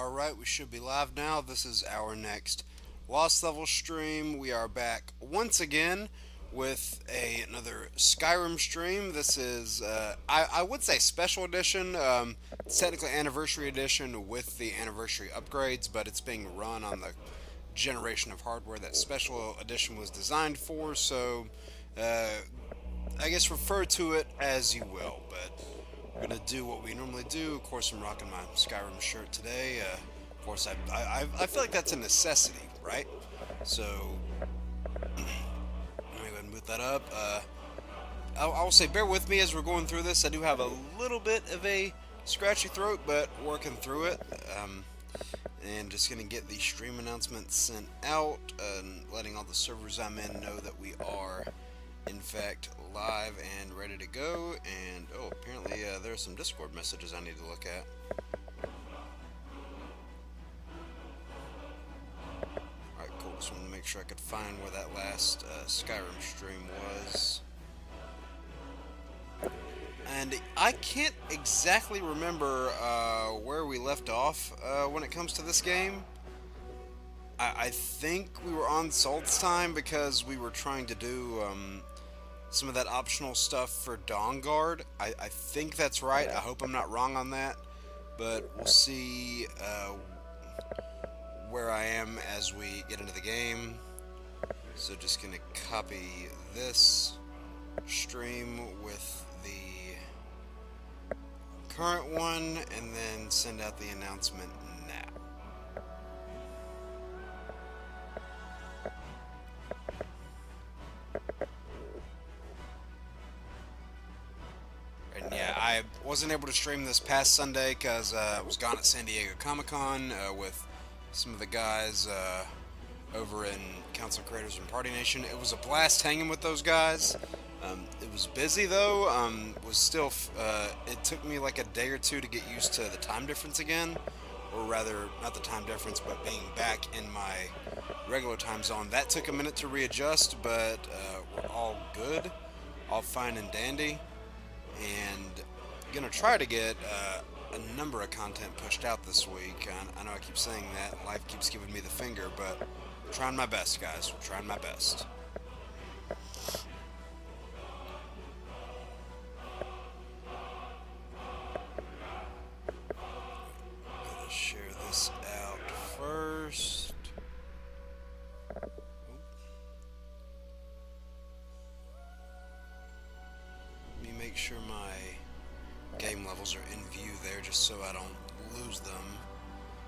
Alright, we should be live now. This is our next Lost Level stream. We are back once again with another Skyrim stream. This is, I would say special edition. It's technically anniversary edition with the anniversary upgrades, but it's being run on the generation of hardware that special edition was designed for, so uh, I guess refer to it as you will, but we're gonna do what we normally do. Of course, I'm rocking my Skyrim shirt today. Of course, I feel like that's a necessity, right? So I'm gonna go ahead and boot that up. I'll say bear with me as we're going through this. I do have a little bit of a scratchy throat, but working through it. And just gonna get the stream announcements sent out and letting all the servers I'm in know that we are in fact live and ready to go. And oh, apparently there are some Discord messages I need to look at. Alright, cool. Just wanted to make sure I could find where that last Skyrim stream was. And I can't exactly remember where we left off when it comes to this game. I think we were on Salt's time because we were trying to do some of that optional stuff for Dawn Guard. I think that's right. I hope I'm not wrong on that. But we'll see where I am as we get into the game. So just going to copy this stream with the current one and then send out the announcement now. And yeah, I wasn't able to stream this past Sunday because I was gone at San Diego Comic-Con with some of the guys over in Council Creators and Party Nation. It was a blast hanging with those guys. It was busy though. Was still. It took me like a day or two to get used to the time difference again, or rather, not the time difference, but being back in my regular time zone. That took a minute to readjust, but we're all good, all fine and dandy, and gonna try to get a number of content pushed out this week. I know I keep saying that. Life keeps giving me the finger, but I'm trying my best, guys. I'm trying my best. Share this out first. Let me make sure my game levels are in view there just so I don't lose them.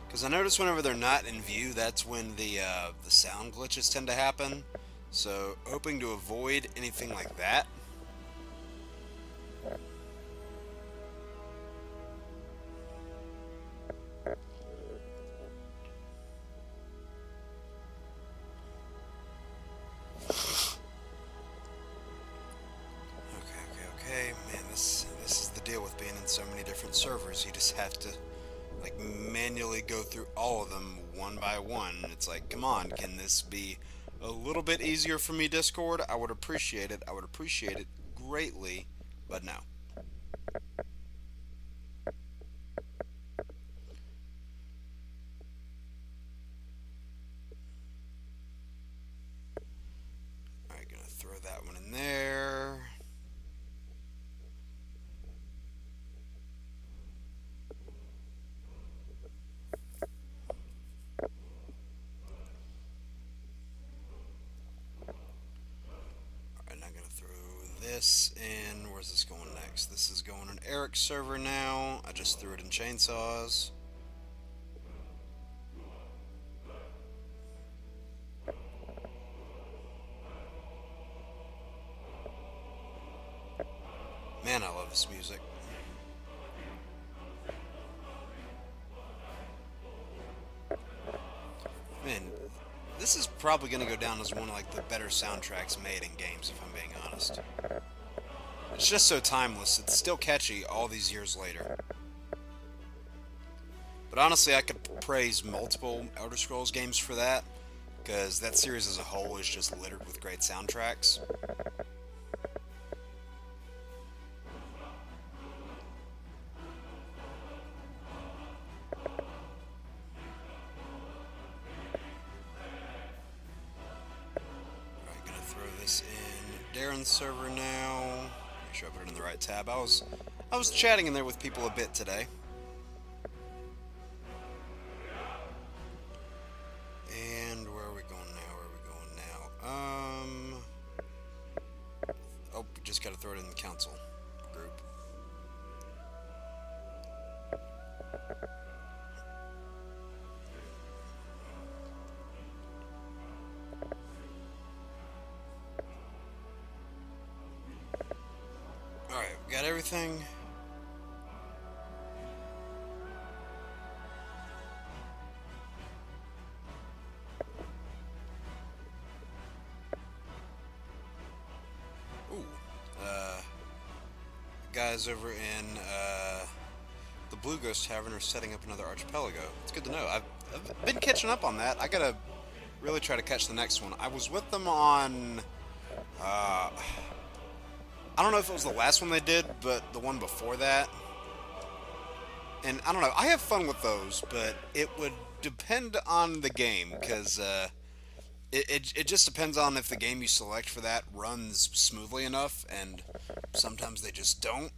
Because I notice whenever they're not in view, that's when the sound glitches tend to happen. So hoping to avoid anything like that. Man, this is the deal with being in so many different servers. You just have to like manually go through all of them one by one. It's like, come on, can this be a little bit easier for me, Discord? I would appreciate it. I would appreciate it greatly, but no. Alright, gonna throw that one in there. This in, where's this going next? This is going on Eric's server now. I just threw it in chainsaws. Man, I love this music. Man, this is probably going to go down as one of like the better soundtracks made in games, if I'm being honest. It's just so timeless. It's still catchy all these years later. But honestly, I could praise multiple Elder Scrolls games for that, because that series as a whole is just littered with great soundtracks. on server now. Make sure I put it in the right tab. I was chatting in there with people a bit today. And where are we going now? Where are we going now? Oh, just gotta throw it in the council group. Alright, we got everything. Ooh. Guys over in the Blue Ghost Tavern are setting up another archipelago. It's good to know. I've been catching up on that. I gotta really try to catch the next one. I was with them on... I don't know if it was the last one they did, but the one before that. And I don't know, I have fun with those, but it would depend on the game, because it just depends on if the game you select for that runs smoothly enough, and sometimes they just don't.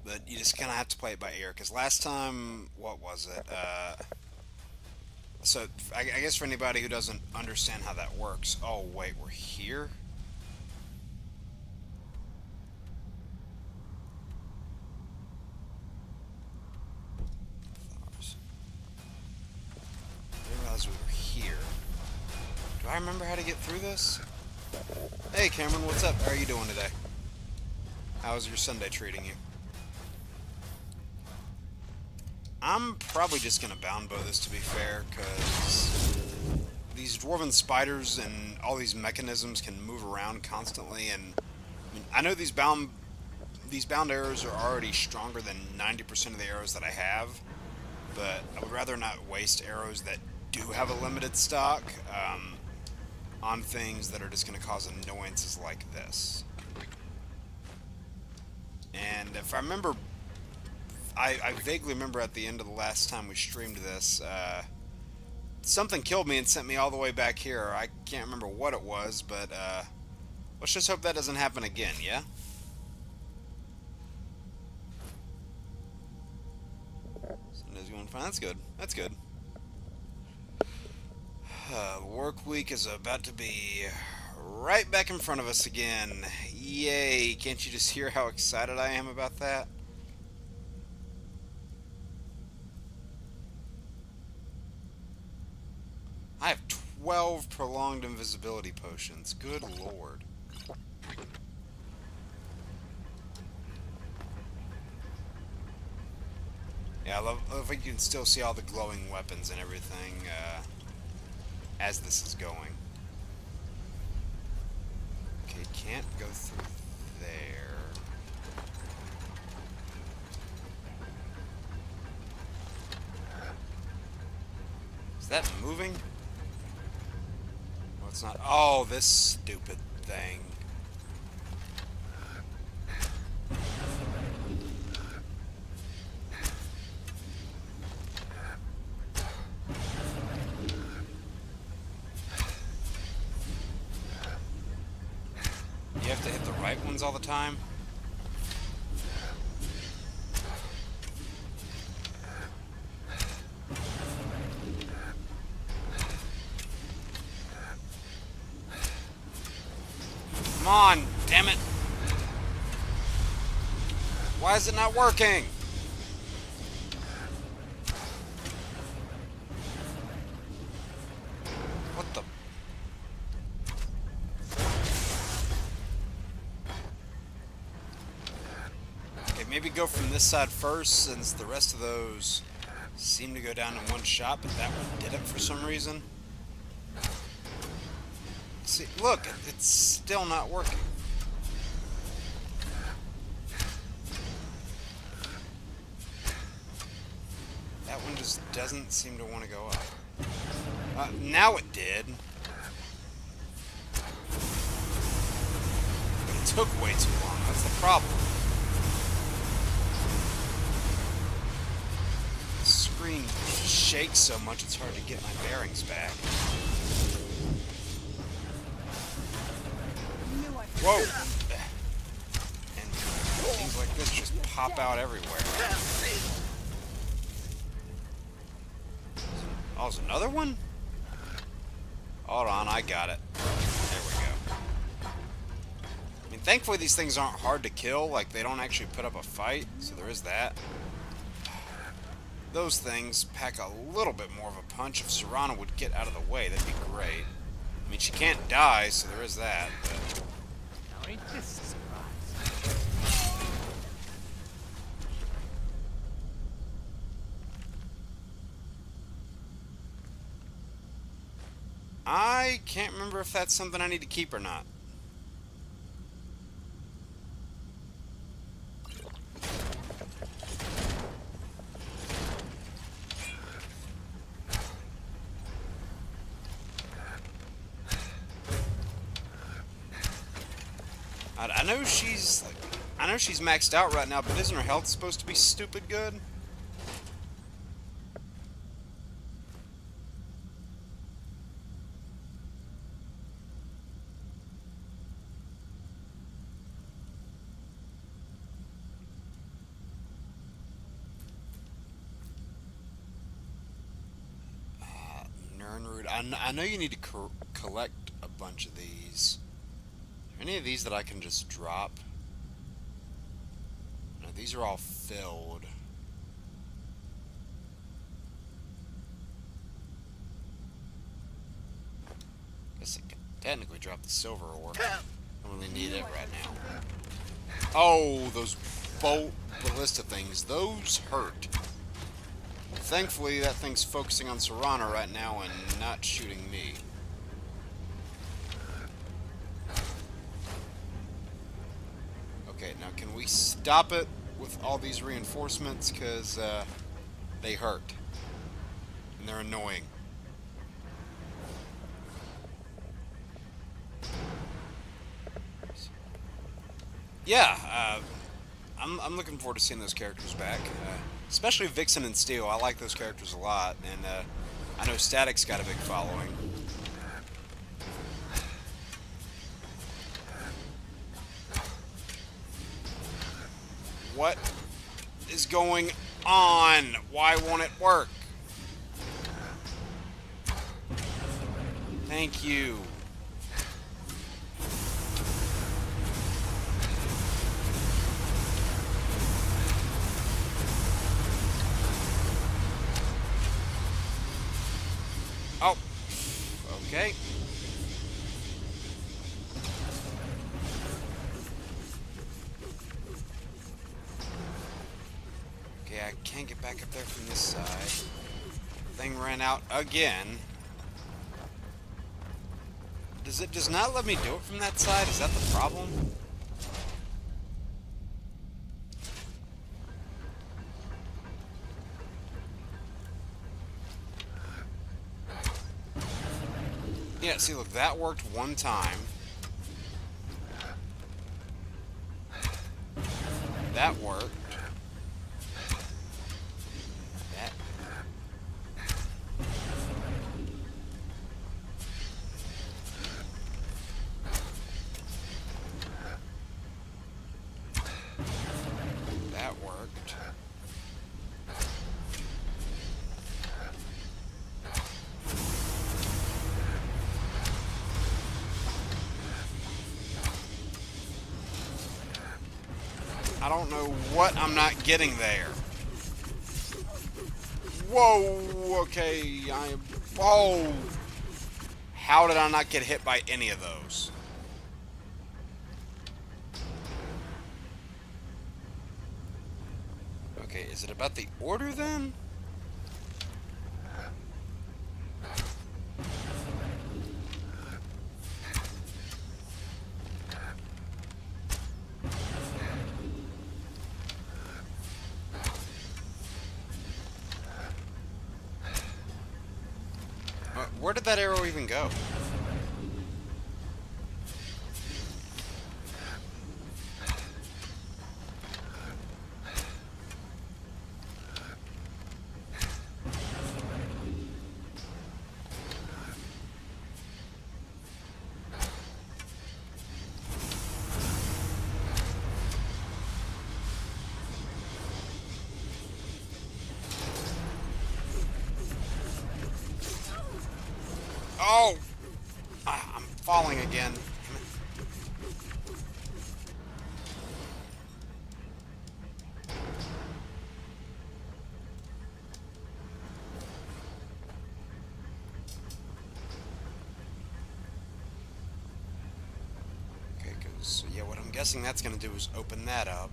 But you just kind of have to play it by ear, because last time, what was it? So, I guess for anybody who doesn't understand how that works... Oh, wait, we're here? I didn't realize we were here. Do I remember how to get through this? Hey, Cameron, what's up? How are you doing today? How's your Sunday treating you? I'm probably just going to bound bow this, to be fair, because these dwarven spiders and all these mechanisms can move around constantly, and I mean, I know these bound arrows are already stronger than 90% of the arrows that I have, but I would rather not waste arrows that do have a limited stock on things that are just going to cause annoyances like this. And if I remember... I vaguely remember at the end of the last time we streamed this, something killed me and sent me all the way back here. I can't remember what it was, but let's just hope that doesn't happen again, yeah? Sunday's going fine. That's good. That's good. The work week is about to be right back in front of us again. Yay! Can't you just hear how excited I am about that? I have 12 prolonged invisibility potions. Good lord. Yeah, I love if you can still see all the glowing weapons and everything as this is going. Okay, can't go through there. Is that moving? Oh, it's not. Oh, this stupid thing. You have to hit the right ones all the time? Come on, damn it. Why is it not working? What the? Okay, maybe go from this side first, since the rest of those seem to go down in one shot, but that one didn't for some reason. See, look, it's still not working. That one just doesn't seem to want to go up. Now it did. But it took way too long. That's the problem. The screen shakes so much it's hard to get my bearings back. Whoa! And things like this just pop out everywhere. Oh, there's another one? Hold on, I got it. There we go. I mean, thankfully these things aren't hard to kill. Like, they don't actually put up a fight, so there is that. Those things pack a little bit more of a punch. If Serana would get out of the way, that'd be great. I mean, she can't die, so there is that, but... Now ain't this a surprise? I can't remember if that's something I need to keep or not. I know she's maxed out right now, but isn't her health supposed to be stupid good? Nernroot. I know you need to collect a bunch of these. Are any of these that I can just drop? No, these are all filled. Guess I can technically drop the silver ore. I don't really need it right now. Oh, those bolt ballista things. Those hurt. Thankfully, that thing's focusing on Serana right now and not shooting me. Okay, now can we stop it with all these reinforcements? Because they hurt. And they're annoying. Yeah, I'm looking forward to seeing those characters back. Especially Vixen and Steel. I like those characters a lot. And I know Static's got a big following. What is going on? Why won't it work? Thank you. Oh, okay. Okay, I can't get back up there from this side. Thing ran out again. Does it just not let me do it from that side? Is that the problem? Yeah, see, look, that worked one time. That worked. That. That worked. I don't know what I'm not getting there. Whoa, okay, whoa. How did I not get hit by any of those? Okay, is it about the order then? Where did that arrow even go? Oh! I'm falling again. Okay, because, yeah, what I'm guessing that's going to do is open that up.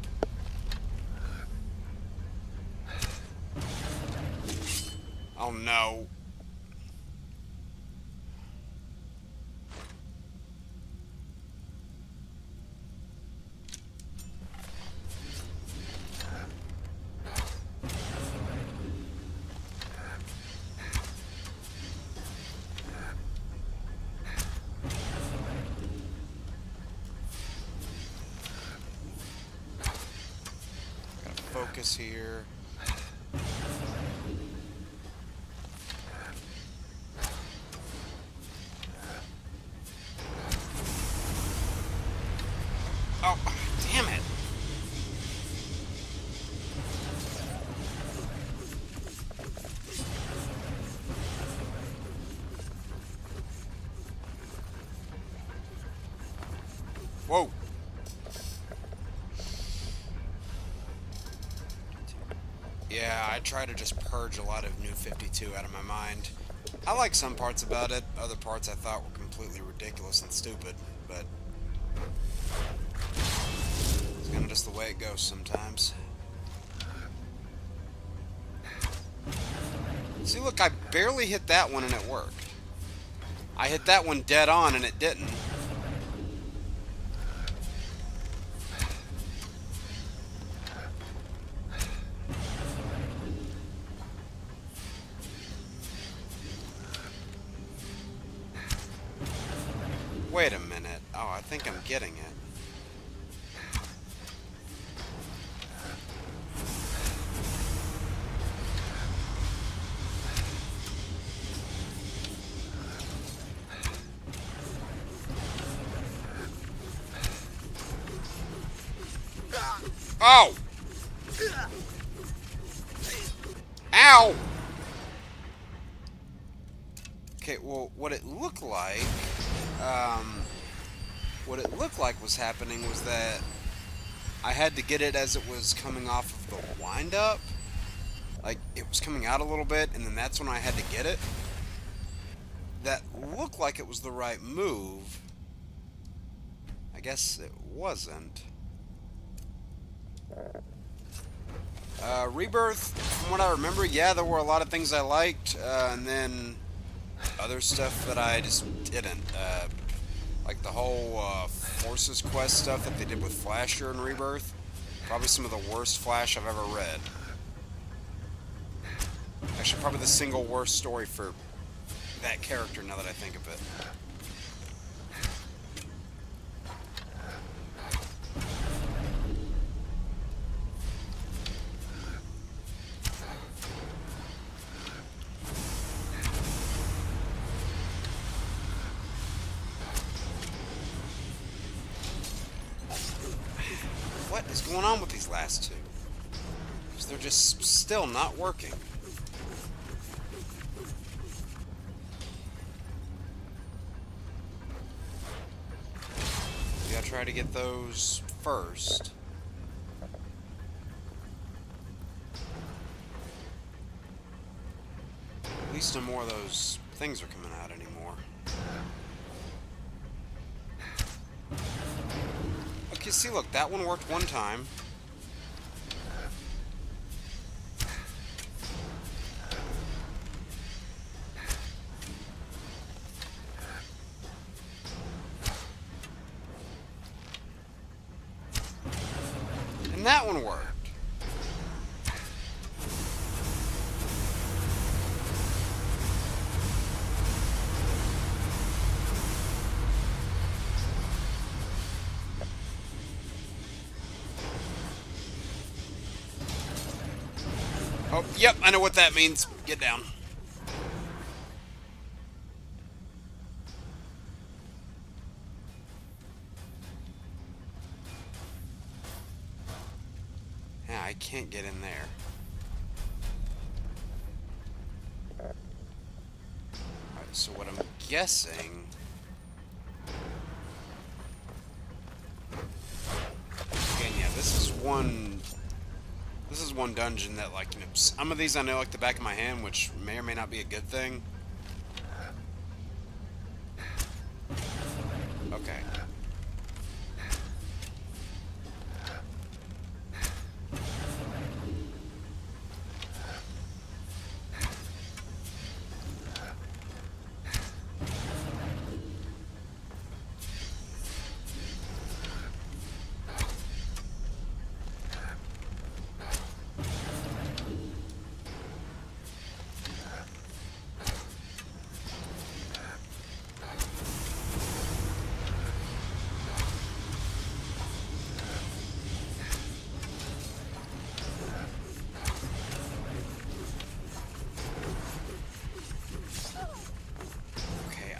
Oh no. Gotta focus here. Oh, damn it. Whoa. Yeah, I try to just purge a lot of New 52 out of my mind. I like some parts about it, other parts I thought were completely ridiculous and stupid, but it's kind of just the way it goes sometimes. See, look, I barely hit that one and it worked. I hit that one dead on and it didn't. Wait a minute. Oh, I think I'm getting it. Oh! Ow! Okay, well, what it looked like was happening was that I had to get it as it was coming off of the wind-up. Like, it was coming out a little bit, and then that's when I had to get it. That looked like it was the right move. I guess it wasn't. Rebirth, from what I remember, yeah, there were a lot of things I liked, and then other stuff that I just didn't. Like the whole Forces quest stuff that they did with Flasher in Rebirth. Probably some of the worst Flash I've ever read. Actually, probably the single worst story for that character now that I think of it. What is going on with these last two? Because they're just still not working. We gotta try to get those first. At least no more of those things are coming out anymore. Okay, see, look, that one worked one time. And that one worked. Oh, yep, I know what that means. Get down. Yeah, I can't get in there. Alright, so what I'm guessing... Again, yeah, this is one... This is one dungeon that, like, you know, some of these I know like the back of my hand, which may or may not be a good thing. Okay.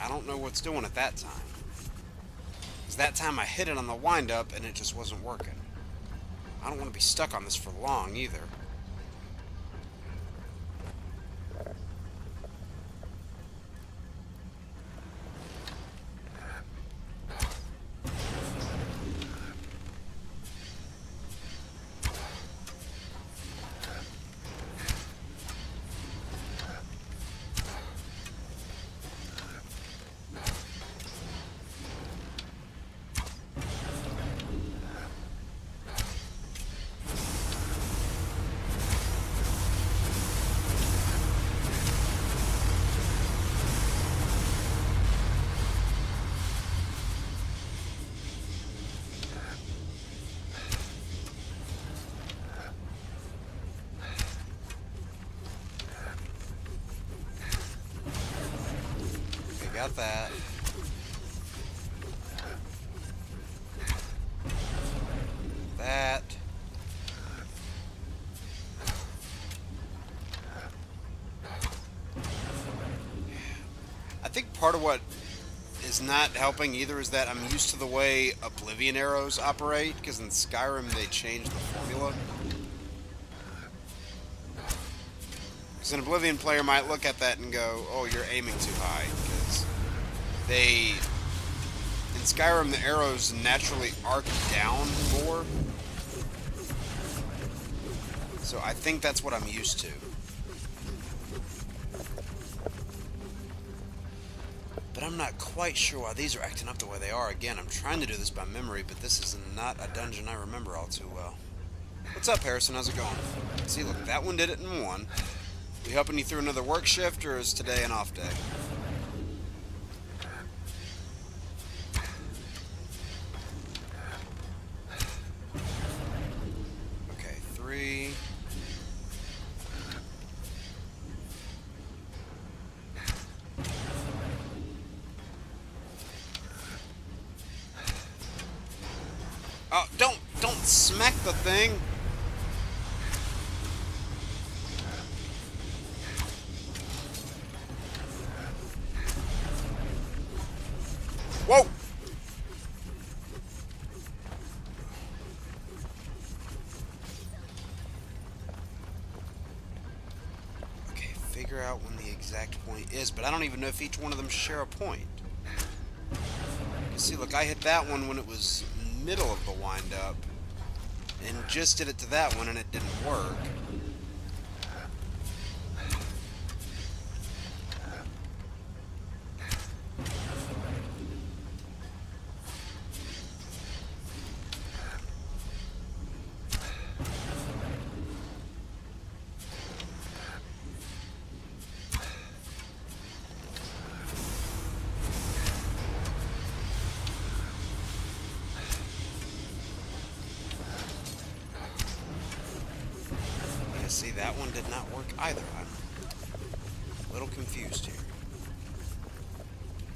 I don't know what's doing at that time. Because that time I hit it on the wind-up and it just wasn't working. I don't want to be stuck on this for long either. Got that. That. I think part of what is not helping either is that I'm used to the way Oblivion arrows operate, because in Skyrim they changed the formula. Because an Oblivion player might look at that and go, oh, you're aiming too high, because in Skyrim the arrows naturally arc down more. So I think that's what I'm used to. But I'm not quite sure why these are acting up the way they are. Again, I'm trying to do this by memory, but this is not a dungeon I remember all too well. What's up, Harrison? How's it going? See, look, that one did it in one. We helping you through another work shift, or is today an off day? Okay, 3. Oh, don't smack the thing. Whoa! Okay, figure out when the exact point is, but I don't even know if each one of them share a point. You see, look, I hit that one when it was middle of the wind-up, and just did it to that one, and it didn't work. See, that one did not work either. I'm a little confused here.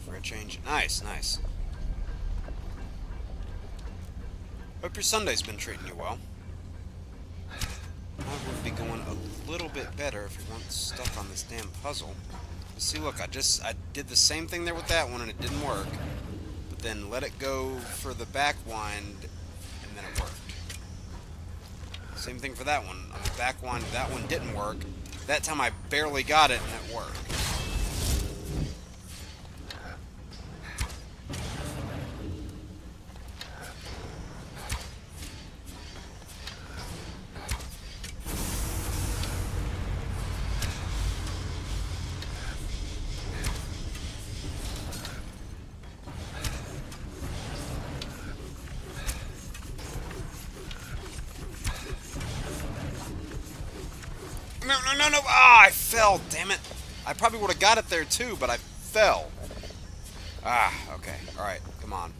For a change. Nice, nice. Hope your Sunday's been treating you well. I would be going a little bit better if you weren't stuck on this damn puzzle. But see, look, I did the same thing there with that one and it didn't work. But then let it go for the back wind and then it worked. Same thing for that one. On the back one, that one didn't work. That time I barely got it and it worked. no, no, no. Ah, I fell. Damn it. I probably would have got it there too, but I fell. Ah, okay. Alright, come on.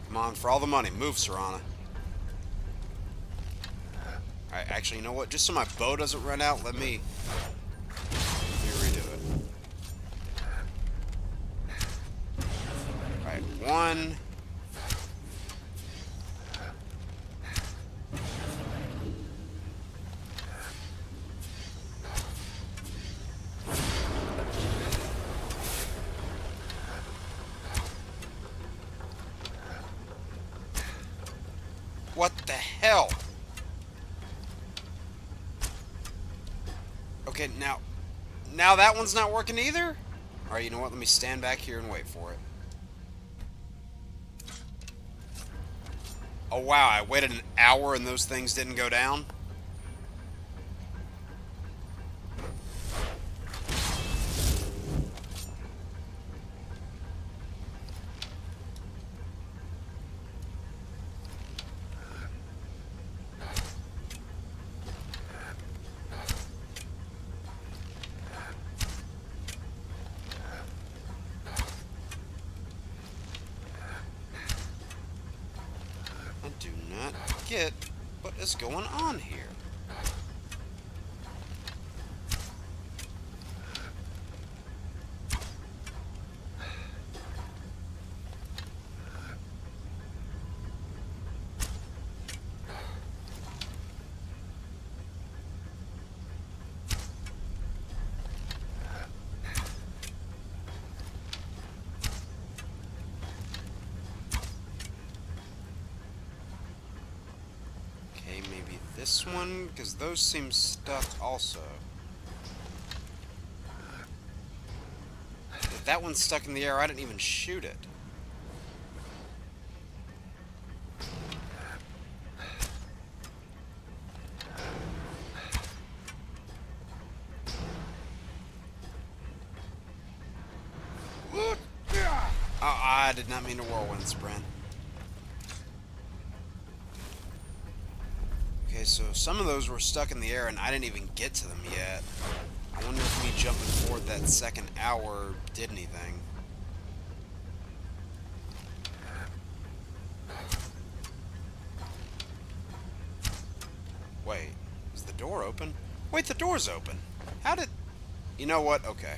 Come on, for all the money. Move, Serana. Alright, actually, you know what? Just so my bow doesn't run out, let me redo it. Alright, one. What the hell? Okay, now that one's not working either? Alright, you know what? Let me stand back here and wait for it. Oh wow, I waited an hour and those things didn't go down? I do not get what is going on here. This one, because those seem stuck also. If that one's stuck in the air, I didn't even shoot it. Oh, I did not mean to whirlwind sprint. Okay, so some of those were stuck in the air and I didn't even get to them yet. I wonder if me jumping forward that second hour did anything. Wait, is the door open? Wait, the door's open. How did... You know what? Okay.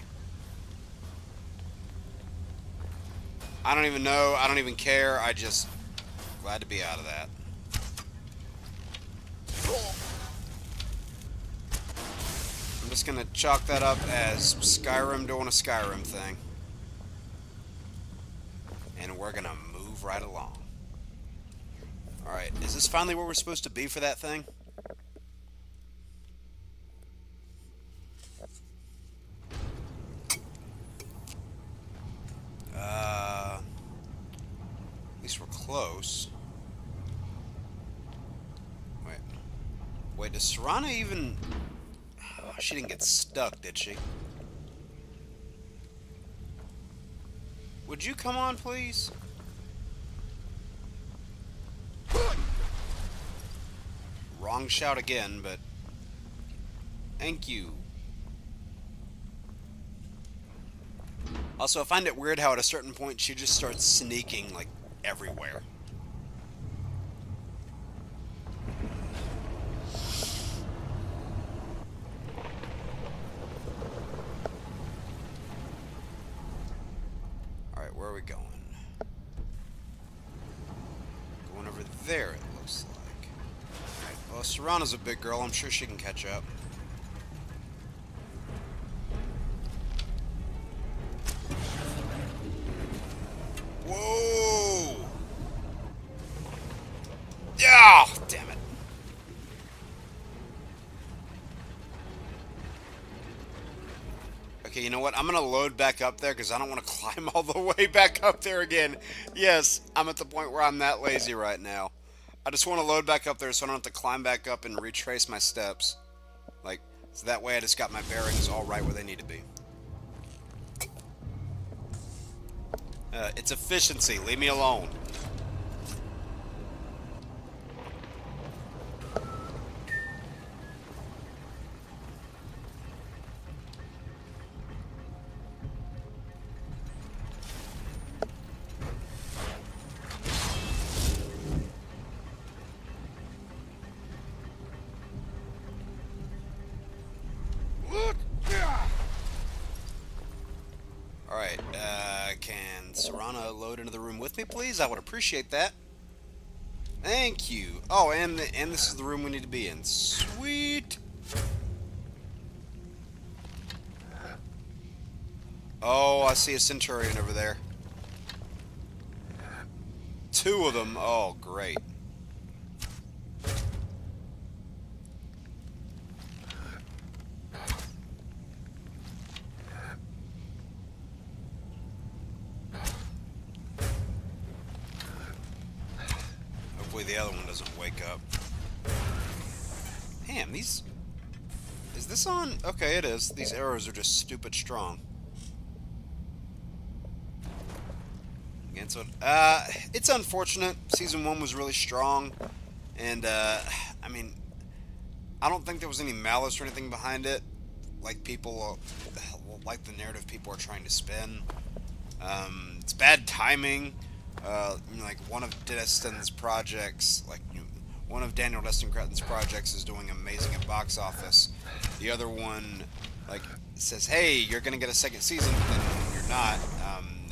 I don't even know. I don't even care. I just... Glad to be out of that. I'm just gonna chalk that up as Skyrim doing a Skyrim thing. And we're gonna move right along. Alright, is this finally where we're supposed to be for that thing? At least we're close. Wait, does Serana even... Oh, she didn't get stuck, did she? Would you come on, please? Wrong shout again, but... Thank you. Also, I find it weird how at a certain point she just starts sneaking, like, everywhere. Alright, where are we going? Going over there, it looks like. Alright, well, Serana's a big girl. I'm sure she can catch up. Whoa! Yeah! Damn it. Okay, you know what? I'm gonna load back up there because I don't want to climb all the way back up there again. Yes, I'm at the point where I'm that lazy right now. I just want to load back up there so I don't have to climb back up and retrace my steps. Like, so that way I just got my bearings all right where they need to be. It's efficiency. Leave me alone. Piranha load into the room with me, please? I would appreciate that. Thank you. Oh, and this is the room we need to be in. Sweet. Oh, I see a Centurion over there. Two of them. Oh, great. Hopefully the other one doesn't wake up. Damn, these... Is this on? Okay, it is. These arrows are just stupid strong. Again, so, it's unfortunate. Season 1 was really strong. And, I mean, I don't think there was any malice or anything behind it. Like people... like the narrative people are trying to spin. It's bad timing. Like one of Destin's projects, like one of Daniel Destin Cretton's projects is doing amazing at box office. The other one, like, says, "Hey, you're gonna get a second season," but then you're not.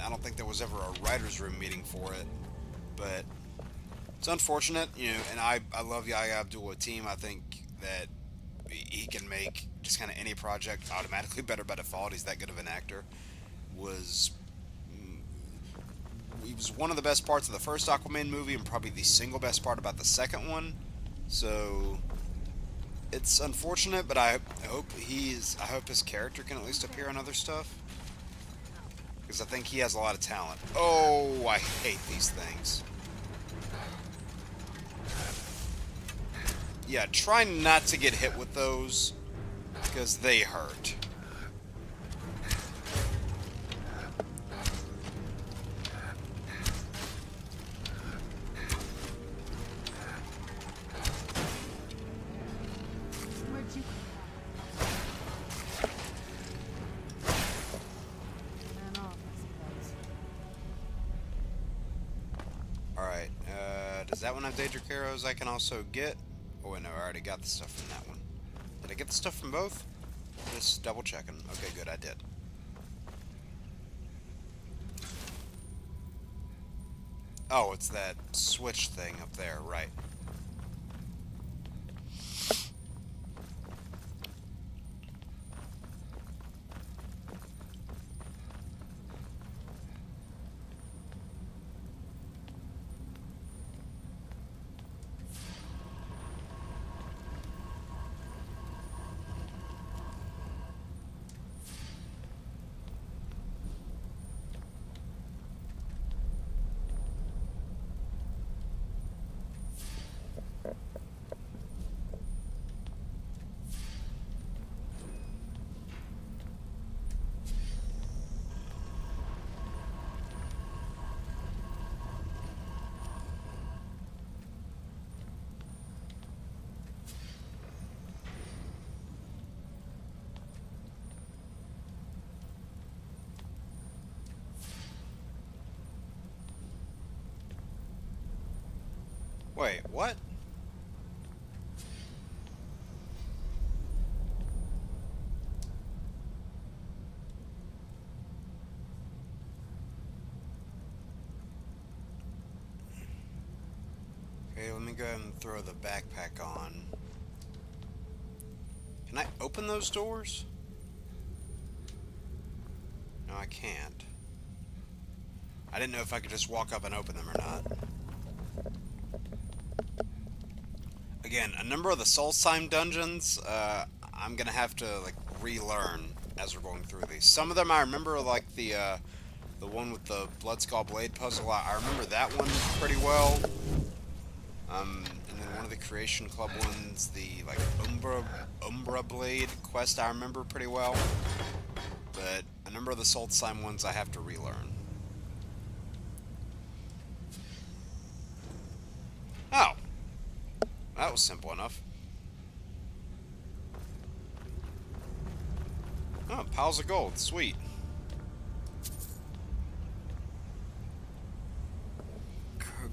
I don't think there was ever a writers' room meeting for it, but it's unfortunate, And I love Yahya Abdul-Latif. I think that he can make just kind of any project automatically better by default. He's that good of an actor. He was one of the best parts of the first Aquaman movie, and probably the single best part about the second one. So it's unfortunate, but I hope his character can at least appear in other stuff, because I think he has a lot of talent. Oh, I hate these things. Yeah, try not to get hit with those, because they hurt. Where'd you man off, I suppose. Alright, does that one have Daedric arrows I can also get? Oh, wait, no, I already got the stuff from that one. Did I get the stuff from both? Just double checking. Okay, good, I did. Oh, it's that switch thing up there, right. Wait, what? Okay, let me go ahead and throw the backpack on. Can I open those doors? No, I can't. I didn't know if I could just walk up and open them or not. Again, a number of the Soul Slime dungeons, I'm gonna have to like relearn as we're going through these. Some of them I remember, like the one with the Blood Skull Blade puzzle. I remember that one pretty well. And then one of the Creation Club ones, the like Umbra Blade quest, I remember pretty well. But a number of the Soul Slime ones I have to relearn. Oh. That was simple enough. Oh, piles of gold. Sweet.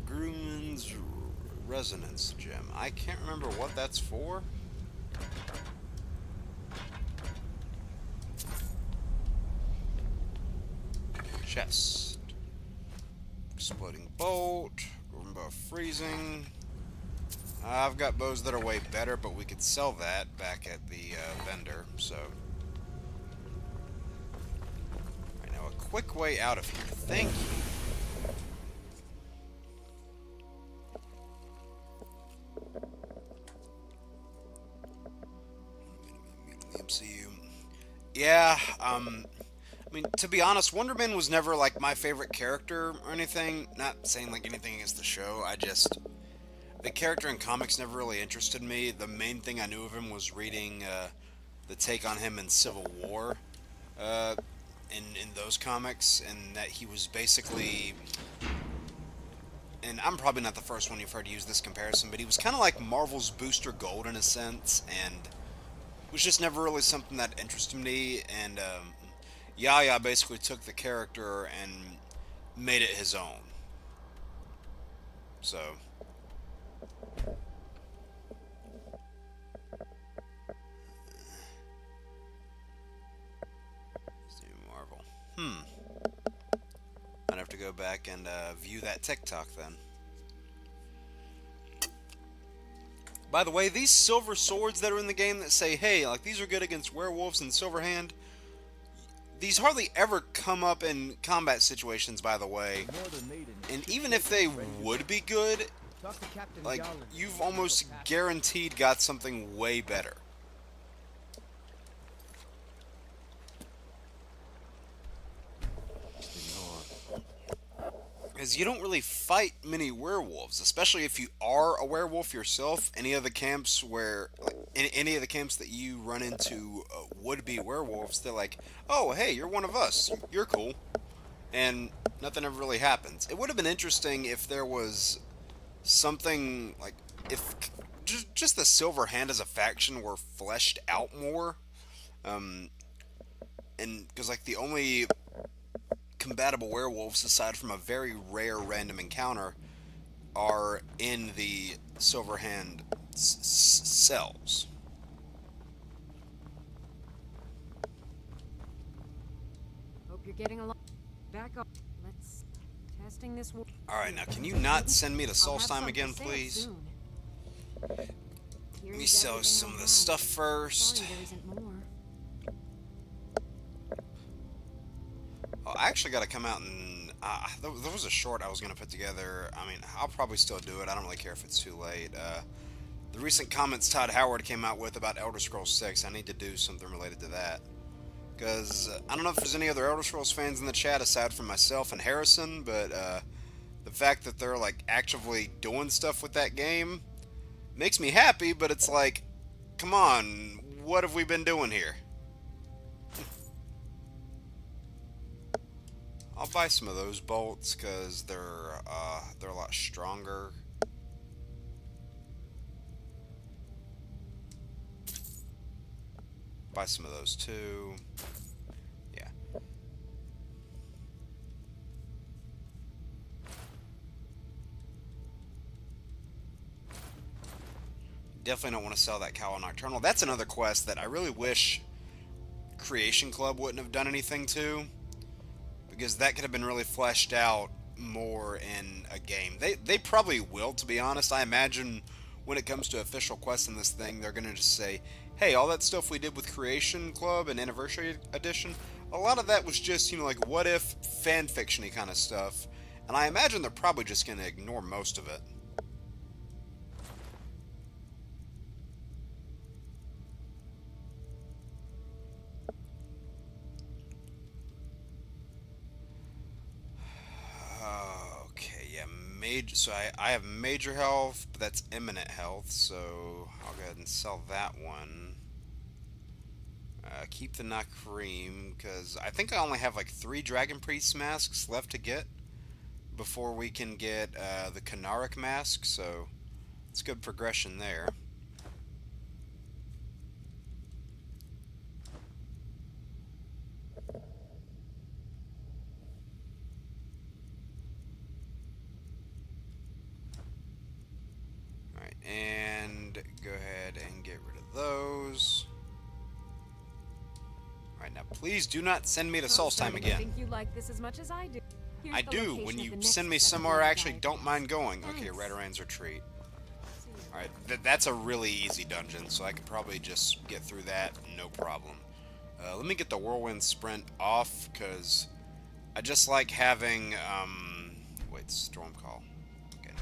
Gruman's Resonance Gem. I can't remember what that's for. Chest. Exploding bolt. Rainbow freezing. I've got bows that are way better, but we could sell that back at the vendor, so. Right, now a quick way out of here. Thank you. The MCU. Yeah, I mean, to be honest, Wonder Man was never, like, my favorite character or anything. Not saying, like, anything against the show. The character in comics never really interested me. The main thing I knew of him was reading the take on him in Civil War, uh, in those comics, and that he was basically, and I'm probably not the first one you've heard use this comparison, but he was kind of like Marvel's Booster Gold in a sense, and was just never really something that interested me, and Yaya basically took the character and made it his own. So. Marvel. I'd have to go back and view that TikTok then. By the way, these silver swords that are in the game that say, hey, like, these are good against werewolves and Silverhand, these hardly ever come up in combat situations, by the way. And even if they would be good, like, you've almost guaranteed got something way better. Because you don't really fight many werewolves, especially if you are a werewolf yourself. Any of the camps where, like, any of the camps that you run into would-be werewolves, they're like, oh, hey, you're one of us. You're cool. And nothing ever really happens. It would have been interesting if there was something, like, if just the Silver Hand as a faction were fleshed out more. And, because, like, the only compatible werewolves, aside from a very rare random encounter, are in the Silverhand cells. Hope you're getting along. Back up. Let's testing this. Alright, now can you not send me to Solstheim again, please? Let me sell some of this stuff first. Sorry, there isn't more. Oh, I actually got to come out and there was a short I was going to put together. I mean, I'll probably still do it. I don't really care if it's too late. The recent comments Todd Howard came out with about Elder Scrolls 6, I need to do something related to that. Because I don't know if there's any other Elder Scrolls fans in the chat aside from myself and Harrison, but the fact that they're, like, actively doing stuff with that game makes me happy, but it's like, come on, what have we been doing here? I'll buy some of those bolts because they're a lot stronger. Buy some of those too. Yeah. Definitely don't want to sell that Cowl Nocturnal. That's another quest that I really wish Creation Club wouldn't have done anything to, because that could have been really fleshed out more in a game. They probably will, to be honest. I imagine when it comes to official quests in this thing, they're going to just say, hey, all that stuff we did with Creation Club and Anniversary Edition, a lot of that was just, you know, like, what if fanfiction-y kind of stuff. And I imagine they're probably just going to ignore most of it. So I have major health, but that's imminent health, so I'll go ahead and sell that one. Keep the Nakrim, because I think I only have like 3 Dragon Priest masks left to get before we can get the Canaric mask, so it's good progression there. And go ahead and get rid of those. Alright, now please do not send me to Solstheim again. I think you like this as much as I do. Here's I the do. location When of you the next send me set of somewhere I road actually don't mind going. Okay, Thanks. Radaran's Retreat. See you. Alright, that's a really easy dungeon, so I could probably just get through that, no problem. Let me get the Whirlwind Sprint off, because I just like having, wait, Storm Call. Okay.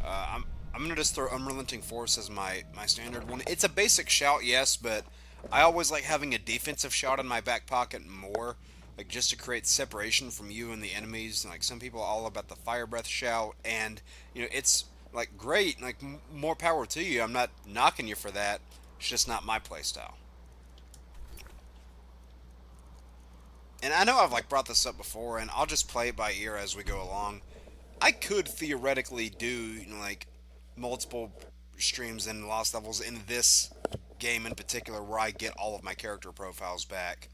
I'm gonna just throw Unrelenting Force as my standard one. It's a basic shout, yes, but I always like having a defensive shout in my back pocket more, like just to create separation from you and the enemies. Like some people are all about the Fire Breath shout, and you know it's like great, like more power to you. I'm not knocking you for that. It's just not my playstyle. And I know I've like brought this up before, and I'll just play it by ear as we go along. I could theoretically do, you know, like multiple streams and lost levels in this game in particular, where I get all of my character profiles back.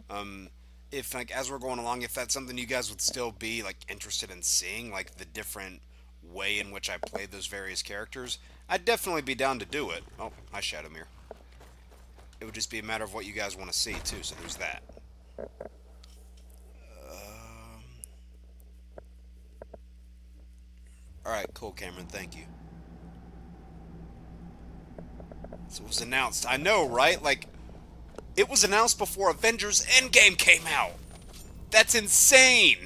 Um, if like as we're going along, if that's something you guys would still be like interested in seeing, like the different way in which I play those various characters, I'd definitely be down to do it. Oh, hi Shadowmere. It would just be a matter of what you guys want to see too. So there's that. Alright, cool, Cameron. Thank you. So it was announced. I know, right? Like, it was announced before Avengers Endgame came out. That's insane.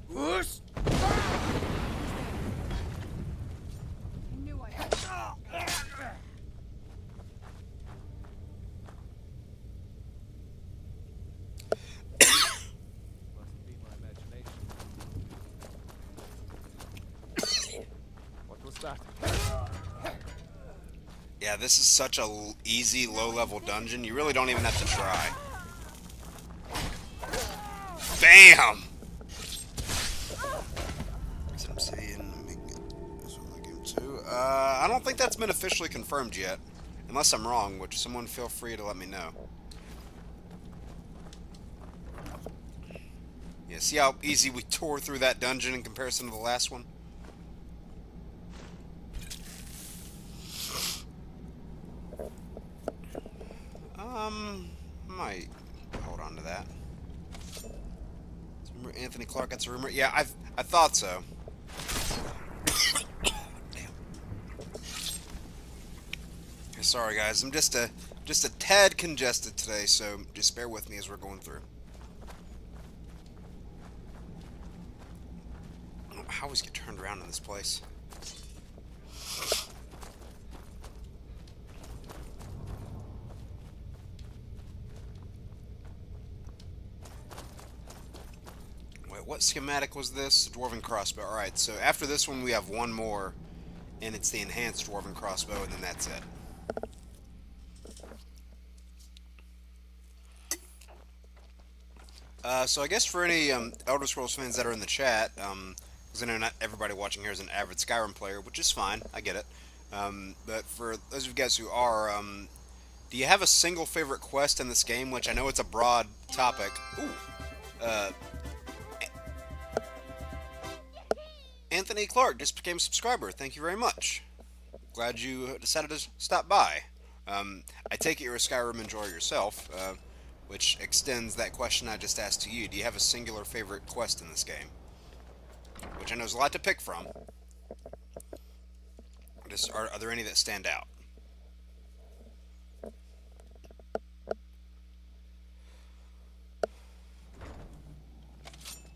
Whoosh! I knew I had. Must be my imagination. What was that? Yeah, this is such a easy, low-level dungeon. You really don't even have to try. Bam! Some City and game 2. I don't think that's been officially confirmed yet. Unless I'm wrong, which someone feel free to let me know. Yeah, see how easy we tore through that dungeon in comparison to the last one? Might hold on to that. Remember Anthony Clark? That's a rumor. Yeah, I thought so. Damn. Yeah, sorry guys, I'm just a tad congested today, so just bear with me as we're going through. I always get turned around in this place. Wait, what schematic was this? Dwarven crossbow. Alright, so after this one we have one more, and it's the enhanced Dwarven crossbow, and then that's it. So I guess for any Elder Scrolls fans that are in the chat, because I know not everybody watching here is an avid Skyrim player, which is fine, I get it. But for those of you guys who are, do you have a single favorite quest in this game? Which I know it's a broad topic. Ooh, uh, Anthony Clark just became a subscriber. Thank you very much. Glad you decided to stop by. I take it you're a Skyrim enjoyer yourself, which extends that question I just asked to you. Do you have a singular favorite quest in this game? Which I know is a lot to pick from. Just, are there any that stand out?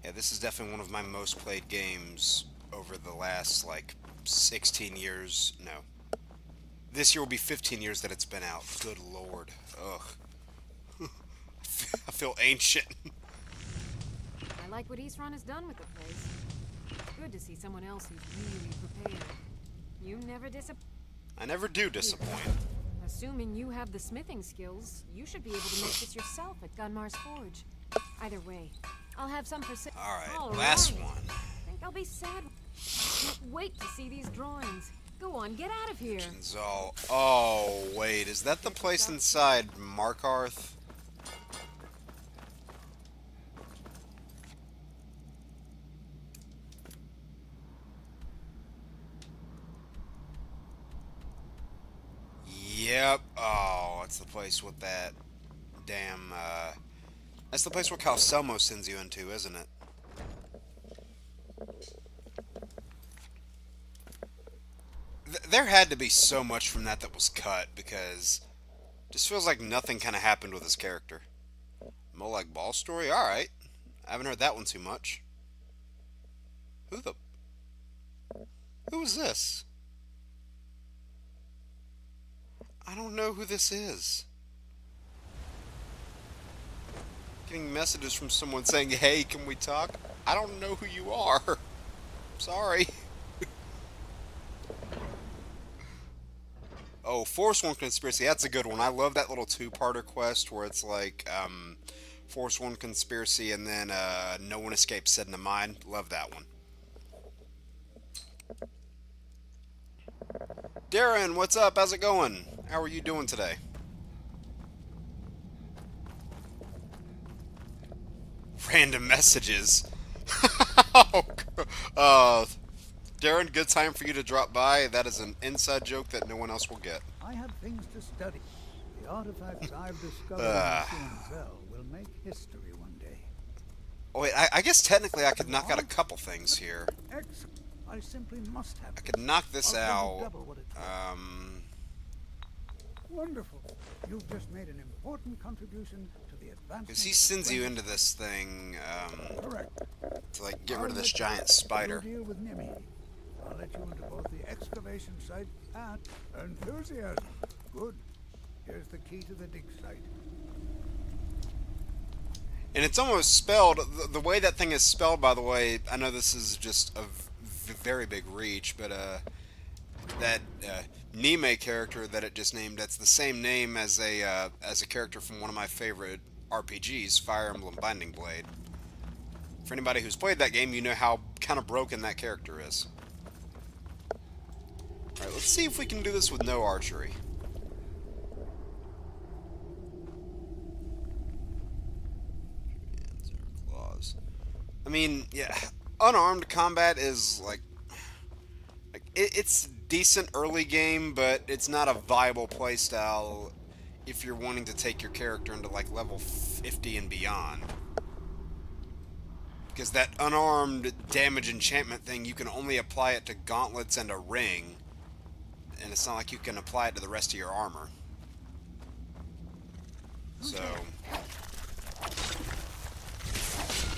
Yeah, this is definitely one of my most played games over the last, like, 16 years. No. This year will be 15 years that it's been out. Good lord. Ugh. I feel ancient. I like what Eastron has done with the place. Good to see someone else who's really prepared. You never disappoint. I never do disappoint. Assuming you have the smithing skills, you should be able to make this yourself at Gunmar's Forge. Either way, I'll have some for sale. Alright, last one. Think I'll be sad. Can't wait to see these drawings. Go on, get out of here. Jinzal. Oh, wait, is that the place inside Markarth? Yep. Oh, it's the place with that damn, that's the place where Calcelmo sends you into, isn't it? There had to be so much from that that was cut, because it just feels like nothing kind of happened with his character. Molag Ball story? Alright. I haven't heard that one too much. Who the... Who is this? I don't know who this is. Getting messages from someone saying, hey, can we talk? I don't know who you are. Sorry. Oh, Forsworn Conspiracy. That's a good one. I love that little two-parter quest where it's like, Forsworn Conspiracy and then No One Escapes Said in the Mine. Love that one. Darren, what's up? How's it going? How are you doing today? Random messages. Oh, Darren, good time for you to drop by. That is an inside joke that no one else will get. I have things to study. The artifacts I've discovered in the Cell will make history one day. Oh, wait, I guess technically I could knock out a couple things here. Excellent. I simply must have. I could knock this out. Wonderful. You've just made an important contribution to the advancement. Because he sends you into this thing, Correct. to like get rid of this giant spider. Deal with Nemi. I'll let you into both the excavation site and enthusiasm. Good. Here's the key to the dig site. And it's almost spelled, the way that thing is spelled, by the way, I know this is just a very big reach, but that Nime character that it just named, that's the same name as a character from one of my favorite RPGs, Fire Emblem Binding Blade. For anybody who's played that game, you know how kind of broken that character is. Alright, let's see if we can do this with no archery. Claws. I mean, yeah, unarmed combat is like it's decent early game, but it's not a viable playstyle if you're wanting to take your character into like level 50 and beyond. Because that unarmed damage enchantment thing, you can only apply it to gauntlets and a ring, and it's not like you can apply it to the rest of your armor. So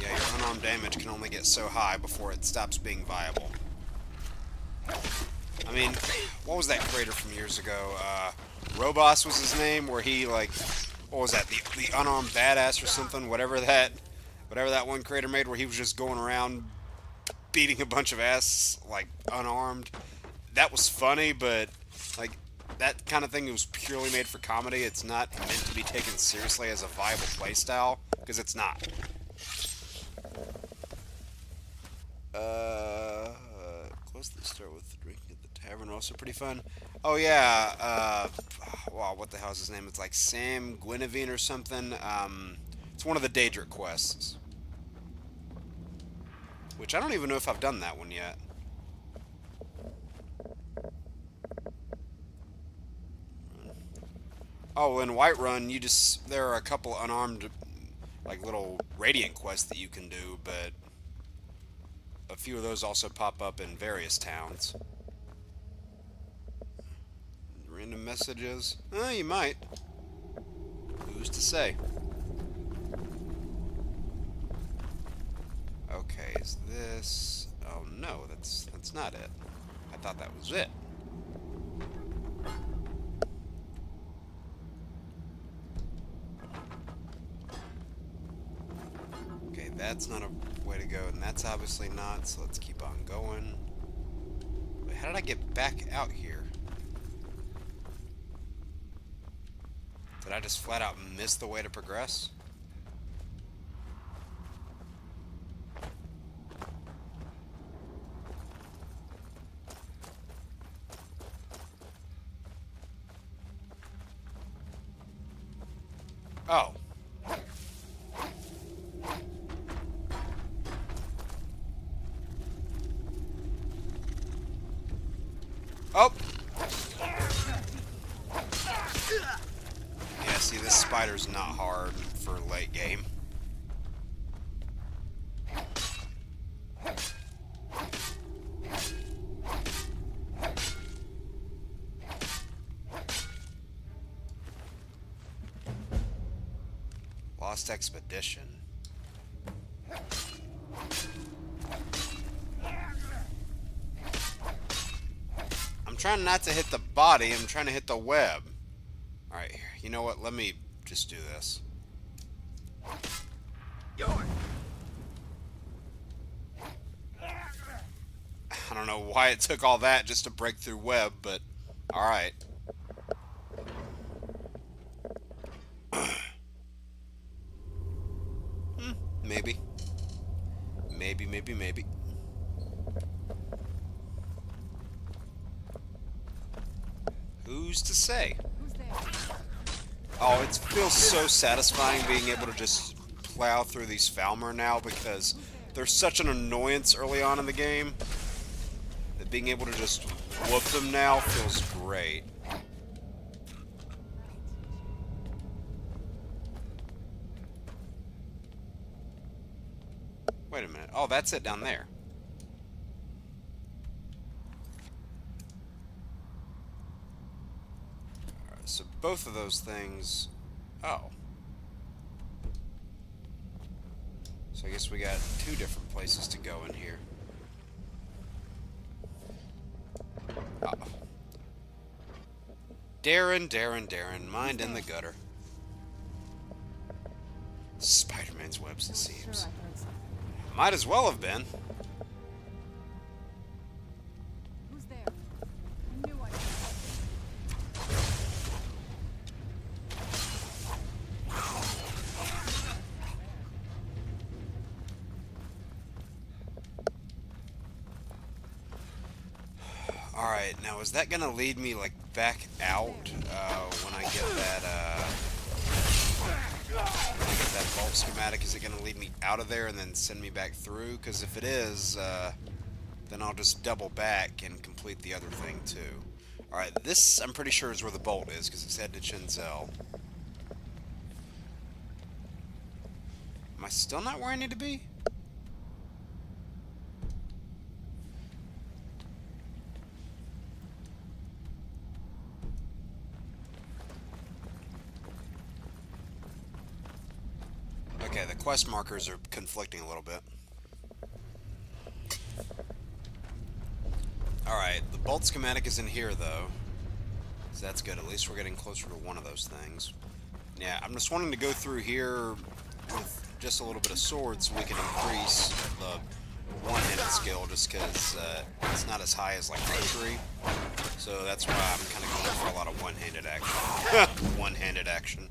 yeah, your unarmed damage can only get so high before it stops being viable. I mean, what was that creator from years ago? Robos was his name, where he, like, what was that, the unarmed badass or something, whatever that one creator made, where he was just going around beating a bunch of ass, like, unarmed. That was funny, but, like, that kind of thing was purely made for comedy. It's not meant to be taken seriously as a viable playstyle, because it's not. Let's start with the drinking at the tavern, also pretty fun. Oh yeah, wow, what the hell is his name? It's like Sam Guinevere or something. It's one of the Daedric quests. Which I don't even know if I've done that one yet. Oh, in Whiterun, there are a couple unarmed, like, little Radiant quests that you can do, but a few of those also pop up in various towns. Random messages? You might. Who's to say? Okay, is this... Oh no, that's not it. I thought that was it. Okay, that's not a way to go, and that's obviously not, so let's keep on going. Wait, how did I get back out here? Did I just flat out miss the way to progress? Oh. Oh! Yeah, see, this spider's not hard for late game. Lost Expedition. I'm trying not to hit the body, I'm trying to hit the web. Alright, you know what? Let me just do this. I don't know why it took all that just to break through web, but alright. Maybe. Maybe. Who's to say? Who's there? Oh, it feels so satisfying being able to just plow through these Falmer now, because they're such an annoyance early on in the game that being able to just whoop them now feels great. Wait a minute. Oh, that's it down there. Alright, so both of those things... Oh. So I guess we got two different places to go in here. Uh-oh. Darren, mind in the gutter. Spider-Man's webs, it seems. Sure, I heard something. Might as well have been. Who's there? I knew I Alright, now is that gonna lead me, like, back out, when I get that vault schematic? Is it gonna lead me out of there and then send me back through? Because if it is, then I'll just double back and complete the other thing, too. Alright, this, I'm pretty sure, is where the bolt is, because it's headed to Chinzel. Am I still not where I need to be? Okay, the quest markers are conflicting a little bit. Alright, the bolt schematic is in here, though. So that's good. At least we're getting closer to one of those things. Yeah, I'm just wanting to go through here with just a little bit of sword so we can increase the one-handed skill, just because it's not as high as, like, archery. So that's why I'm kind of going for a lot of one-handed action. One-handed action.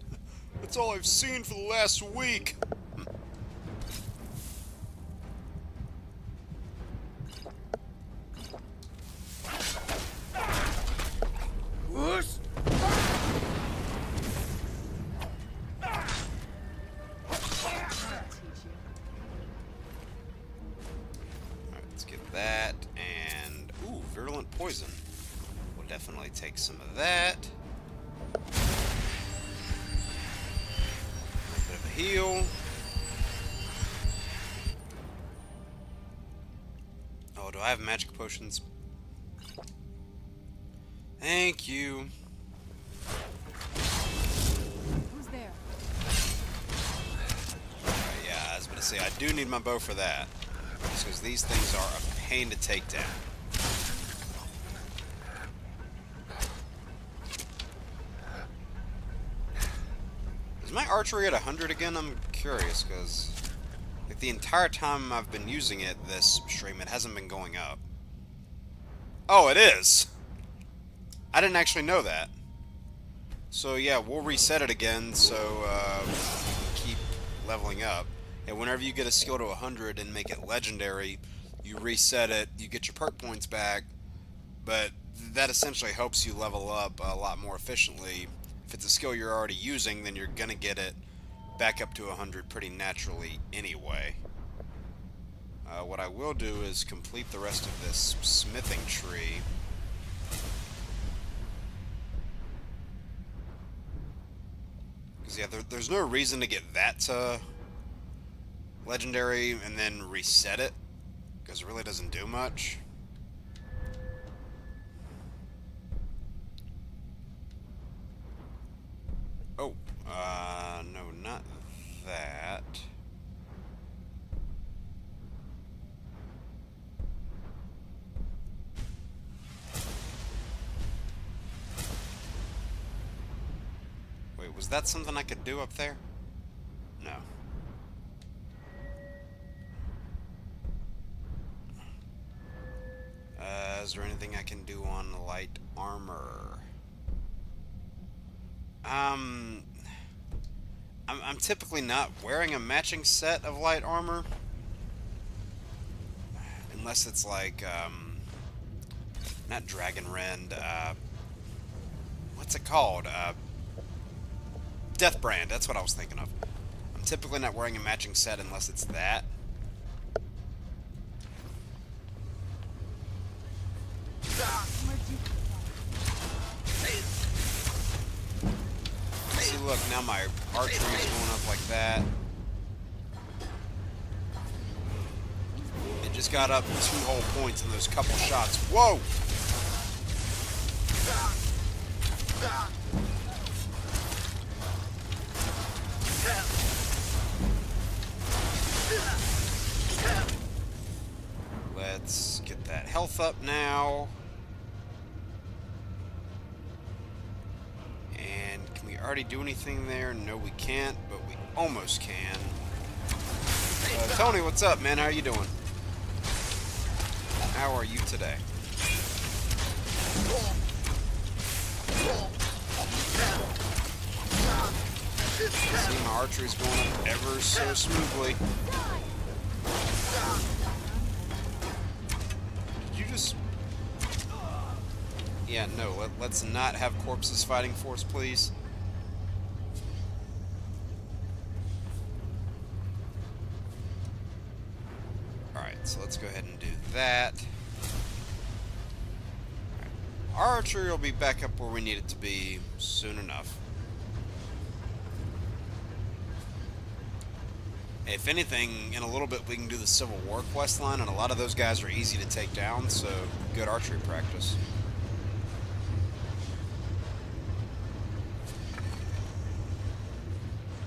That's all I've seen for the last week. Whoosh! Alright, let's get that, and... Ooh, virulent poison. We'll definitely take some of that. A little bit of a heal. Oh, do I have magic potions? Thank you. Who's there? Alright, yeah, I was going to say, I do need my bow for that. Because these things are a pain to take down. Is my archery at 100 again? I'm curious, because like the entire time I've been using it this stream, it hasn't been going up. Oh, it is! I didn't actually know that. So yeah, we'll reset it again so we can keep leveling up. And whenever you get a skill to 100 and make it legendary, you reset it, you get your perk points back, but that essentially helps you level up a lot more efficiently. If it's a skill you're already using, then you're gonna get it back up to 100 pretty naturally anyway. What I will do is complete the rest of this smithing tree. Yeah, there's no reason to get that to legendary and then reset it, because it really doesn't do much. Oh, no, not that. Wait, was that something I could do up there? No. Is there anything I can do on light armor? I'm typically not wearing a matching set of light armor. Unless it's like, not Dragon Rend, what's it called? Death Brand, that's what I was thinking of. I'm typically not wearing a matching set unless it's that. See, look, now my archery is going up like that. It just got up 2 whole points in those couple shots. Whoa! Let's get that health up now. And can we already do anything there? No, we can't, but we almost can. Tony, what's up, man? How are you doing? How are you today? See, my archery's going up ever so smoothly. Did you just... Yeah, no, let's not have corpses fighting for us, please. Alright, so let's go ahead and do that. Our archery will be back up where we need it to be soon enough. If anything, in a little bit we can do the Civil War quest line, and a lot of those guys are easy to take down, so good archery practice.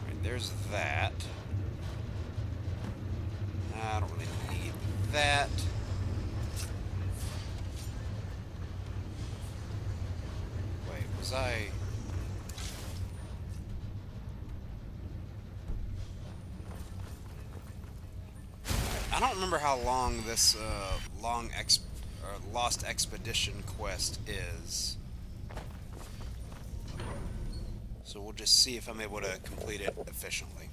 Right, there's that. I don't really need that. Wait, was I... I don't remember how long this Lost Expedition quest is. So we'll just see if I'm able to complete it efficiently.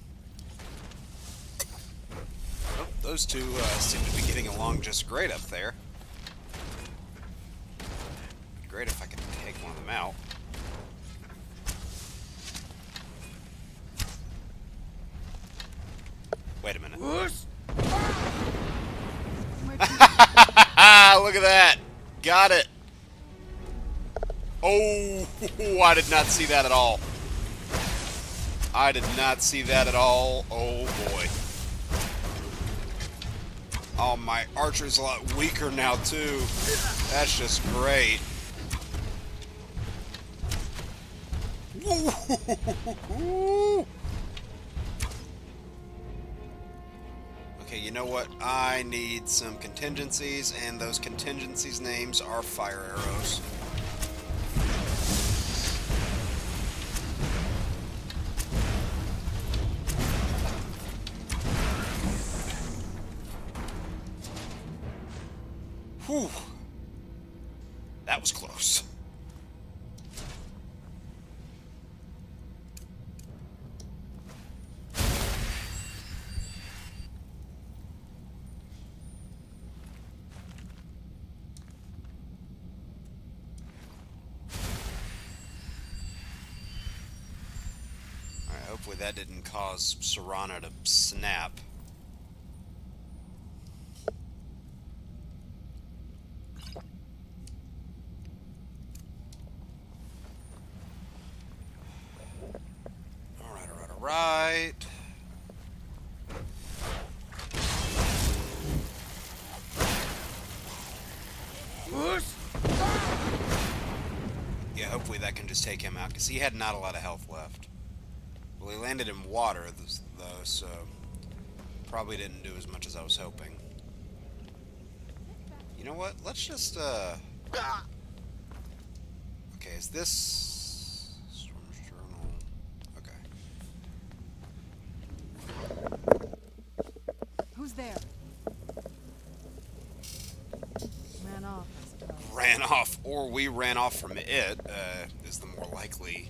Oh, those two seem to be getting along just great up there. It'd be great if I could take one of them out. Wait a minute. Look at that! Got it! Oh, I did not see that at all. I did not see that at all. Oh boy. Oh, my archer's a lot weaker now too. That's just great. Okay, you know what? I need some contingencies, and those contingencies' names are fire arrows. Whew. That was close. Hopefully that didn't cause Serana to snap. Alright, alright, right. Yeah, hopefully that can just take him out, because he had not a lot of health left. Well, he landed in water, though, so probably didn't do as much as I was hoping. You know what? Let's just, Okay, is this... Storm's Journal... Okay. Who's there? Ran off, I suppose. Ran off, or we ran off from it, is the more likely,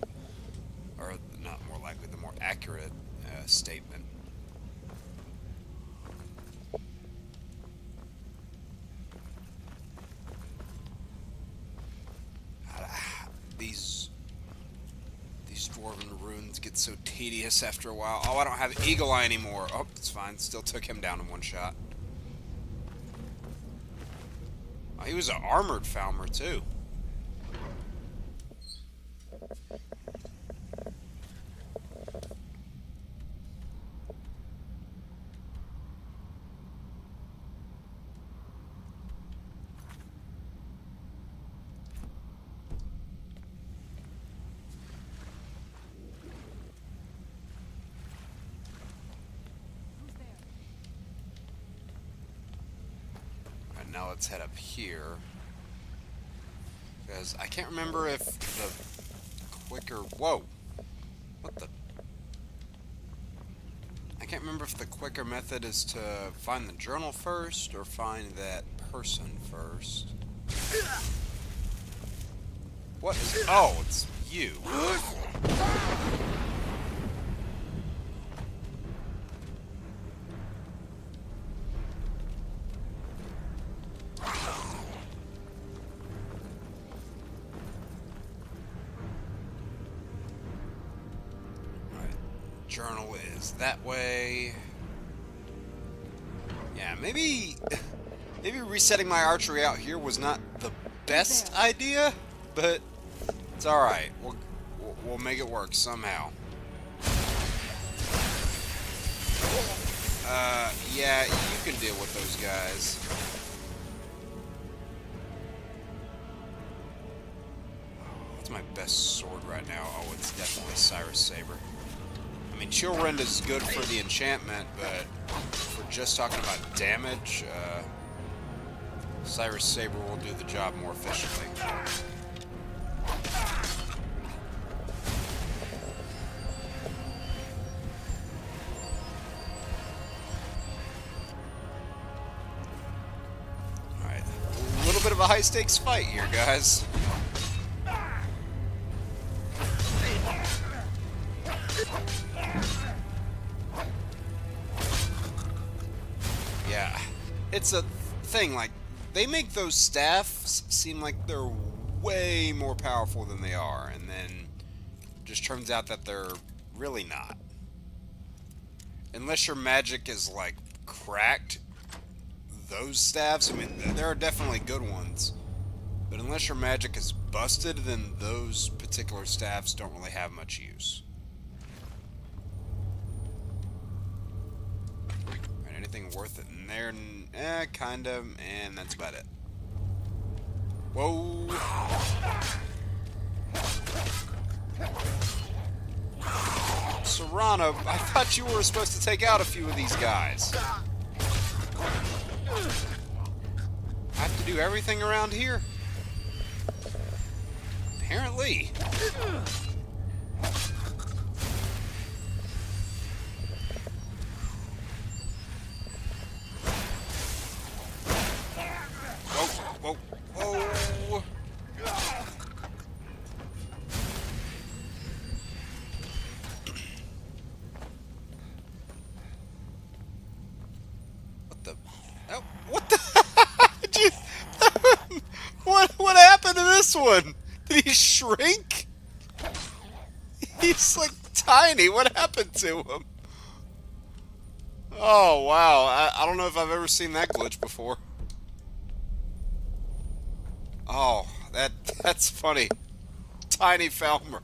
or not more likely, the more accurate statement. These dwarven runes get so tedious after a while. Oh, I don't have Eagle Eye anymore. Oh, it's fine. Still took him down in one shot. Oh, he was an armored Falmer, too. Now let's head up here, because I can't remember if the quicker... Whoa! What the... I can't remember if the quicker method is to find the journal first, or find that person first. What is... Oh, it's you. Journal is that way. Yeah, maybe resetting my archery out here was not the best idea, but it's all right. We'll make it work somehow. Yeah, you can deal with those guys. What's my best sword right now? Oh, it's definitely Cyrus Saber. I mean, Chill Rend is good for the enchantment, but if we're just talking about damage, Cyrus Saber will do the job more efficiently. Alright, a little bit of a high-stakes fight here, guys. Yeah, it's a thing, like, they make those staffs seem like they're way more powerful than they are, and then it just turns out that they're really not. Unless your magic is, like, cracked, those staffs, I mean, there are definitely good ones, but unless your magic is busted, then those particular staffs don't really have much use. Anything worth it in there? Kind of, and that's about it. Whoa! Serrano, I thought you were supposed to take out a few of these guys. I have to do everything around here? Apparently. Whoa, whoa. What the? Oh, what the? What happened to this one? Did he shrink? He's like tiny. What happened to him? Oh wow! I don't know if I've ever seen that glitch before. Oh, that's funny. Tiny Falmer.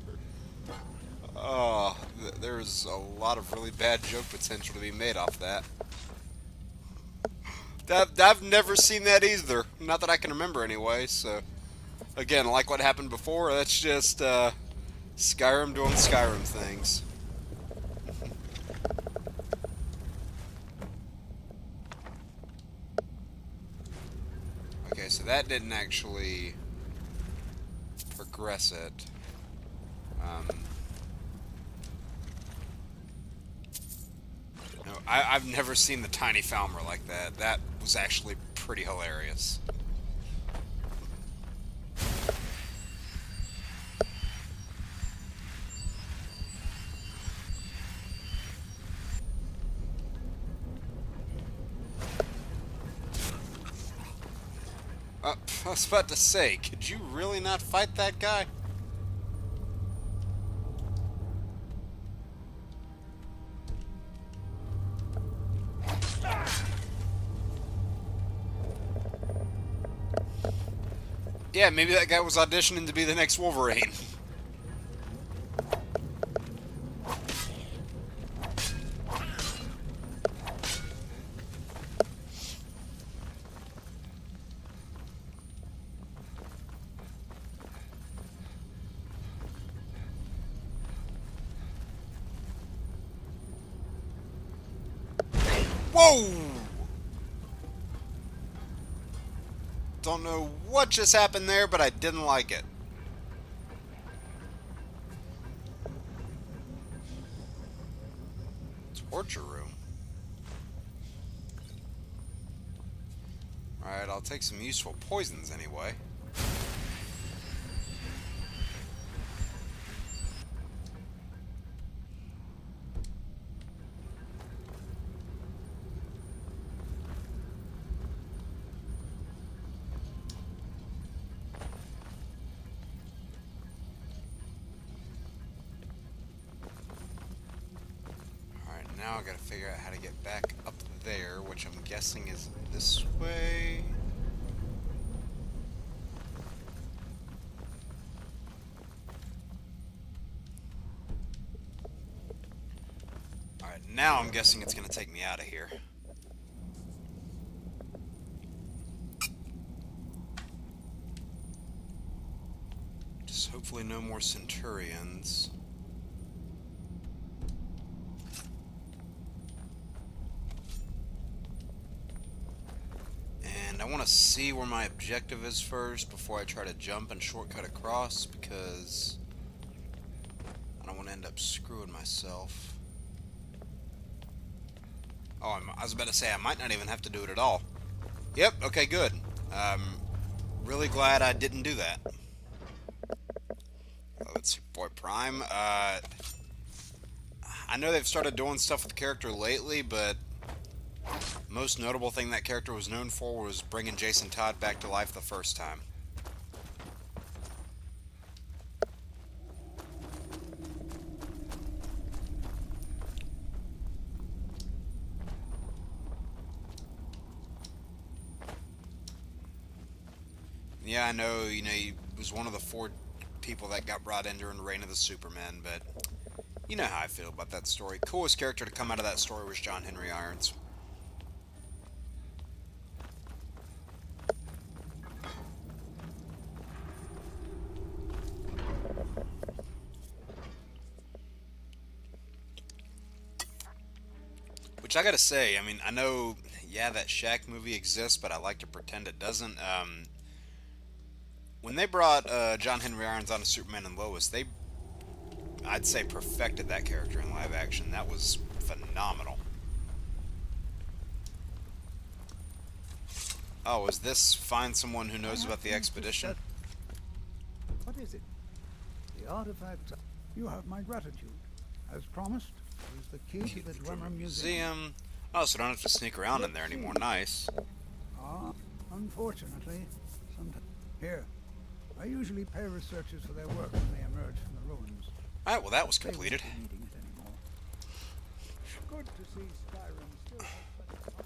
Oh, there's a lot of really bad joke potential to be made off that. I've never seen that either. Not that I can remember anyway, so... Again, like what happened before, that's just, Skyrim doing Skyrim things. Okay, so that didn't actually progress it. No, I've never seen the tiny Falmer like that. That was actually pretty hilarious. I was about to say, could you really not fight that guy? Yeah, maybe that guy was auditioning to be the next Wolverine. Whoa! Don't know what just happened there, but I didn't like it. Torture room. Alright, I'll take some useful poisons anyway. Now I gotta figure out how to get back up there, which I'm guessing is this way. Alright, now I'm guessing it's gonna take me out of here. Just hopefully no more Centurions. I want to see where my objective is first before I try to jump and shortcut across, because I don't want to end up screwing myself. Oh, I was about to say I might not even have to do it at all. Yep, okay, good. Really glad I didn't do that. Let's see, boy Prime. I know they've started doing stuff with the character lately, but most notable thing that character was known for was bringing Jason Todd back to life the first time. Yeah, I know, he was one of the 4 people that got brought in during Reign of the Supermen, but you know how I feel about that story. Coolest character to come out of that story was John Henry Irons. Which I gotta say, I mean, I know, yeah, that Shaq movie exists, but I like to pretend it doesn't. When they brought John Henry Irons onto Superman and Lois, I'd say, perfected that character in live action. That was phenomenal. Oh, is this find someone who knows about the expedition? What is it? The artifact. You have my gratitude. As promised, it is the key to the Dwemer Museum. Oh, so I don't have to sneak around in there anymore. Nice. Ah, unfortunately, sometimes. Here, I usually pay researchers for their work when they emerge from the ruins. Alright, well that was They won't completed. be needing it anymore. Good to see Skyrim still has such.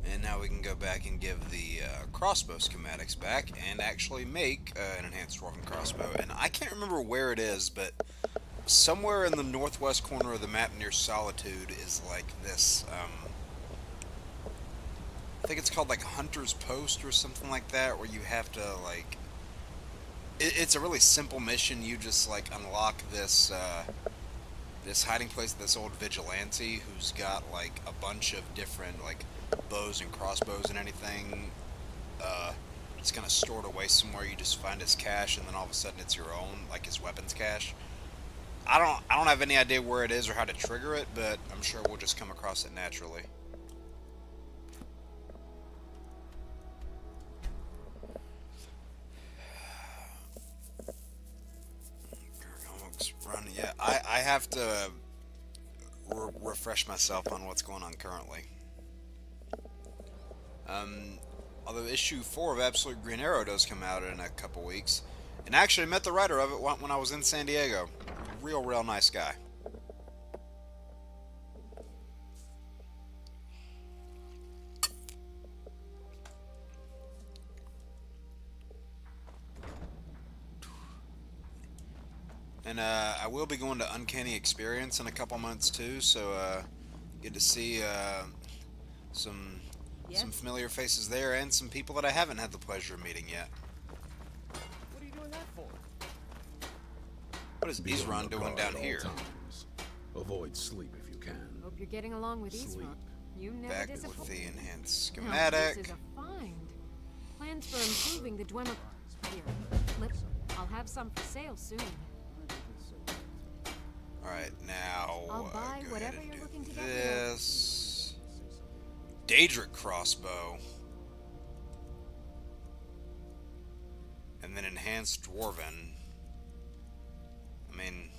And now we can go back and give the crossbow schematics back and actually make an enhanced dwarven crossbow. And I can't remember where it is, but somewhere in the northwest corner of the map near Solitude is like this. I think it's called like Hunter's Post or something like that, where you have to like. It's a really simple mission. You just like unlock this this hiding place, this old vigilante who's got like a bunch of different like bows and crossbows and anything. It's kind of stored away somewhere. You just find his cache, and then all of a sudden it's your own, like his weapons cache. I don't have any idea where it is or how to trigger it, but I'm sure we'll just come across it naturally. Run. Yeah, I have to refresh myself on what's going on currently. Although issue 4 of Absolute Green Arrow does come out in a couple weeks, and I actually met the writer of it when I was in San Diego. Real nice guy. And I will be going to Uncanny Experience in a couple months too, so get to see some familiar faces there and some people that I haven't had the pleasure of meeting yet. What are you doing that for? What is Isran doing down here? Avoid sleep if you can. Hope you're getting along with Isran. Sleep. You never Back disappoint. with the enhanced Now, schematic. this is a find. Plans for improving the Dwemer. Here, I'll have some for sale soon. Alright, now I'll buy go whatever ahead and you're do looking to get this. Daedric crossbow. And then enhanced dwarven. I mean,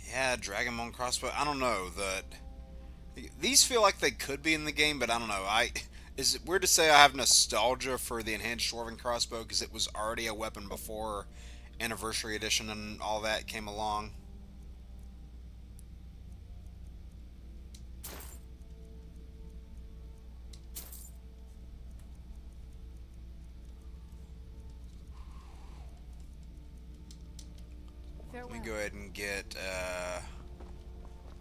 yeah, Dragonbone crossbow. I don't know. These feel like they could be in the game, but I don't know. Is it weird to say I have nostalgia for the enhanced dwarven crossbow because it was already a weapon before Anniversary Edition and all that came along? Let me go ahead and get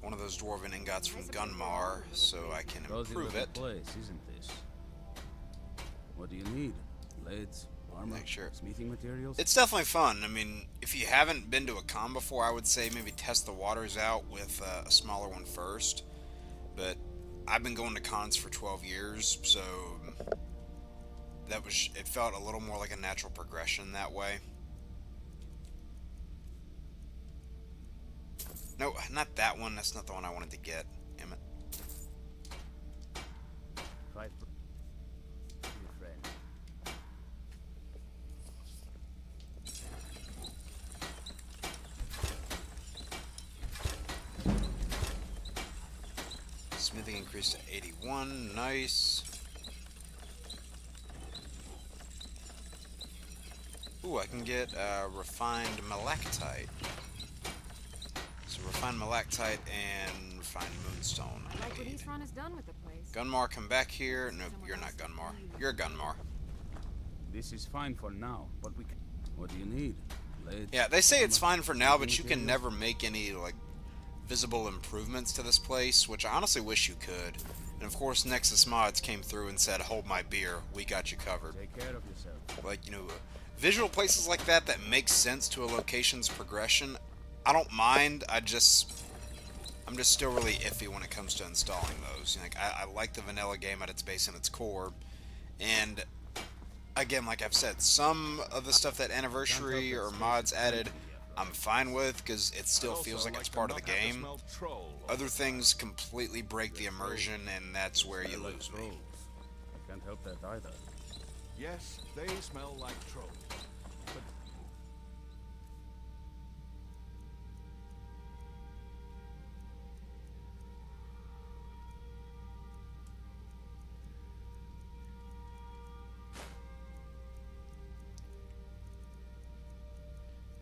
one of those dwarven ingots from Gunmar so I can improve it. Place, isn't this? What do you need? Blades, armor, Make sure. smithing materials? It's definitely fun. I mean, if you haven't been to a con before, I would say maybe test the waters out with a smaller one first. But I've been going to cons for 12 years, so it felt a little more like a natural progression that way. No, not that one. That's not the one I wanted to get. Damn it. Fight for your friend. Smithing increased to 81. Nice. Ooh, I can get refined malachite. So refined malachite and refined moonstone. I like what Isran has done with the place. Gunmar, come back here. No, you're not Gunmar. You're Gunmar. This is fine for now, but we can... What do you need? Blades, Yeah, they say it's armor, fine for now, but you smithing can materials? never make any, like, visible improvements to this place, which I honestly wish you could. And of course, Nexus Mods came through and said, hold my beer, we got you covered. Take care of yourself. Like, you know, visual places like that that make sense to a location's progression, I don't mind. I'm just still really iffy when it comes to installing those. You know, like, I like the vanilla game at its base and its core, and again, like I've said, some of the stuff that Anniversary or mods added, I'm fine with because it still feels like it's part of the game. Other things completely break the immersion, and that's where you lose me. I can't help that either. Yes, they smell like trolls. But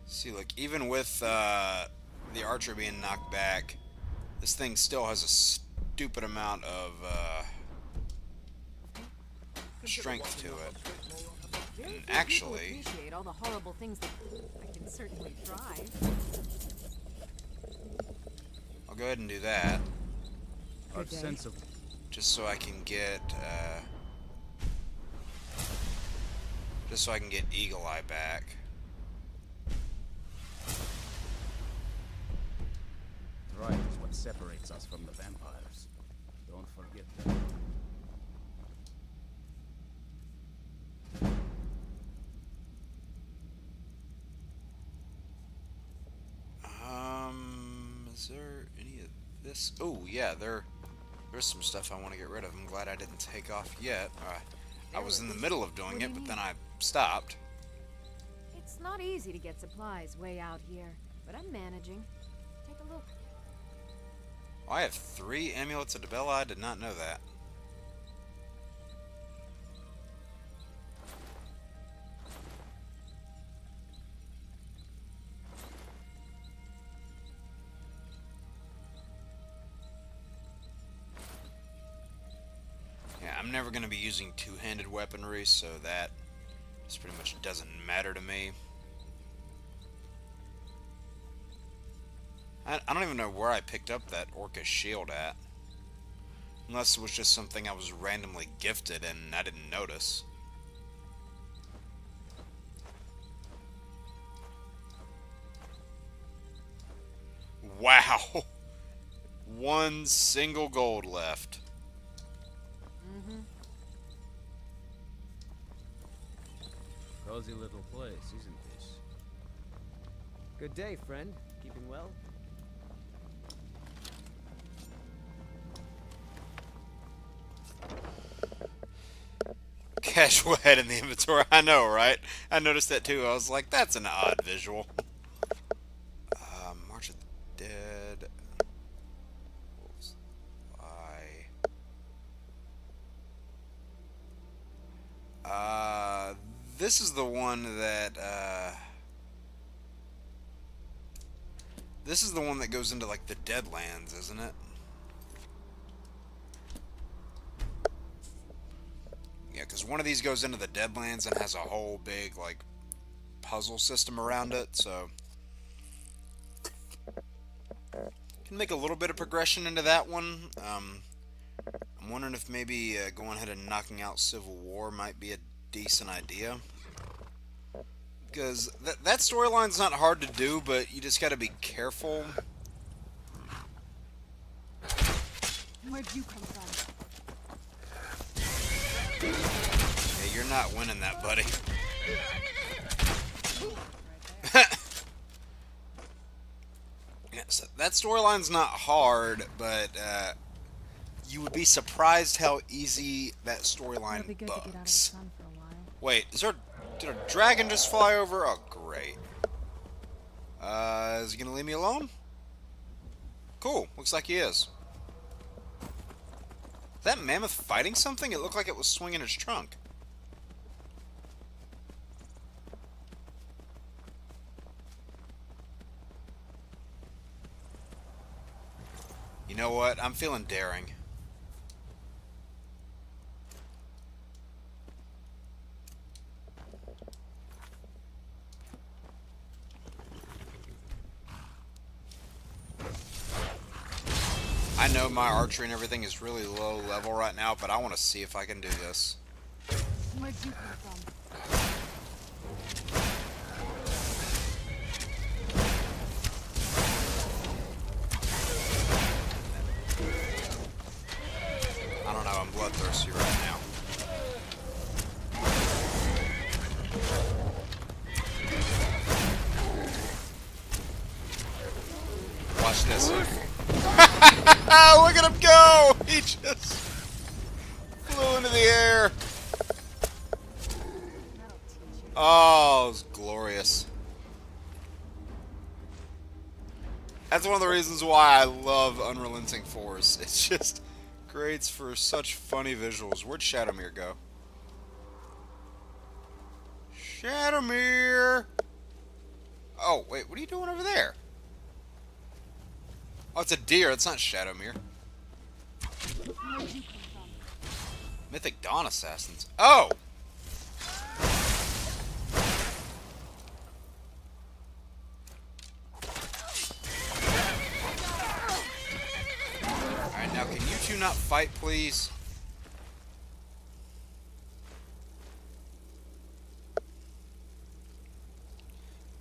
See, like, even with the archer being knocked back, this thing still has a stupid amount of strength to it. Very few Actually, people appreciate all the horrible things that I can certainly try. I'll go ahead and do that, Our Good day. sense of just so I can get, Eagle Eye back. right is what separates us from the vampires. Don't forget that. Is there any of this? Oh, yeah, there's some stuff I want to get rid of. I'm glad I didn't take off yet. I was in the middle of doing it, but then I stopped. It's not easy to get supplies way out here, but I'm managing. Take a look. Oh, I have 3 amulets of Debella. I did not know that. Yeah, I'm never going to be using two-handed weaponry, so that just pretty much doesn't matter to me. I don't even know where I picked up that Orca shield at. Unless it was just something I was randomly gifted and I didn't notice. Wow! 1 single gold left. Mm-hmm. Cozy little place, isn't this? Good day, friend. Keeping well? Casual head in the inventory. I know, right? I noticed that too. I was like, that's an odd visual. March of the Dead. Wolves Lie. This is the one that, this is the one that goes into, like, the Deadlands, isn't it? Yeah, because one of these goes into the Deadlands and has a whole big, like, puzzle system around it, so... Can make a little bit of progression into that one. I'm wondering if maybe going ahead and knocking out Civil War might be a decent idea. Because that storyline's not hard to do, but you just gotta be careful. Where'd you come from? Hey, you're not winning that, buddy. Yeah, so that storyline's not hard, but you would be surprised how easy that storyline bugs. Wait, did a dragon just fly over? Oh, great. Is he gonna leave me alone? Cool, looks like he is. Is that mammoth fighting something? It looked like it was swinging its trunk. You know what? I'm feeling daring. I know my archery and everything is really low level right now, but I want to see if I can do this. Where'd you come from? I don't know, I'm bloodthirsty right now. Watch this. Look at him go! He just flew into the air. Oh, it was glorious. That's one of the reasons why I love Unrelenting Force. It's just creates for such funny visuals. Where'd Shadowmere go? Shadowmere! Oh, wait, what are you doing over there? Oh, it's a deer. It's not Shadowmere. Mythic Dawn Assassins. Oh! fight, please?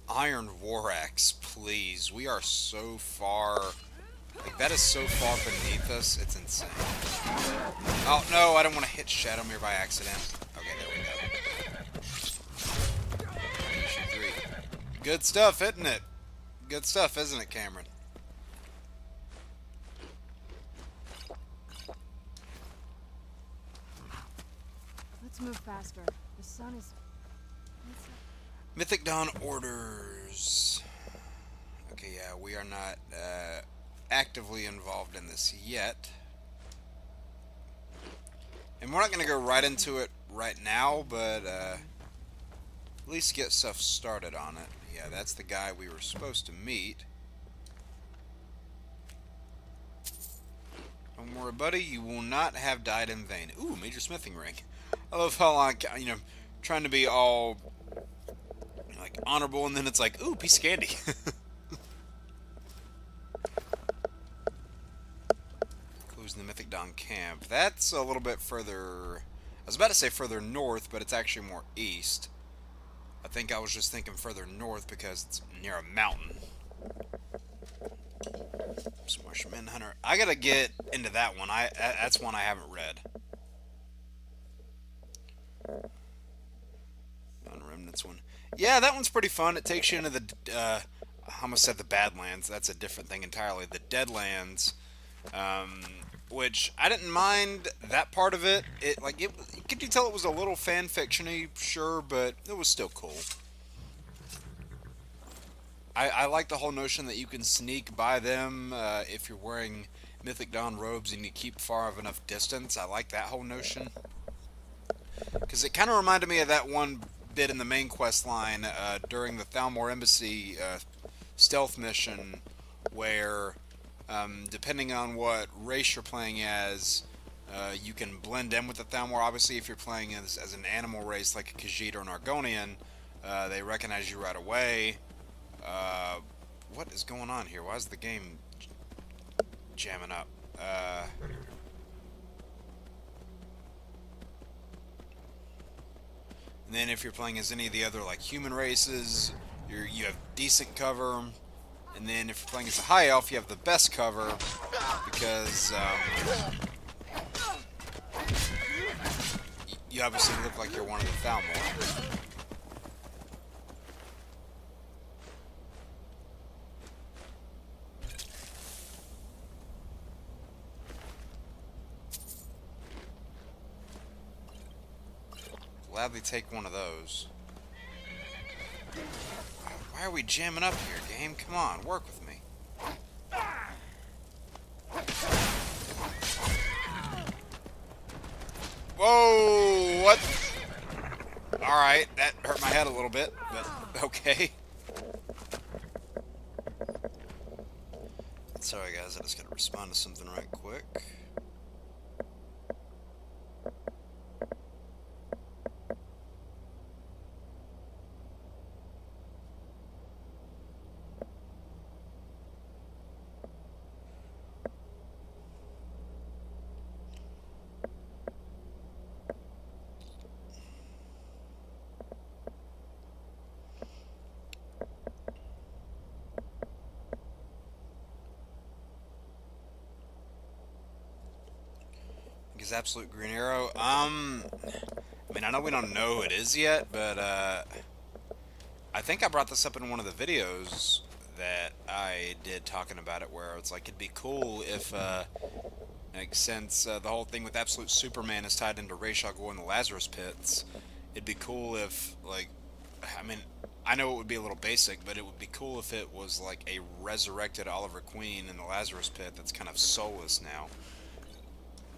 Iron War Axe, please. We are so far... Like, that is so far beneath us, it's insane. Oh, no, I don't want to hit Shadowmere by accident. Okay, there we go. Mission 3. Good stuff, isn't it? Good stuff, isn't it, Cameron? Let's move faster. The sun is... Mythic Dawn orders. Okay, yeah, we are not actively involved in this yet. And we're not going to go right into it right now, but at least get stuff started on it. Yeah, that's the guy we were supposed to meet. Don't worry, buddy, you will not have died in vain. Ooh, major smithing ring. I love how, like, you know, trying to be all, like, honorable, and then it's like, ooh, piece of candy. Clues in the Mythic Dawn camp. That's a little bit further... I was about to say further north, but it's actually more east. I think I was just thinking further north because it's near a mountain. Smushman Hunter. I gotta get into that one. That's one I haven't read. Remnants one. Yeah, that one's pretty fun. It takes you into the, I almost said the Badlands. That's a different thing entirely. The Deadlands, which I didn't mind that part of it. Could you tell it was a little fan fiction-y? Sure, but it was still cool. I like the whole notion that you can sneak by them if you're wearing Mythic Dawn robes and you keep far enough distance. I like that whole notion. Because it kind of reminded me of that one bit in the main quest line during the Thalmor Embassy stealth mission where, depending on what race you're playing as, you can blend in with the Thalmor. Obviously, if you're playing as an animal race like a Khajiit or an Argonian, they recognize you right away. What is going on here? Why is the game jamming up? And then if you're playing as any of the other like human races, you have decent cover. And then if you're playing as a high elf, you have the best cover because you obviously look like you're one of the Thalmor. Gladly take one of those. Why are we jamming up here, game? Come on, work with me. Whoa! What? Alright, that hurt my head a little bit, but okay. Sorry guys, I just gotta respond to something right quick. Is Absolute Green Arrow? I mean, I know we don't know who it is yet, but I think I brought this up in one of the videos that I did talking about it, where it's like it'd be cool if, like, since the whole thing with Absolute Superman is tied into Ra's al Ghul and the Lazarus Pits, it'd be cool if, like, I mean, I know it would be a little basic, but it would be cool if it was like a resurrected Oliver Queen in the Lazarus Pit that's kind of soulless now.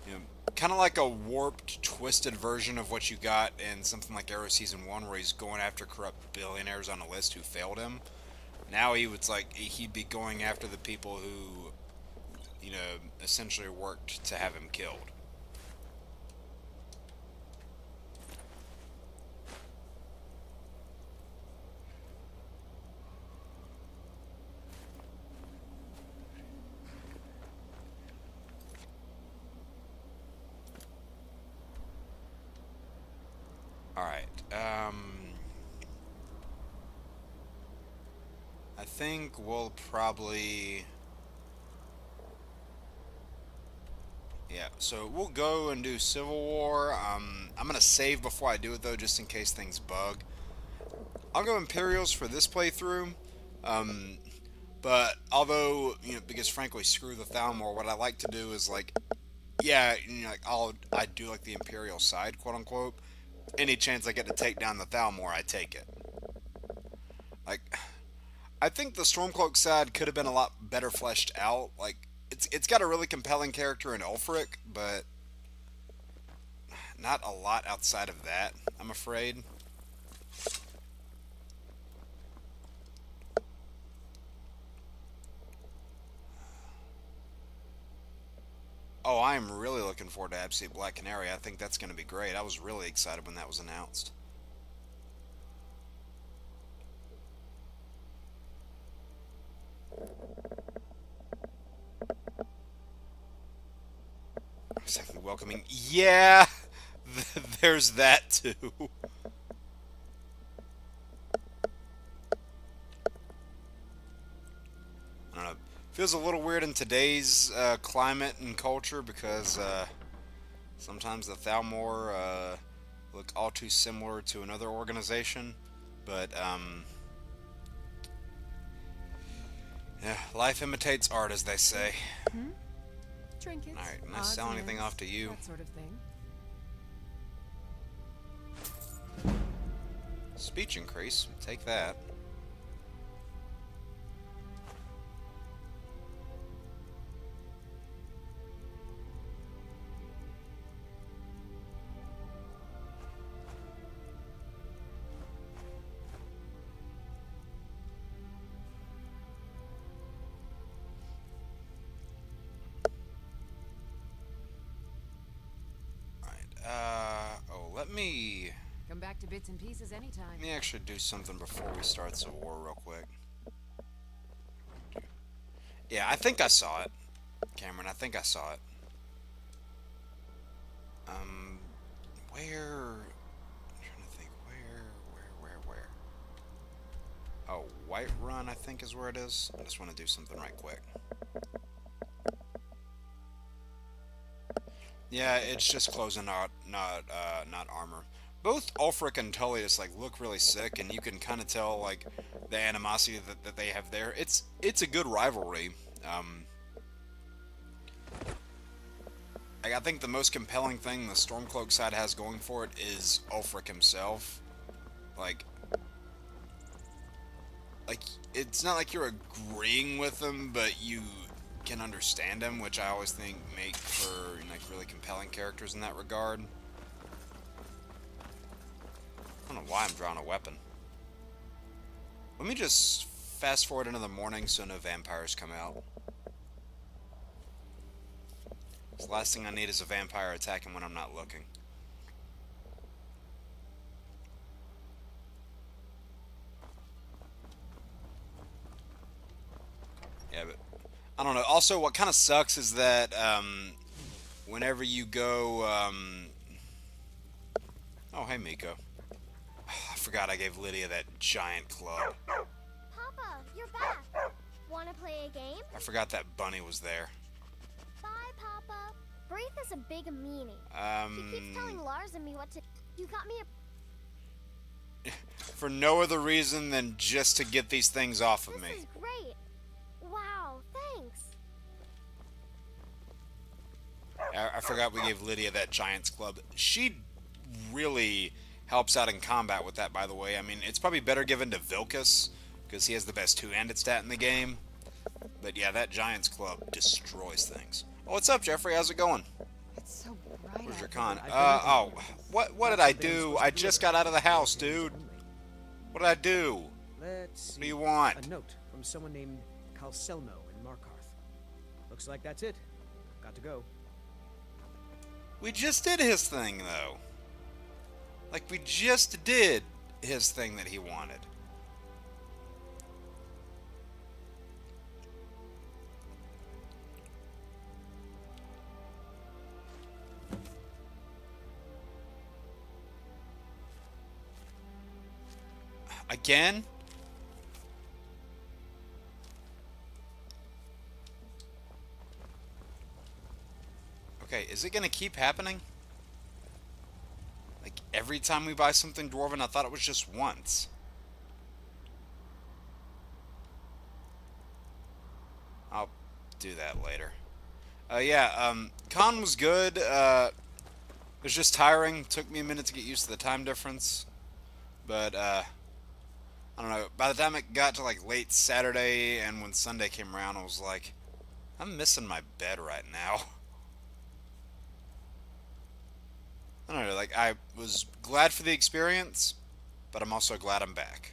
You know, kind of like a warped, twisted version of what you got in something like Arrow Season 1, where he's going after corrupt billionaires on a list who failed him. Now he'd be going after the people who, you know, essentially worked to have him killed. Alright, I think we'll probably... Yeah, so we'll go and do Civil War. I'm gonna save before I do it, though, just in case things bug. I'll go Imperials for this playthrough. But although, because frankly, screw the Thalmor, what I like to do is, like, yeah, like, I do like the Imperial side, quote unquote. Any chance I get to take down the Thalmor, I take it. Like, I think the Stormcloak side could have been a lot better fleshed out. Like, it's got a really compelling character in Ulfric, but not a lot outside of that, I'm afraid. Oh, I am really looking forward to Absolute Black Canary. I think that's going to be great. I was really excited when that was announced. Exactly welcoming. Yeah, there's that too. I don't know. Feels a little weird in today's climate and culture because sometimes the Thalmor look all too similar to another organization, but yeah, life imitates art, as they say. Hmm? Trinkets, Alright, can I odds sell and anything ends, off to you? that sort of thing. Speech increase. Take that. Oh, let me Come back to bits and pieces anytime. actually do something before we start Civil War real quick. Yeah, I think I saw it. Cameron, I think I saw it. Where? I'm trying to think. Where? Oh, Whiterun, I think is where it is. I just want to do something right quick. Yeah, it's just clothes and not armor. Both Ulfric and Tully just like look really sick, and you can kind of tell like the animosity that they have there. It's a good rivalry. I think the most compelling thing the Stormcloak side has going for it is Ulfric himself. Like it's not like you're agreeing with him, but you can understand him, which I always think make for like really compelling characters in that regard. I don't know why I'm drawing a weapon. Let me just fast forward into the morning so no vampires come out. The last thing I need is a vampire attacking when I'm not looking. Yeah, but I don't know. Also, what kind of sucks is that whenever you go... Oh, hey, Miko. I forgot I gave Lydia that giant club. Papa, you're back. Wanna play a game? I forgot that Bunny was there. Bye, Papa. Braith is a big meanie. He keeps telling Lars and me what to... You got me a... For no other reason than just to get these things off of This me. is great. Wow, thanks. I forgot we gave Lydia that Giants Club. She really helps out in combat with that, by the way. I mean, it's probably better given to Vilcus, because he has the best two-handed stat in the game. But yeah, that Giants Club destroys things. Oh, what's up, Jeffrey? How's it going? It's so bright. Where's your out con? there. What did I do? I just got out of the house, dude. What did I do? Let's see. What do you want? A note from someone named Calselmo in Markarth. Looks like that's it. Got to go. We just did his thing, though. Like, we just did his thing that he wanted. Again? Okay, is it gonna keep happening? Like, every time we buy something Dwarven, I thought it was just once. I'll do that later. Con was good. It was just tiring. Took me a minute to get used to the time difference. But, I don't know. By the time it got to, like, late Saturday and when Sunday came around, I was like, I'm missing my bed right now. I don't know, like, I was glad for the experience, but I'm also glad I'm back.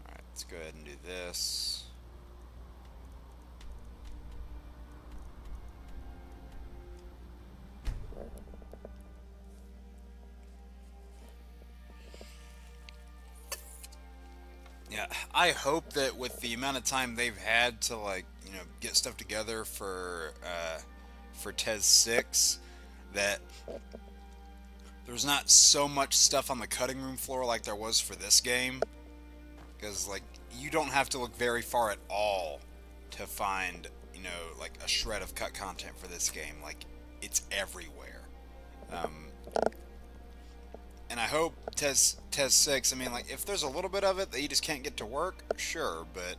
Alright, let's go ahead and do this. Yeah, I hope that with the amount of time they've had to, like, you know, get stuff together for TES 6, that there's not so much stuff on the cutting room floor like there was for this game. Because, like, you don't have to look very far at all to find, you know, like, a shred of cut content for this game. Like, it's everywhere. And I hope TES 6, I mean, like, if there's a little bit of it that you just can't get to work, sure, but...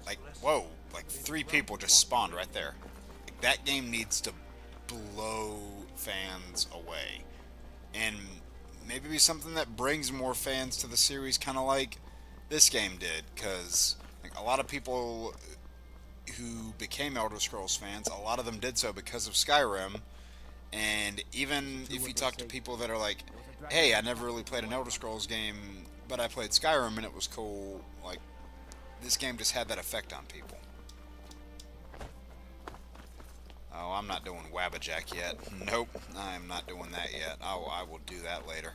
Like, whoa, like, 3 people just spawned right there. Like, that game needs to blow fans away. And maybe be something that brings more fans to the series, kind of like this game did, because like, a lot of people who became Elder Scrolls fans, a lot of them did so because of Skyrim. And even if you talk to people that are like, hey, I never really played an Elder Scrolls game, but I played Skyrim and it was cool, like, this game just had that effect on people. Oh, I'm not doing Wabbajack yet. Nope, I'm not doing that yet. Oh, I will do that later.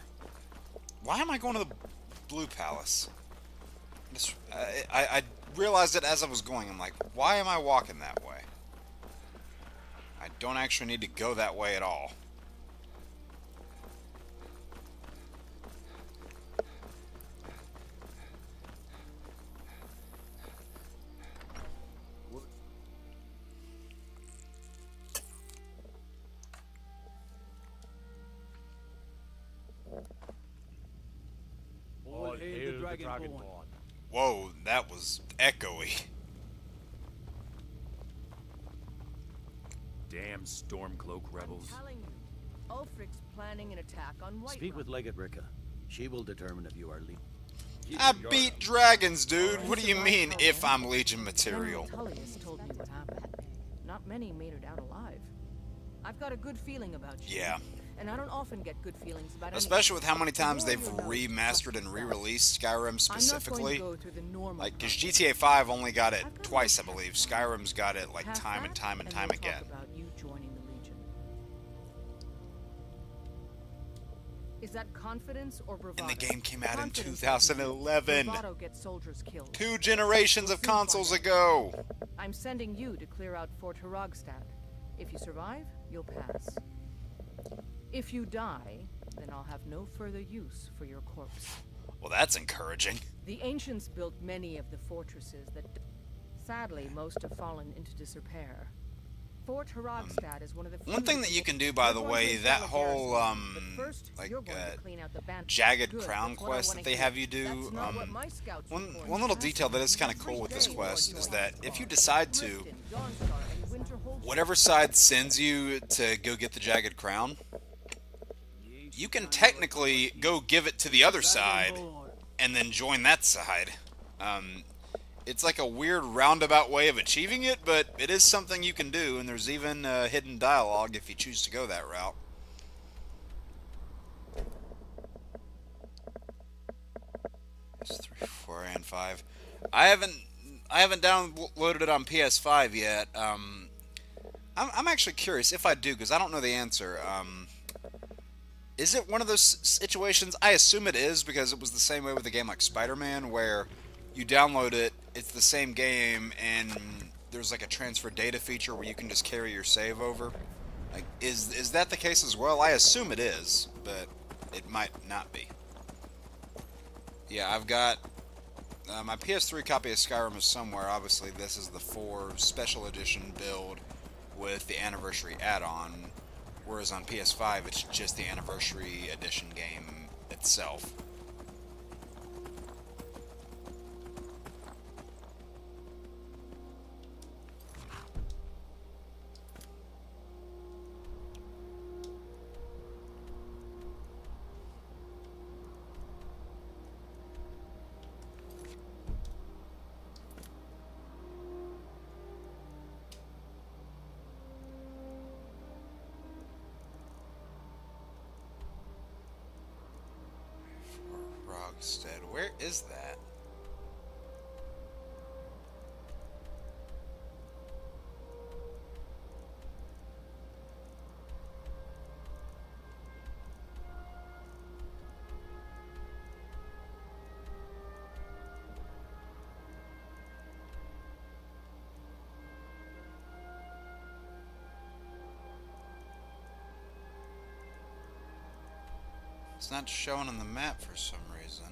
Why am I going to the Blue Palace? I realized it as I was going. I'm like, why am I walking that way? I don't actually need to go that way at all. All hail the Dragonborn. Whoa, that was echoey. Damn Stormcloak rebels. Telling you, Ulfric's planning an attack on Whiterun. Speak with Legate Ricka. She will determine if you are Legion. I beat dragons, dude. What do you mean, if I'm Legion material? Tullius told me what happened. Not many made it out alive. I've got a good feeling about you. Yeah. And I don't often get good feelings about Especially with how many times they've remastered and re-released Skyrim specifically. Like, because GTA 5 only got it twice, I believe. Skyrim's got it, like, time and time and time again. About you joining the Legion. Is that confidence or bravado? And the game came out in 2011. Bravado gets soldiers killed. 2 generations of consoles ago. I'm sending you to clear out Fort Haragstad. If you survive, you'll pass. If you die, then I'll have no further use for your corpse. Well, that's encouraging. The ancients built many of the fortresses that... Sadly, most have fallen into disrepair. Fort Haragstad is one of the... One thing that you can do, by the way, that whole, like, jagged crown quest that they have you do, one little detail that is kind of cool with this quest is that if you decide to, whatever side sends you to go get the jagged crown, you can technically go give it to the other side and then join that side. It's like a weird roundabout way of achieving it, but it is something you can do, and there's even hidden dialogue if you choose to go that route. It's 3, 4, and 5. I haven't downloaded it on PS5 yet. I'm actually curious if I do, because I don't know the answer. Is it one of those situations? I assume it is, because it was the same way with a game like Spider-Man, where you download it, it's the same game, and there's like a transfer data feature where you can just carry your save over. Like, is that the case as well? I assume it is, but it might not be. Yeah, I've got my PS3 copy of Skyrim is somewhere. Obviously, this is the 4 special edition build with the anniversary add-on, whereas on PS5 it's just the anniversary edition game itself. Rogstead, where is that? It's not showing on the map for some reason.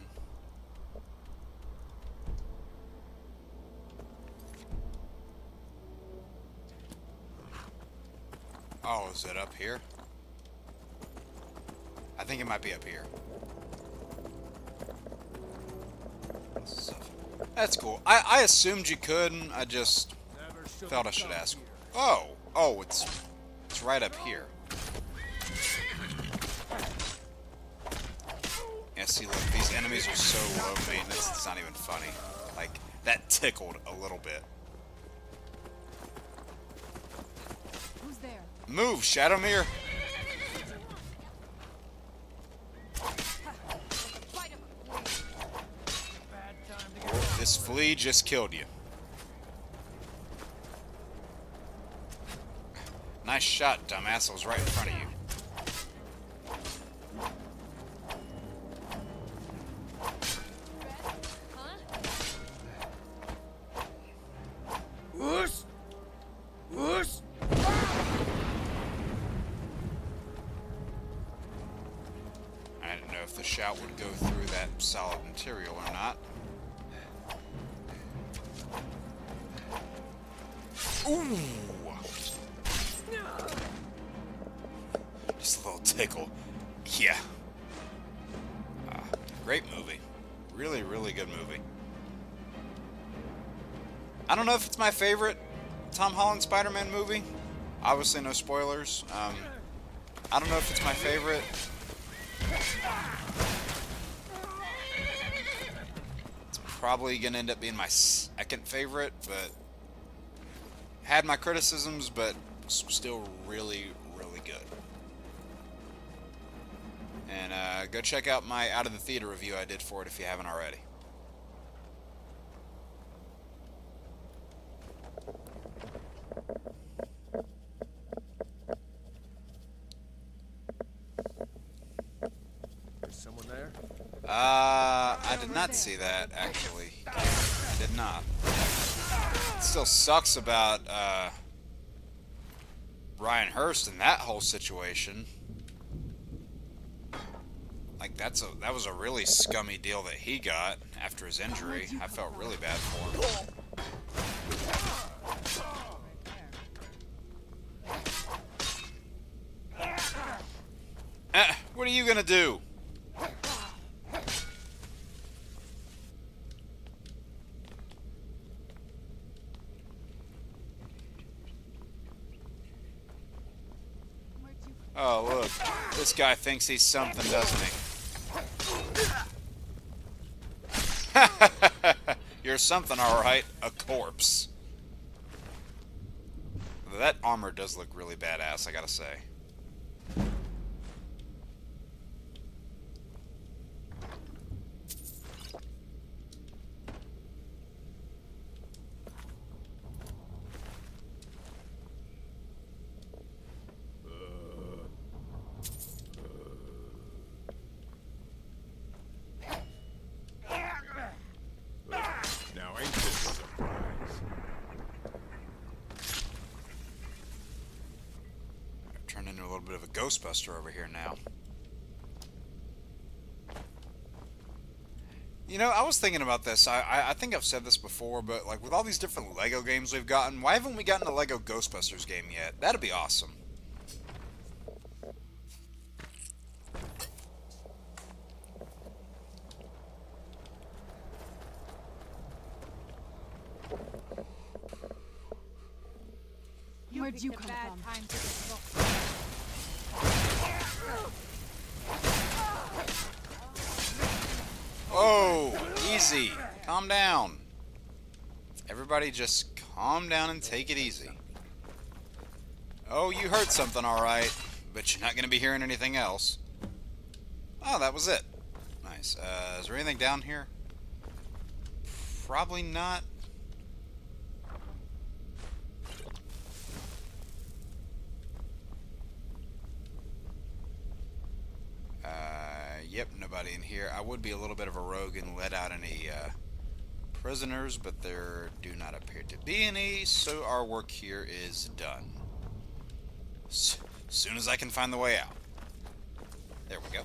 Oh, is it up here? I think it might be up here. That's cool. I assumed you couldn't. I just felt I should ask. Oh, it's right up here. Yeah, see, look, these enemies are so low maintenance, it's not even funny. Like, that tickled a little bit. Who's there? Move, Shadowmere! Oh, this flea just killed you. Nice shot, dumbass. I was right in front of you. I didn't know if the shout would go through that solid material or not. Ooh! Just a little tickle. Yeah. Great movie. Really, really good movie. I don't know if it's my favorite Tom Holland Spider-Man movie. Obviously, no spoilers. I don't know if it's my favorite. It's probably gonna end up being my second favorite, but had my criticisms, but still really, really good. And go check out my Out of the Theater review I did for it if you haven't already. Is someone there? I did not see that, actually. I did not. It still sucks about, Ryan Hurst and that whole situation. Like, that was a really scummy deal that he got after his injury. I felt really bad for him. What are you gonna do? Oh, look. This guy thinks he's something, doesn't he? You're something, alright. A corpse. That armor does look really badass, I gotta say. of a Ghostbuster over here now. You know, I was thinking about this. I think I've said this before, but like with all these different Lego games we've gotten, why haven't we gotten a Lego Ghostbusters game yet? That'd be awesome. Where'd you come from? Oh, easy. Calm down. Everybody just calm down and take it easy. Oh, you heard something, alright. But you're not going to be hearing anything else. Oh, that was it. Nice. Is there anything down here? Probably not. Yep, nobody in here. I would be a little bit of a rogue and let out any prisoners, but there do not appear to be any, so our work here is done. As soon as I can find the way out. There we go.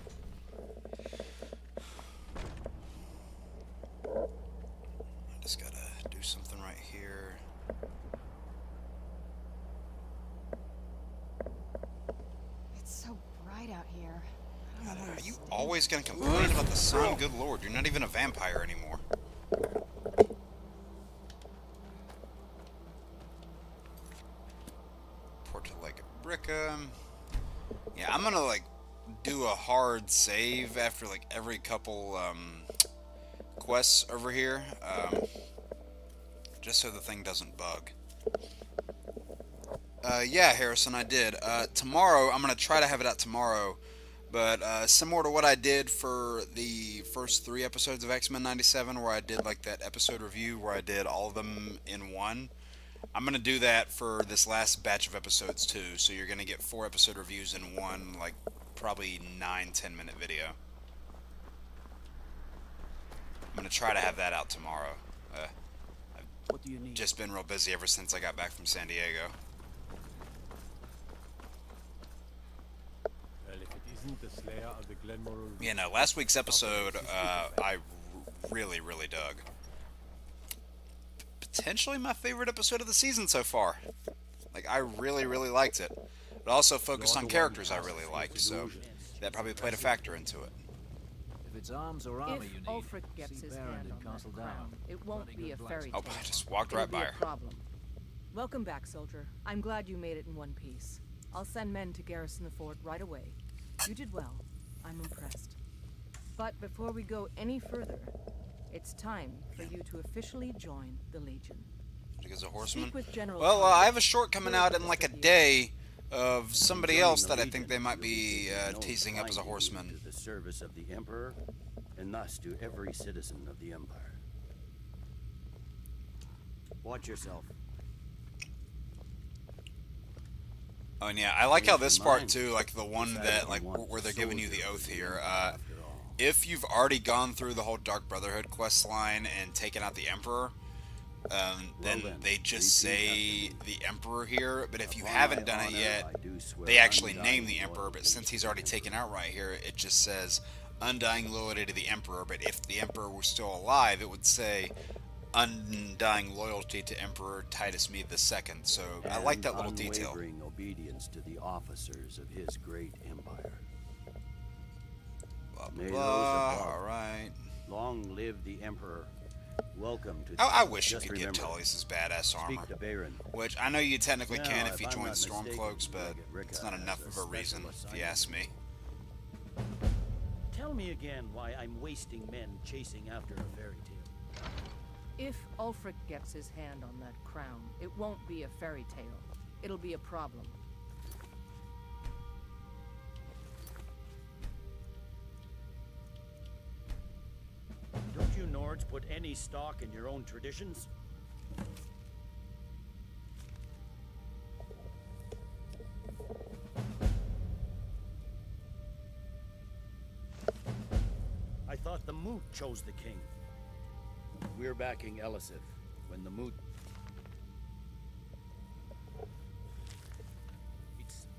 I just gotta do something right here. It's so bright out here. God, are you always gonna complain about the sun? Good lord, you're not even a vampire anymore. Portalega Bricka. Yeah, I'm gonna like do a hard save after like every couple quests over here, just so the thing doesn't bug. Yeah, Harrison, I did. Tomorrow, I'm gonna try to have it out tomorrow. But similar to what I did for the first 3 episodes of X-Men 97, where I did like that episode review where I did all of them in one, I'm going to do that for this last batch of episodes too. So you're going to get 4 episode reviews in one, like probably 9-10 minute video. I'm going to try to have that out tomorrow. What do you need? Just been real busy ever since I got back from San Diego. Yeah, no, last week's episode, I really, really dug. Potentially my favorite episode of the season so far. Like, I really, really liked it. It also focused on characters I really liked, so that probably played a factor into it. If it's arms or armor you If need, Ulfric gets see his Baron hand in on Castle that Down. crown, it won't be a fairy Oh, tale. I just walked It'll right be by a her. problem. Welcome back, soldier. I'm glad you made it in one piece. I'll send men to garrison the fort right away. You did well. I'm impressed. But before we go any further, it's time for you to officially join the Legion. As a horseman. Speak with General Well, Khan. I have a short coming out in like a day of somebody else that I think they might be teasing up as a horseman. To the service of the Emperor, and thus to every citizen of the Empire. Watch yourself. Oh, and yeah, I like how this part too, like the one that, like, where they're giving you the oath here. If you've already gone through the whole Dark Brotherhood quest line and taken out the Emperor, then they just say the Emperor here. But if you haven't done it yet, they actually name the Emperor. But since he's already taken out right here, it just says undying loyalty to the Emperor. But if the Emperor were still alive, it would say undying loyalty to Emperor Titus Mede II. So I like that little detail. Unwavering obedience to the officers of his great empire. Blah, May blah, those blah. above All right. Long live the Emperor. Welcome to. I wish you Just could get remember, Tully's badass armor. Speak to Baron. Which I know you technically Now, can if you I'm join not Stormcloaks, mistaken, but Frigate Ricka it's not has enough a of a special reason, if you assignment. ask me. Tell me again why I'm wasting men chasing after a fairy tale. If Ulfric gets his hand on that crown, it won't be a fairy tale. It'll be a problem. Don't you Nords put any stock in your own traditions? I thought the Moot chose the king. We're backing Elisif when the Moot...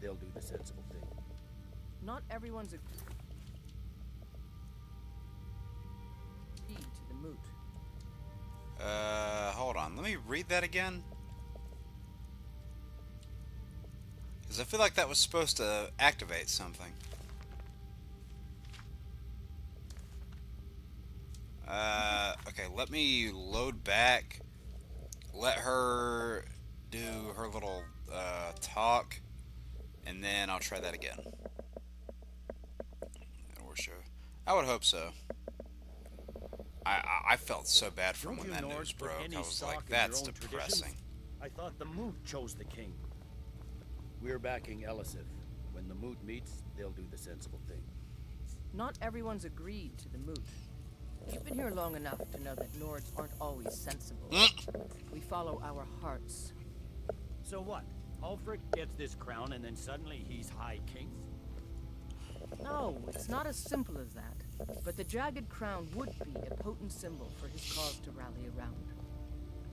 They'll do the sensible thing. Not everyone's a key to the moot. Hold on. Let me read that again. Because I feel like that was supposed to activate something. Okay, let me load back. Let her do her little, talk. And then I'll try that again. Or show. I would hope so. I felt so bad for him when that news broke. I was like, that's depressing. I thought the moot chose the king. We're backing Elisif. When the moot meets, they'll do the sensible thing. Not everyone's agreed to the moot. You've been here long enough to know that Nords aren't always sensible. We follow our hearts. So what? Ulfric gets this crown and then suddenly he's High King? No, it's not as simple as that. But the jagged crown would be a potent symbol for his cause to rally around.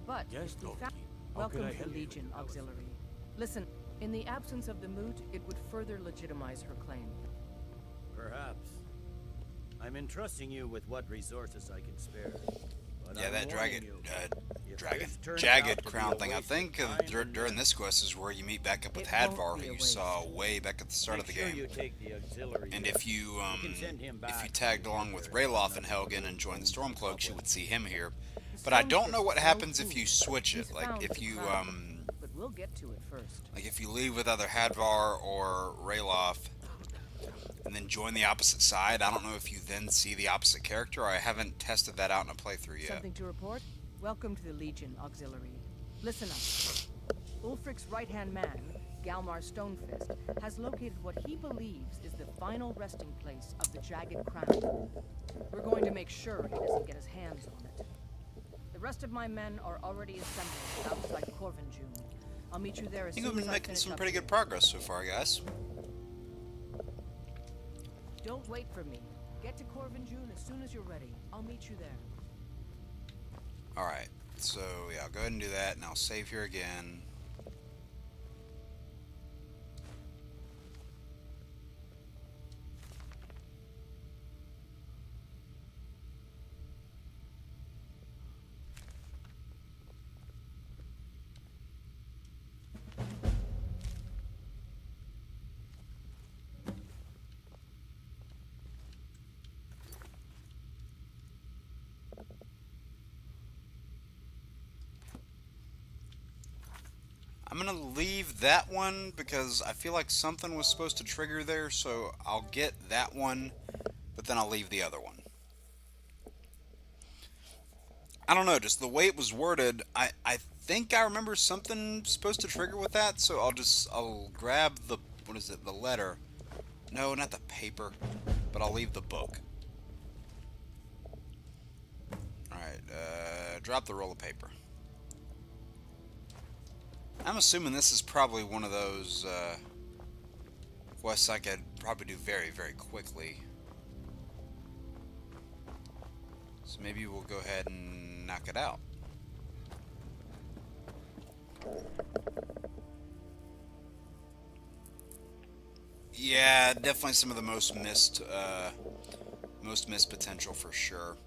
But Yes, we Lord found... King. How Welcome could I to help you? Legion Auxiliary. Listen, in the absence of the moot, it would further legitimize her claim. Perhaps. I'm entrusting you with what resources I can spare. But Yeah, I'm that warning you, if dragon, this turns out jagged to be crown a thing. I waste of think time and during this quest is where you meet back up with It won't Hadvar, be who a you saw waste. way back at the start of the Make sure game. you take the auxiliary And with if you can send him if you back tagged to along the with center. Rayloff and Helgen and joined the Stormcloaks, you would see him here. But I don't know what happens if you switch it. He's Like found if the you crown, but we'll get to it first. like if you leave with either Hadvar or Rayloff and then join the opposite side, I don't know if you then see the opposite character. I haven't tested that out in a playthrough yet. Something to report? Welcome to the Legion Auxiliary. Listen up. Ulfric's right-hand man, Galmar Stonefist, has located what he believes is the final resting place of the Jagged Crown. We're going to make sure he doesn't get his hands on it. The rest of my men are already assembled outside Corvinjune. I'll meet you there as I think soon we've as been I making finish some up pretty here. good progress so far, guys. Don't wait for me. Get to Corvinjune as soon as you're ready. I'll meet you there. Alright, so yeah, I'll go ahead and do that, and I'll save here again. I'm gonna leave that one because I feel like something was supposed to trigger there, so I'll get that one, but then I'll leave the other one. I don't know, just the way it was worded, I think I remember something supposed to trigger with that, so I'll grab the, what is it, the letter. No, not the paper, but I'll leave the book. Alright, drop the roll of paper. I'm assuming this is probably one of those quests I could probably do very, very quickly. So maybe we'll go ahead and knock it out. Yeah, definitely some of the most missed potential for sure.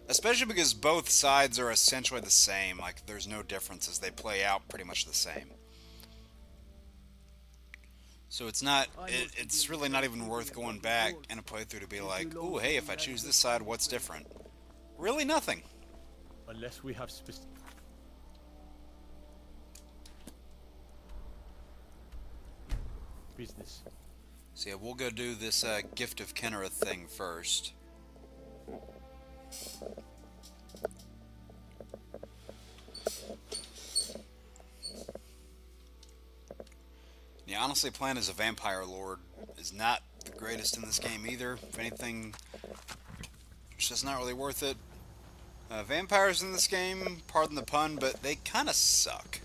Especially because both sides are essentially the same. Like, there's no differences. They play out pretty much the same. So it's not, it's really not even worth going back in a playthrough to be like, ooh, hey, if I choose this side, what's different? Really nothing. Unless we have business. So yeah, we'll go do this Gift of Kennereth thing first. Yeah, honestly, playing as a vampire lord is not the greatest in this game either. If anything, it's just not really worth it. Vampires in this game, pardon the pun, but they kind of suck.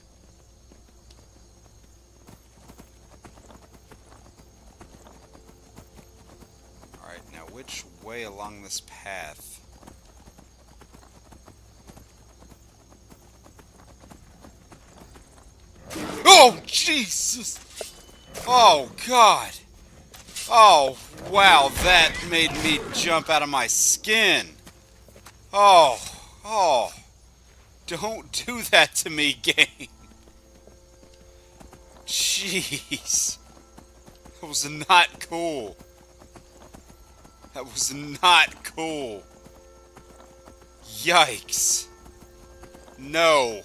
Alright, now which way along this path? Oh, Jesus! Oh, God! Oh, Wow, that made me jump out of my skin. Oh, oh. Don't do that to me, game. Jeez. That was not cool. That was not cool. Yikes. No.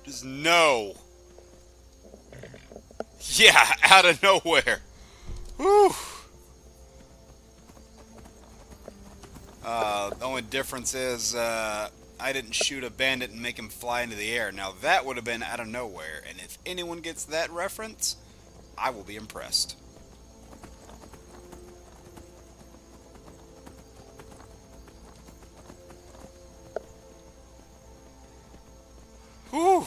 Just no. Yeah, out of nowhere. Whew. The only difference is, I didn't shoot a bandit and make him fly into the air. Now that would have been out of nowhere, and if anyone gets that reference, I will be impressed. Whew.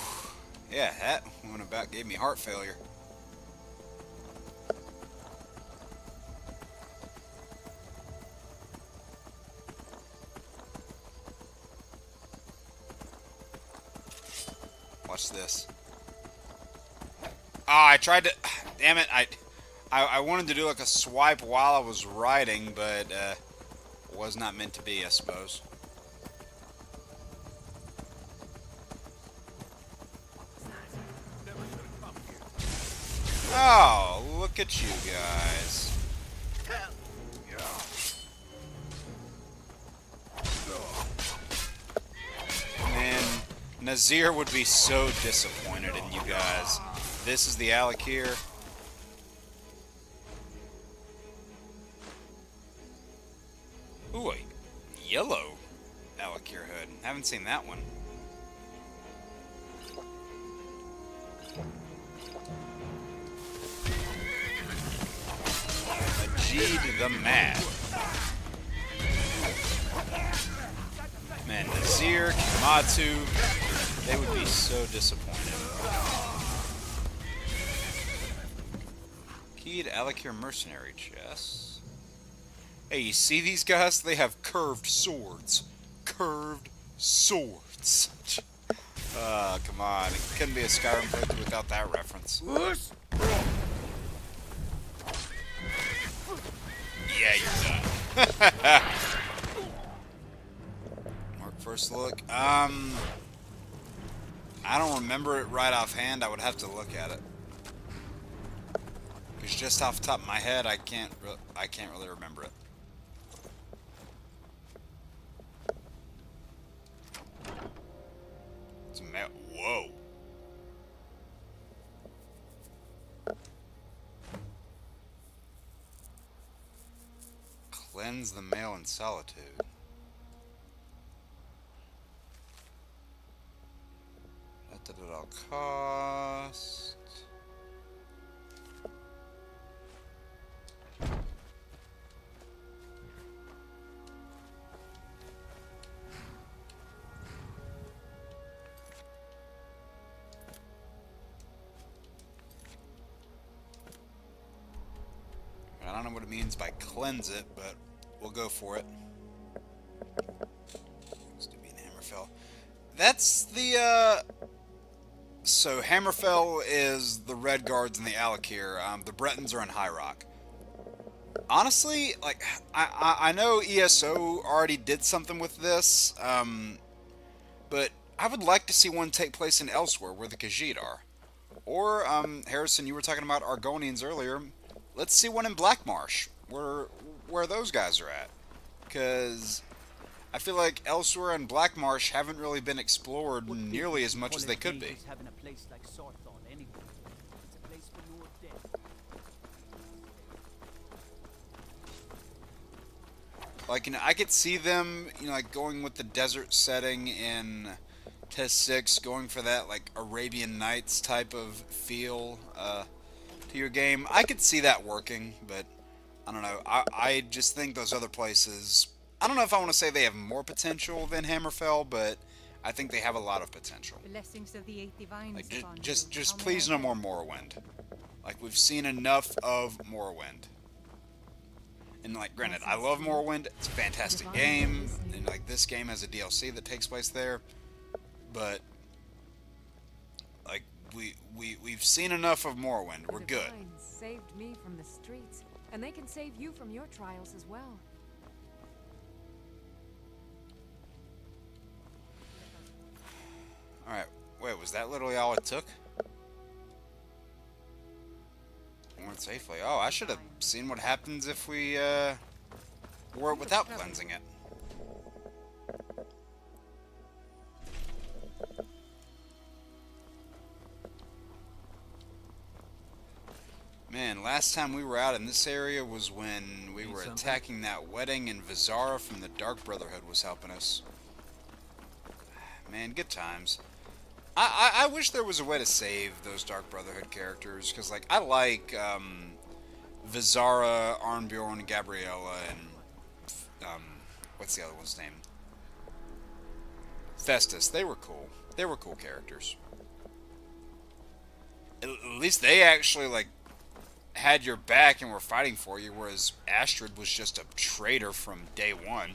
Yeah, that one about gave me heart failure. Watch this. Ah, I tried to... Damn it, I wanted to do like a swipe while I was riding, but it was not meant to be, I suppose. Oh, look at you guys. Man, Nazir would be so disappointed in you guys. This is the Alec here. Ooh, a yellow Alec here hood. Haven't seen that one. Majid the Mad. Man, Nazir, Kimatsu, they would be so disappointed. Keyed Alakir mercenary chest. Hey, you see these guys? They have curved swords. Curved swords. Come on. It couldn't be a Skyrim playthrough without that reference. Yeah, you're done. Mark first look. I don't remember it right offhand. I would have to look at it. Because just off the top of my head, I can't really remember it. It's a whoa. Cleanse the mail in solitude. That at all cost. I don't know what it means by cleanse it, but we'll go for it. Used to be in Hammerfell. That's the, so Hammerfell is the Red Guards and the Alakir. The Bretons are in High Rock. Honestly, like, I know ESO already did something with this, but I would like to see one take place in Elsewhere, where the Khajiit are. Or, Harrison, you were talking about Argonians earlier. Let's see one in Blackmarsh, where those guys are at. Because I feel like Elsewhere and Blackmarsh haven't really been explored nearly as much as they could be. Like, you know, I could see them, you know, like going with the desert setting in Test 6, going for that, like, Arabian Nights type of feel, to your game. I could see that working, but I don't know. I just think those other places, I don't know if I want to say they have more potential than Hammerfell, but I think they have a lot of potential. Blessings of the eight divines. Like, just please no more Morrowind. Like, we've seen enough of Morrowind. And, like, granted, I love Morrowind. It's a fantastic game. And, like, this game has a DLC that takes place there. But, like, we've seen enough of Morrowind. We're good. Saved me from the streets. And they can save you from your trials as well. Alright, wait, was that literally all it took? Went safely. Oh, I should have seen what happens if we, wore it without cleansing it. Man, last time we were out in this area was when we were attacking that wedding and Vizara from the Dark Brotherhood was helping us. Man, good times. I wish there was a way to save those Dark Brotherhood characters, because, like, I like, Vizara, Arnbjorn, Gabriella, and, what's the other one's name? Festus. They were cool. They were cool characters. At least they actually, like, had your back and were fighting for you, whereas Astrid was just a traitor from day one.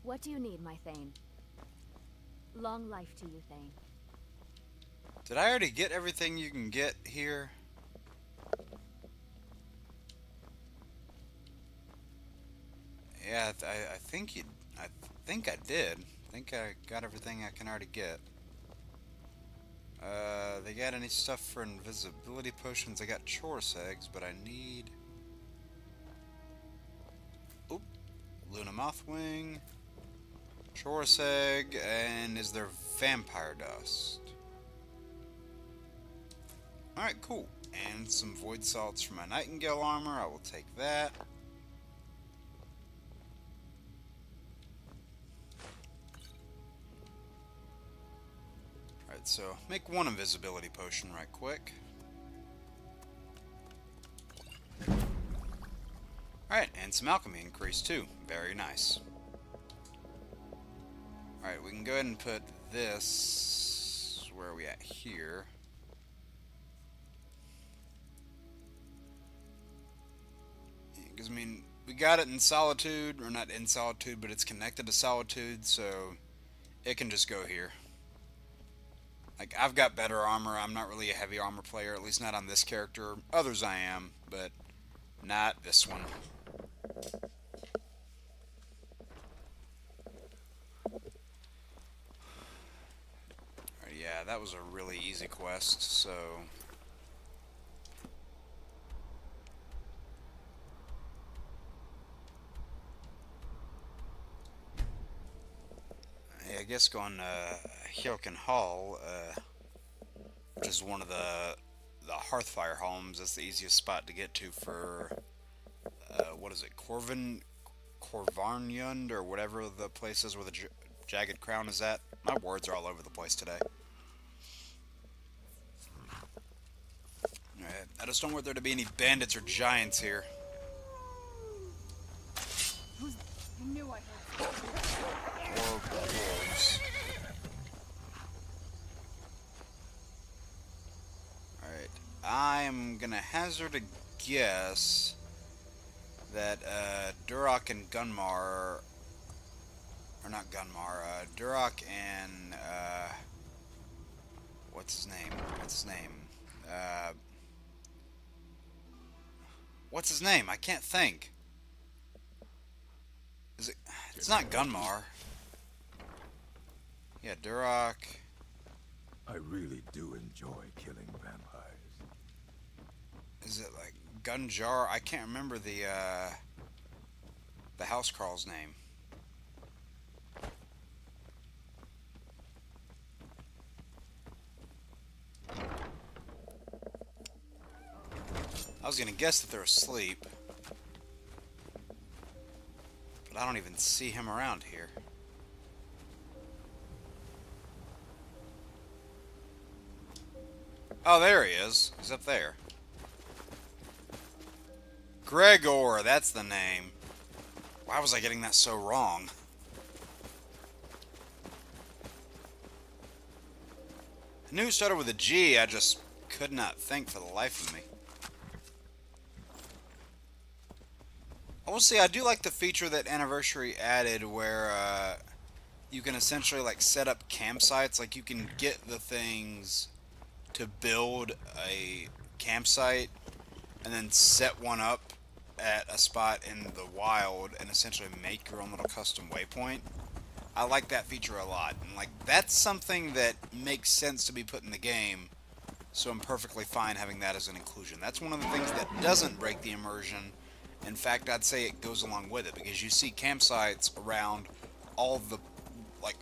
What do you need, my Thane? Long life to you, Thane. Did I already get everything you can get here? Yeah, I think I think I did. I think I got everything I can already get. They got any stuff for invisibility potions? I got Chorus eggs, but I need... Oop. Luna Mothwing. Chorus egg, and is there vampire dust? Alright, cool. And some void salts for my nightingale armor. I will take that. Alright, so make one invisibility potion right quick. Alright, and some alchemy increase too. Very nice. Alright, we can go ahead and put this... Where are we at here? Because, I mean, we got it in Solitude, or not in Solitude, but it's connected to Solitude, so it can just go here. Like, I've got better armor. I'm not really a heavy armor player, at least not on this character. Others I am, but not this one. Alright, yeah, that was a really easy quest, so... I guess going to Hylken Hall, which is one of the Hearthfire homes. That's the easiest spot to get to for, what is it, Corvarnyund, or whatever the place is where the Jagged Crown is at. My words are all over the place today. Alright, I just don't want there to be any bandits or giants here. I knew I heard. Or wolves. Alright, I'm gonna hazard a guess that Duroc and Gunmar, or not Gunmar, Duroc and what's his name? What's his name? I can't think. Is it? It's not Gunmar. Yeah, Duroc. I really do enjoy killing vampires. Is it like Gunjar? I can't remember the housecarl's name. I was gonna guess that they're asleep, but I don't even see him around here. Oh, there he is. He's up there. Gregor, that's the name. Why was I getting that so wrong? I knew it started with a G, I just could not think for the life of me. Well, see, I do like the feature that Anniversary added where you can essentially like set up campsites. Like you can get the things to build a campsite and then set one up at a spot in the wild and essentially make your own little custom waypoint. I like that feature a lot, and like that's something that makes sense to be put in the game, so I'm perfectly fine having that as an inclusion. That's one of the things that doesn't break the immersion. In fact, I'd say it goes along with it, because you see campsites around all the like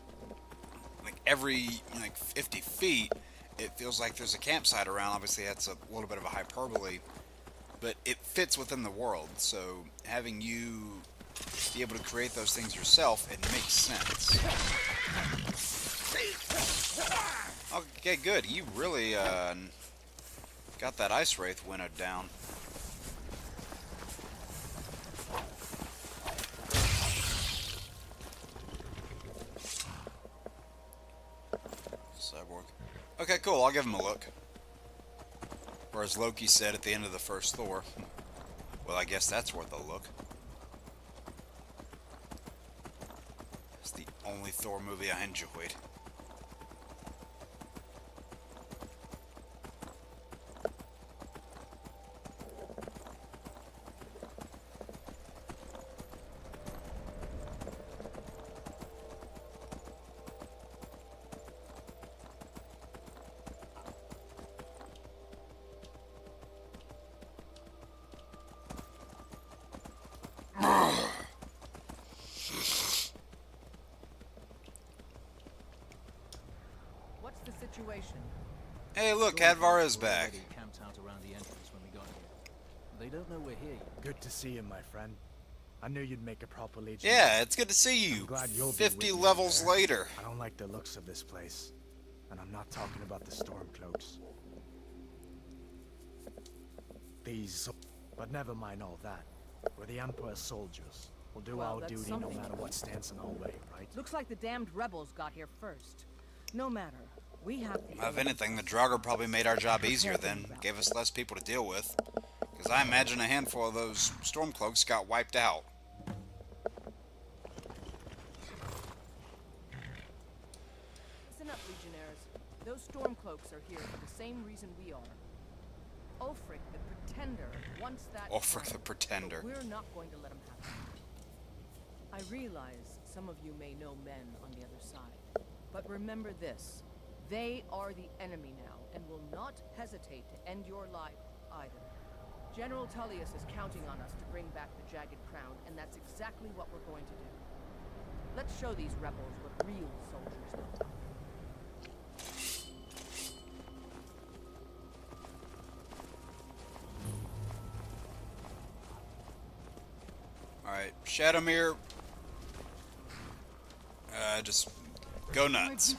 every 50 feet it feels like there's a campsite around. Obviously that's a little bit of a hyperbole, but it fits within the world, so having you be able to create those things yourself, it makes sense. Okay, good. You really got that ice wraith winnowed down. Cyborg. Okay, cool. I'll give him a look. Or as Loki said at the end of the first Thor. Well, I guess that's worth a look. It's the only Thor movie I enjoyed. What's the situation? Hey, look, Hadvar is back. Camped out around the entrance when we got here. They don't know we're here yet. Good to see you, my friend. I knew you'd make a proper legion. Yeah, it's good to see you. I'm glad you'll be 50 with me levels there. later. I don't like the looks of this place. And I'm not talking about the Stormcloaks. These... But never mind all that. We're the Emperor's soldiers. We'll do Well, our that's duty no something. matter what stands in our way, right? Looks like the damned rebels got here first. No matter. We have the... If anything, the Draugr probably made our job easier then. Gave us less people to deal with. Because I imagine a handful of those Stormcloaks got wiped out. Listen up, Legionnaires. Those Stormcloaks are here for the same reason we are. Ulfric, the Pretender, wants that... Ulfric the crown, Pretender. but we're not going to let him have it. I realize some of you may know men on the other side. But remember this. They are the enemy now, and will not hesitate to end your life either. General Tullius is counting on us to bring back the Jagged Crown, and that's exactly what we're going to do. Let's show these rebels what real soldiers know. Alright, Shadowmere. Just go nuts.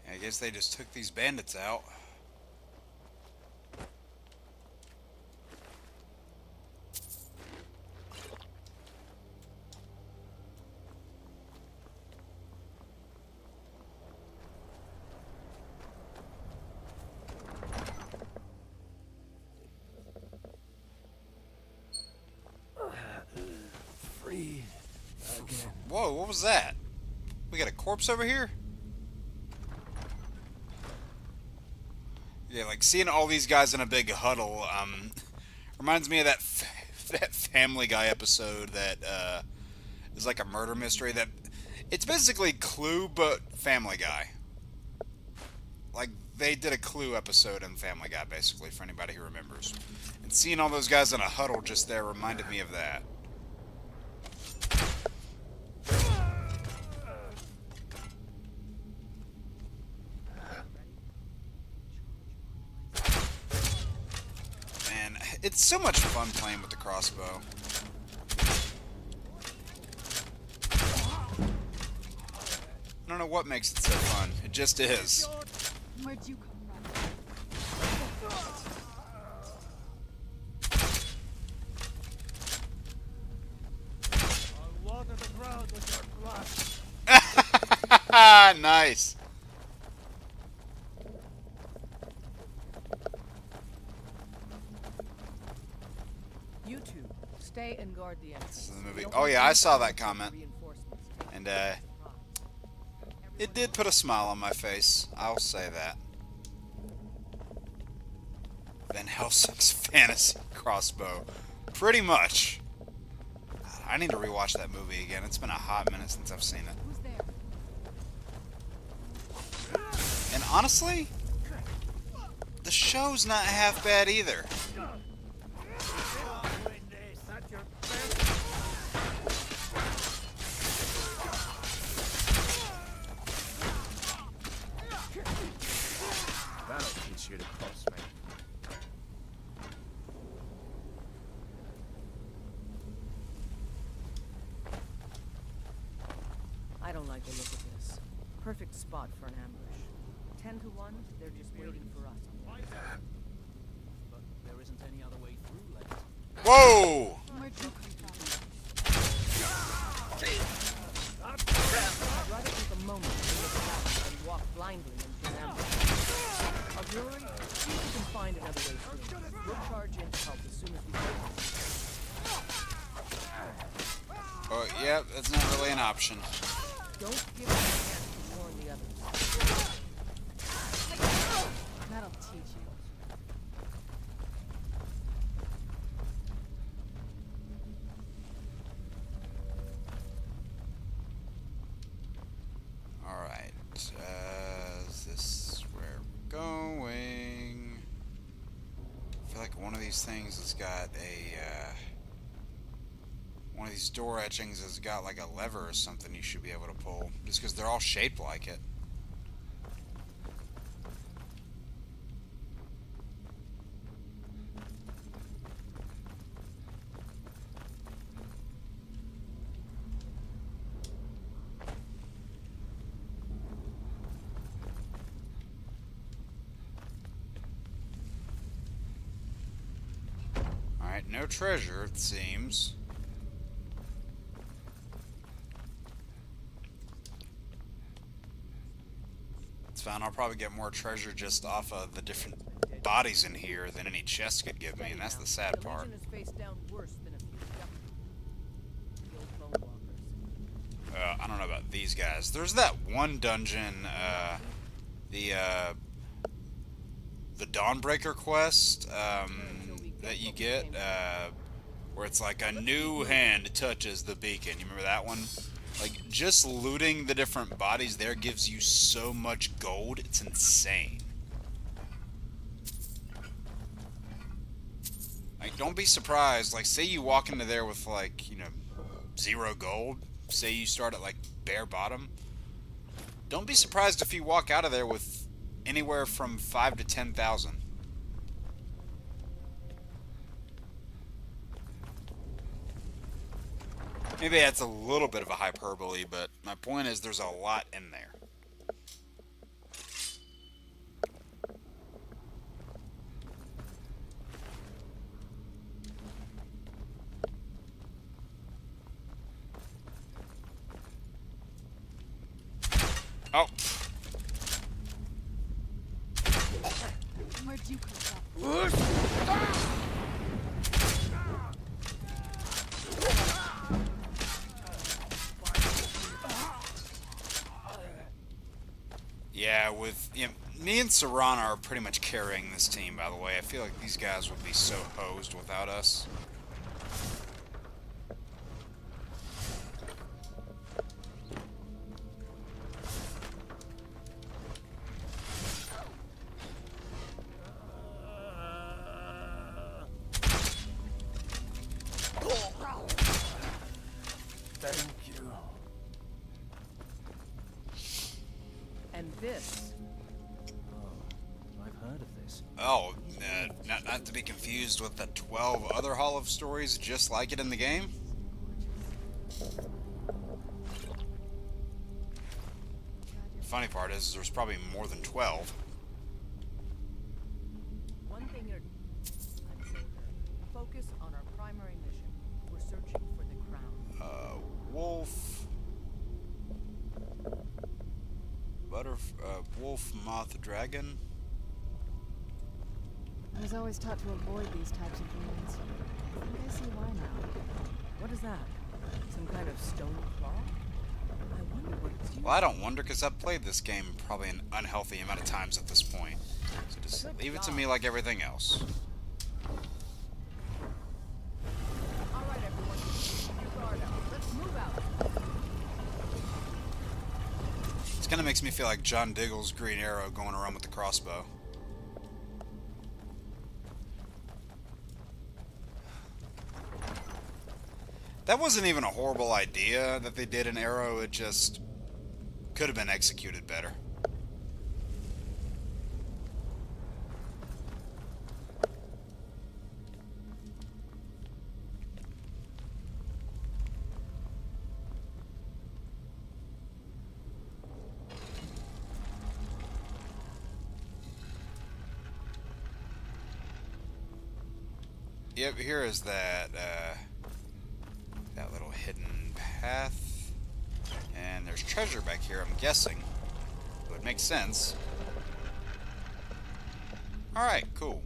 I guess they just took these bandits out. Free again. Whoa, what was that? We got a corpse over here? Yeah, like seeing all these guys in a big huddle, reminds me of that that Family Guy episode that is like a murder mystery. That it's basically Clue but Family Guy. Like they did a Clue episode in Family Guy, basically, for anybody who remembers. And seeing all those guys in a huddle just there reminded me of that. It's so much fun playing with the crossbow. I don't know what makes it so fun. It just is. Where'd you come I'll water the ground with your blood. Nice. You two, stay and guard the entrance. This is the movie. Don't Oh let yeah, I any saw that soldiers comment. reinforcements. And it did put a smile on my face. I'll say that. Van Helsing's fantasy crossbow. Pretty much. God, I need to rewatch that movie again. It's been a hot minute since I've seen it. Who's there? And honestly, the show's not half bad either. That'll teach you to cross me. I don't like the look of this. Perfect spot for an ambush. 10 to 1, they're just waiting for us. But there isn't any other way through, like. Whoa! Where'd you come from? I'd rather take a moment to look back and walk blindly into an ambush. Auxiliary, see if you can find another way through. We'll charge in to help as soon as we can. Oh, yeah, that's not really an option. Don't give us a chance to warn the others. That'll teach you. Alright, is this where we're going? I feel like one of these things has got a, one of these door etchings has got like a lever or something you should be able to pull, just because they're all shaped like it. Alright, no treasure, it seems. It's fine, I'll probably get more treasure just off of the different bodies in here than any chest could give me, and that's the sad part. The Legion is face down worse than a few the old bone walkers. I don't know about these guys. There's that one dungeon, the Dawnbreaker quest, that you get, where it's like a new hand touches the beacon. You remember that one? Like, just looting the different bodies there gives you so much gold, it's insane. Like, don't be surprised, like, say you walk into there with, like, you know, 0 gold, say you start at, like, bare bottom, don't be surprised if you walk out of there with anywhere from 5 to 10,000. Maybe that's a little bit of a hyperbole, but my point is there's a lot in there. Oh. Where'd you come from? Yeah, with me and Serana are pretty much carrying this team, by the way. I feel like these guys would be so hosed without us. Thank you. And this. Oh, I've heard of this. Oh, not to be confused with the 12 other Hall of Stories just like it in the game. funny part is there's probably more than 12. One thing you're... I'm soldier. Focus on our primary mission. We're searching for the crown. Wolf. Wolf, moth, dragon. I was always taught to avoid these types of ruins. I think I see why now. What is that? Some kind of stone claw? I wonder what it's used. Well, I don't wonder, because I've played this game probably an unhealthy amount of times at this point. So just leave it to me like everything else. Alright, everyone. Keep your guard out. Let's move out. This kind of makes me feel like John Diggle's Green Arrow going around with the crossbow. That wasn't even a horrible idea that they did an arrow, it just could have been executed better. Yep, here is that little hidden path. And there's treasure back here, I'm guessing. It would make sense. Alright, cool.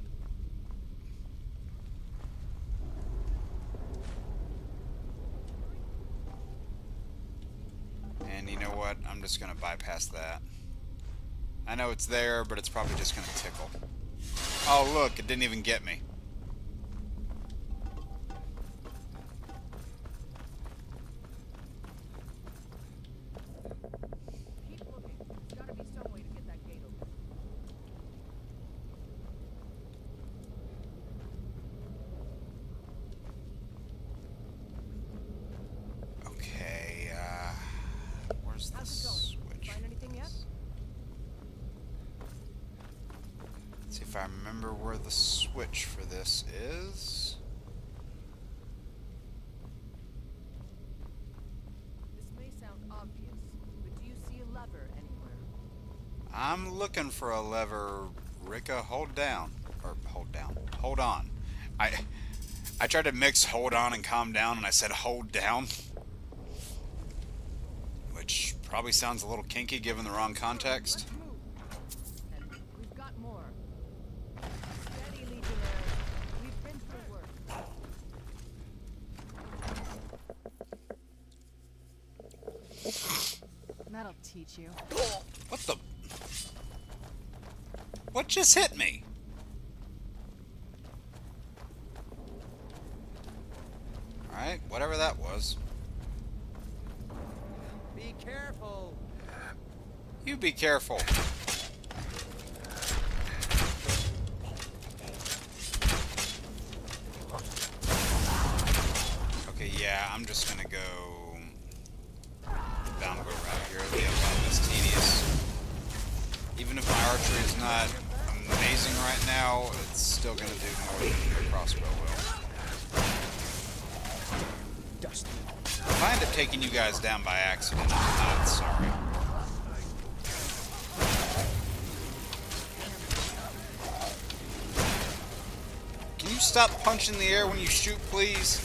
And you know what? I'm just gonna bypass that. I know it's there, but it's probably just gonna tickle. Oh look, it didn't even get me. If I remember where the switch for this is. This may sound obvious, but do you see a lever anywhere? I'm looking for a lever. Rika, hold down. Or hold down. Hold on. I tried to mix hold on and calm down, and I said hold down. Which probably sounds a little kinky given the wrong context. We've got more. Steady, Legionnaire. We've been through work. That'll teach you. What the? What just hit me? Alright, whatever that was. Be careful. You be careful. Okay, yeah, I'm just gonna go down the road here. Yeah, wow, that's tedious. Even if my archery is not amazing right now, it's still gonna do more than your crossbow will. Dusty. If I end up taking you guys down by accident, I'm not sorry. Can you stop punching the air when you shoot, please?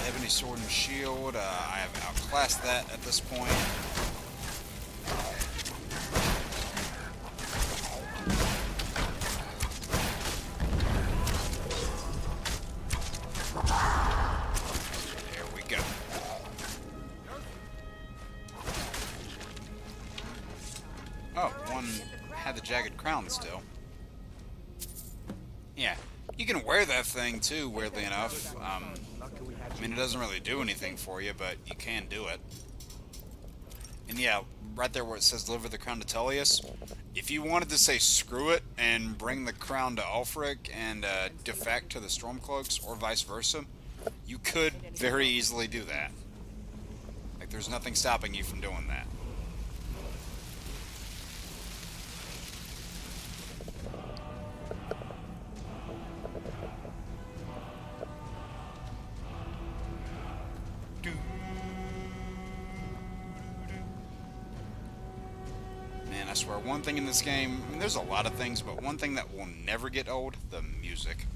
Ebony sword and shield. I have outclassed that at this point. Oh, one had the jagged crown still. Yeah, you can wear that thing too, weirdly enough. I mean, it doesn't really do anything for you, but you can do it. And yeah, right there where it says deliver the crown to Tullius, if you wanted to say screw it and bring the crown to Ulfric and defect to the Stormcloaks, or vice versa, you could very easily do that. Like, there's nothing stopping you from doing that. Man, I swear, one thing in this game, I mean, there's a lot of things, but one thing that will never get old, the music.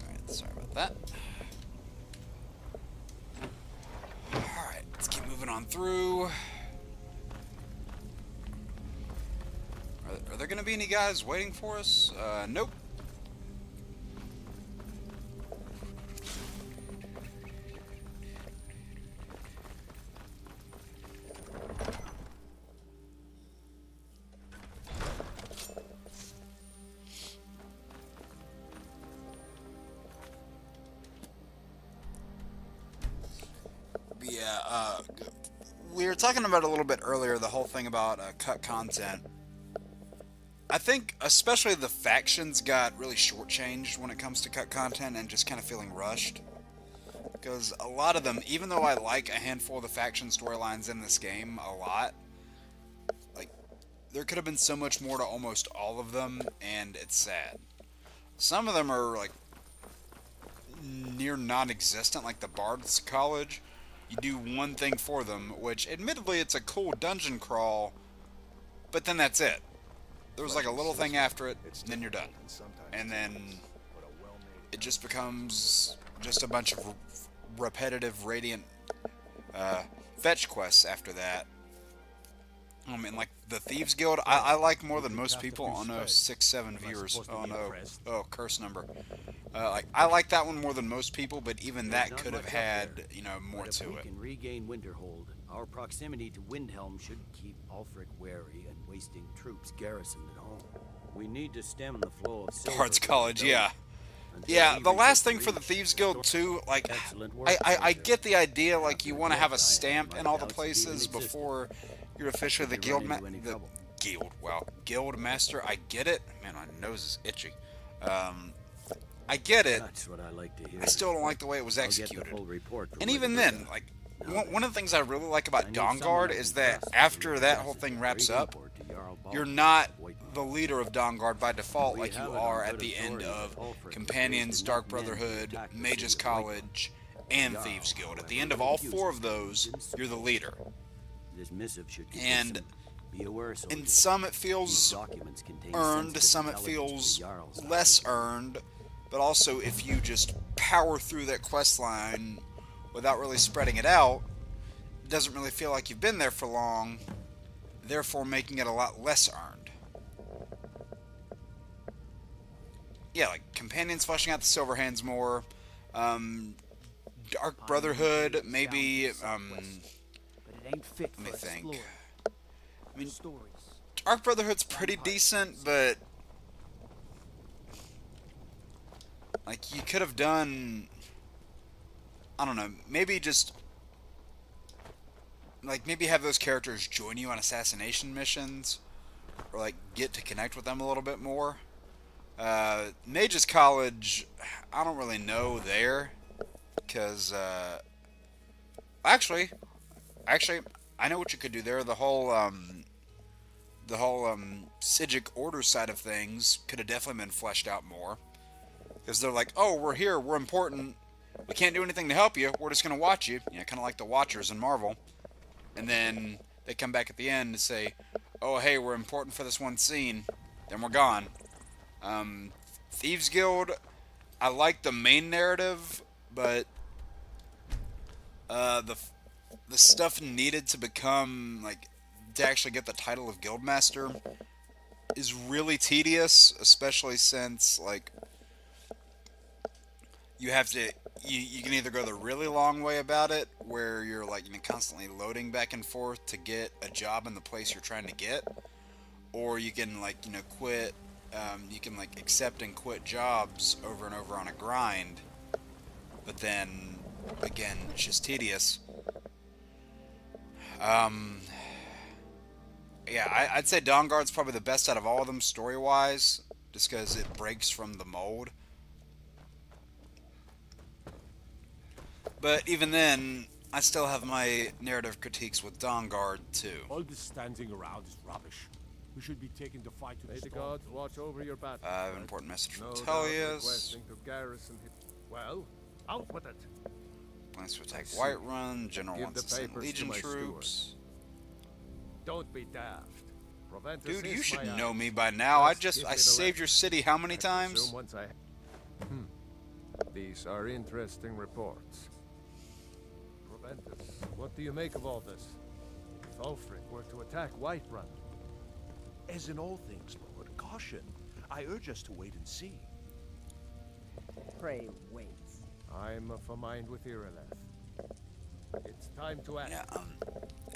Alright, sorry about that. Alright, let's keep moving on through. Are there going to be any guys waiting for us? Nope. Yeah, we were talking about a little bit earlier, the whole thing about cut content. I think especially the factions got really shortchanged when it comes to cut content and just kind of feeling rushed. Because a lot of them, even though I like a handful of the faction storylines in this game a lot, like, there could have been so much more to almost all of them, and it's sad. Some of them are, like, near non-existent, like the Bard's College. You do one thing for them, which, admittedly, it's a cool dungeon crawl, but then that's it. There was like a little thing after it, and then you're done. And then it just becomes just a bunch of repetitive Radiant fetch quests after that. I mean, like the Thieves Guild, I like more than most people. Oh no, 6-7 viewers. Oh no, oh, curse number. Like, I like that one more than most people, but even that could have had, you know, more to it. If we can regain Winterhold, our proximity to Windhelm should keep Ulfric wary and wasting troops garrisoned at home. We need to stem the flow of silver. Bard's College, yeah. Yeah, the last thing for the Thieves Guild too, like, I get the idea, like, you want to have a stamp in all the places before you're officially the guild master. I get it. Man, my nose is itchy. I get it. That's what I like to hear. I still don't like the way it was executed. And even then, like, one of the things I really like about Dawnguard is that after that whole thing wraps up, you're not the leader of Dawnguard by default like you are at the end of Companions, Dark Brotherhood, Mages College, and Thieves Guild. At the end of all four of those, you're the leader. And in some it feels earned, some it feels less earned, but also if you just power through that quest line without really spreading it out, it doesn't really feel like you've been there for long, therefore making it a lot less earned. Yeah, like Companions fleshing out the Silverhands more, Dark Brotherhood, maybe, let me think. I mean, Dark Brotherhood's pretty decent, but like, you could have done, I don't know, maybe just, like, maybe have those characters join you on assassination missions, or, like, get to connect with them a little bit more. Mages College, I don't really know there, because, actually, I know what you could do there. The whole Psijic Order side of things could have definitely been fleshed out more. Because they're like, oh, we're here, we're important, we can't do anything to help you, we're just going to watch you. You know, kind of like the Watchers in Marvel. And then they come back at the end and say, oh, hey, we're important for this one scene, then we're gone. Thieves Guild, I like the main narrative, but the stuff needed to become, like, to actually get the title of Guildmaster is really tedious, especially since, like, you have to, you can either go the really long way about it, where you're, like, you know, constantly loading back and forth to get a job in the place you're trying to get, or you can, like, you know, quit, you can, like, accept and quit jobs over and over on a grind, but then, again, it's just tedious. Yeah, I'd say Dawnguard's probably the best out of all of them story-wise, just because it breaks from the mold. But even then, I still have my narrative critiques with Dawnguard too. All this standing around is rubbish. We should be taking the fight to the storm. gods watch over your battle. I have an important message from No doubt Tullius. requesting to garrison his... Well, out with it. Plans to attack Whiterun. General Give wants the to send papers to Legion my troops. Don't be daft. Proventus Dude, you is should my know ally. me by now. Just give I me the saved your record. city how many I times? presume once I... These are interesting reports. Proventus, what do you make of all this? If Ulfric were to attack Whiterun, As in all things, Lord, caution. I urge us to wait and see. Pray wait. I'm of a mind with Irileth. It's time to act. Yeah,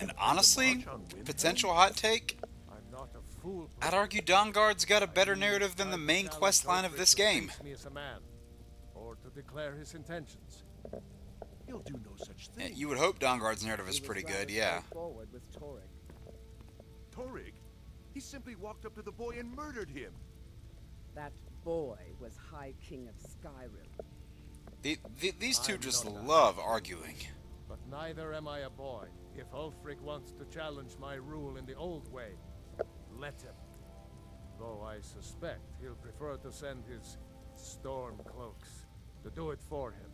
and honestly, potential hot take, I'm not a fool. I'd argue Dawnguard's got a better narrative than the main quest line of this game. To face me as a man, or to declare his intentions. He'll do no such Yeah, thing. you would hope Dawnguard's narrative is pretty good, yeah. Forward with Torek. Torig? He simply walked up to the boy and murdered him. That boy was High King of Skyrim. These two I'm just not a- love arguing. But neither am I a boy. If Ulfric wants to challenge my rule in the old way, let him. Though I suspect he'll prefer to send his storm cloaks to do it for him.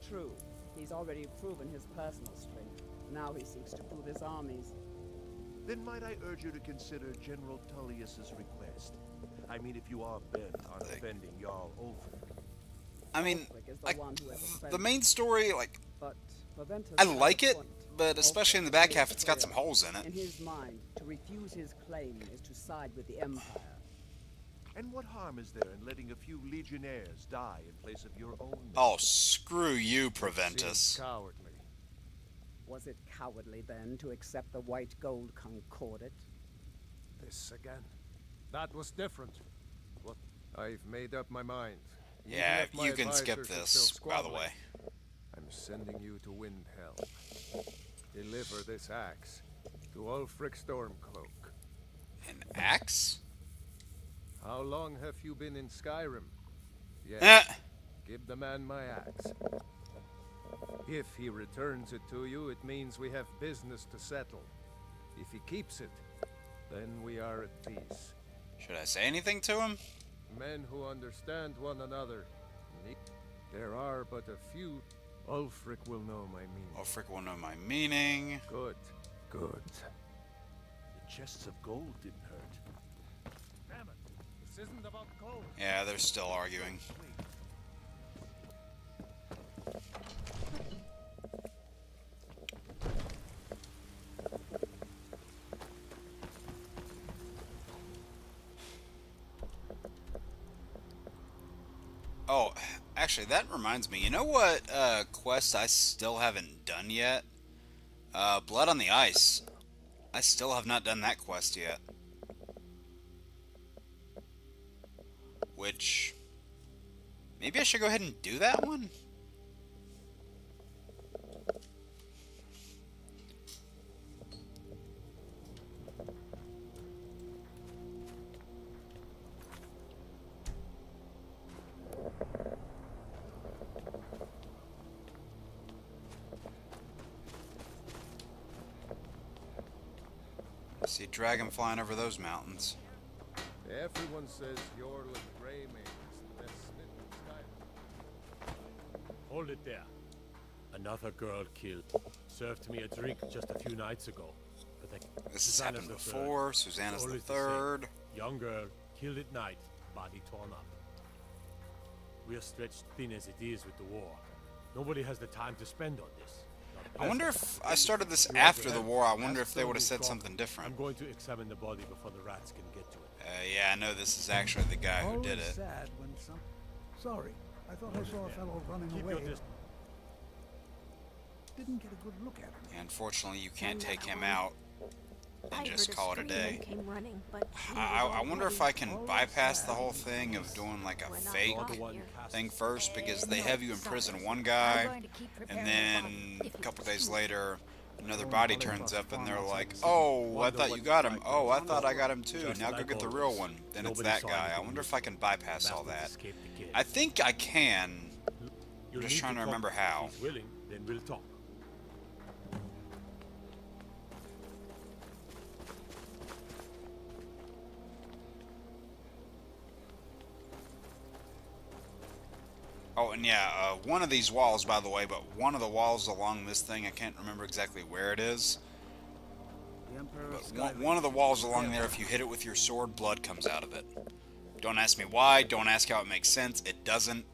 True, he's already proven his personal strength. Now he seeks to prove his armies. Then might I urge you to consider General Tullius's request? I mean, if you are bent on offending Jarl Ulfric. I mean, Ulfric is the like, one who has the offended. main story, like, But Proventus I has a like it, point. but especially in the back half, it's got some holes in In it. his mind, to refuse his claim is to side with the Empire. And what harm is there in letting a few legionnaires die in place of your own men? Oh, screw you, Seems Proventus. cowardly. Was it cowardly then to accept the white gold concordat? This again. That was different. What? I've made up my mind. Even Yeah, if my you can skip advisors are this, still by the squabbling. way. I'm sending you to Windhelm. Deliver this axe to Ulfric Stormcloak. An axe? How long have you been in Skyrim? Yes. Eh. Give the man my axe. If he returns it to you, it means we have business to settle. If he keeps it, then we are at peace. Should I say anything to him? Men who understand one another. There are but a few. Ulfric will know my meaning. Ulfric will know my meaning. Good. Good. The chests of gold didn't hurt. Damn it. This isn't about gold. Yeah, they're still arguing. Oh, actually, that reminds me. You know what quest I still haven't done yet? Blood on the Ice. I still have not done that quest yet. Which... maybe I should go ahead and do that one? See dragon flying over those mountains. Everyone says Jarl of Greymane is the best smith in Skyrim. Hold it there. Another girl killed. Served me a drink just a few nights ago. But This has happened before. Susanna's the third. Young girl, killed at night, body torn up. We are stretched thin as it is with the war. Nobody has the time to spend on this. I wonder if I started this after the war. I wonder if they would have said something different. I'm going to examine the body before the rats can get to it. Yeah, I know this is actually the guy who did Always it. sad when some... Sorry, I thought I saw a fellow running Keep away. your distance. Didn't get a good look at him. Yeah, unfortunately, you can't take him out and just call it a day. Came running, but I wonder if I can bypass the whole thing of doing like a fake thing first, because they have you imprison one guy, and then a couple days later, another body turns up, and they're like, "Oh, I thought you got him. Oh, I thought I got him too. Now go get the real one." Then it's that guy. I wonder if I can bypass all that. I think I can. You'll just need trying to talk remember if how. he's willing, then we'll talk. Oh, and yeah, one of these walls, by the way, but one of the walls along this thing, I can't remember exactly where it is. The Emperor of But Skyrim. one of the walls along there, if you hit it with your sword, blood comes out of it. Don't ask me why, don't ask how it makes sense, it doesn't.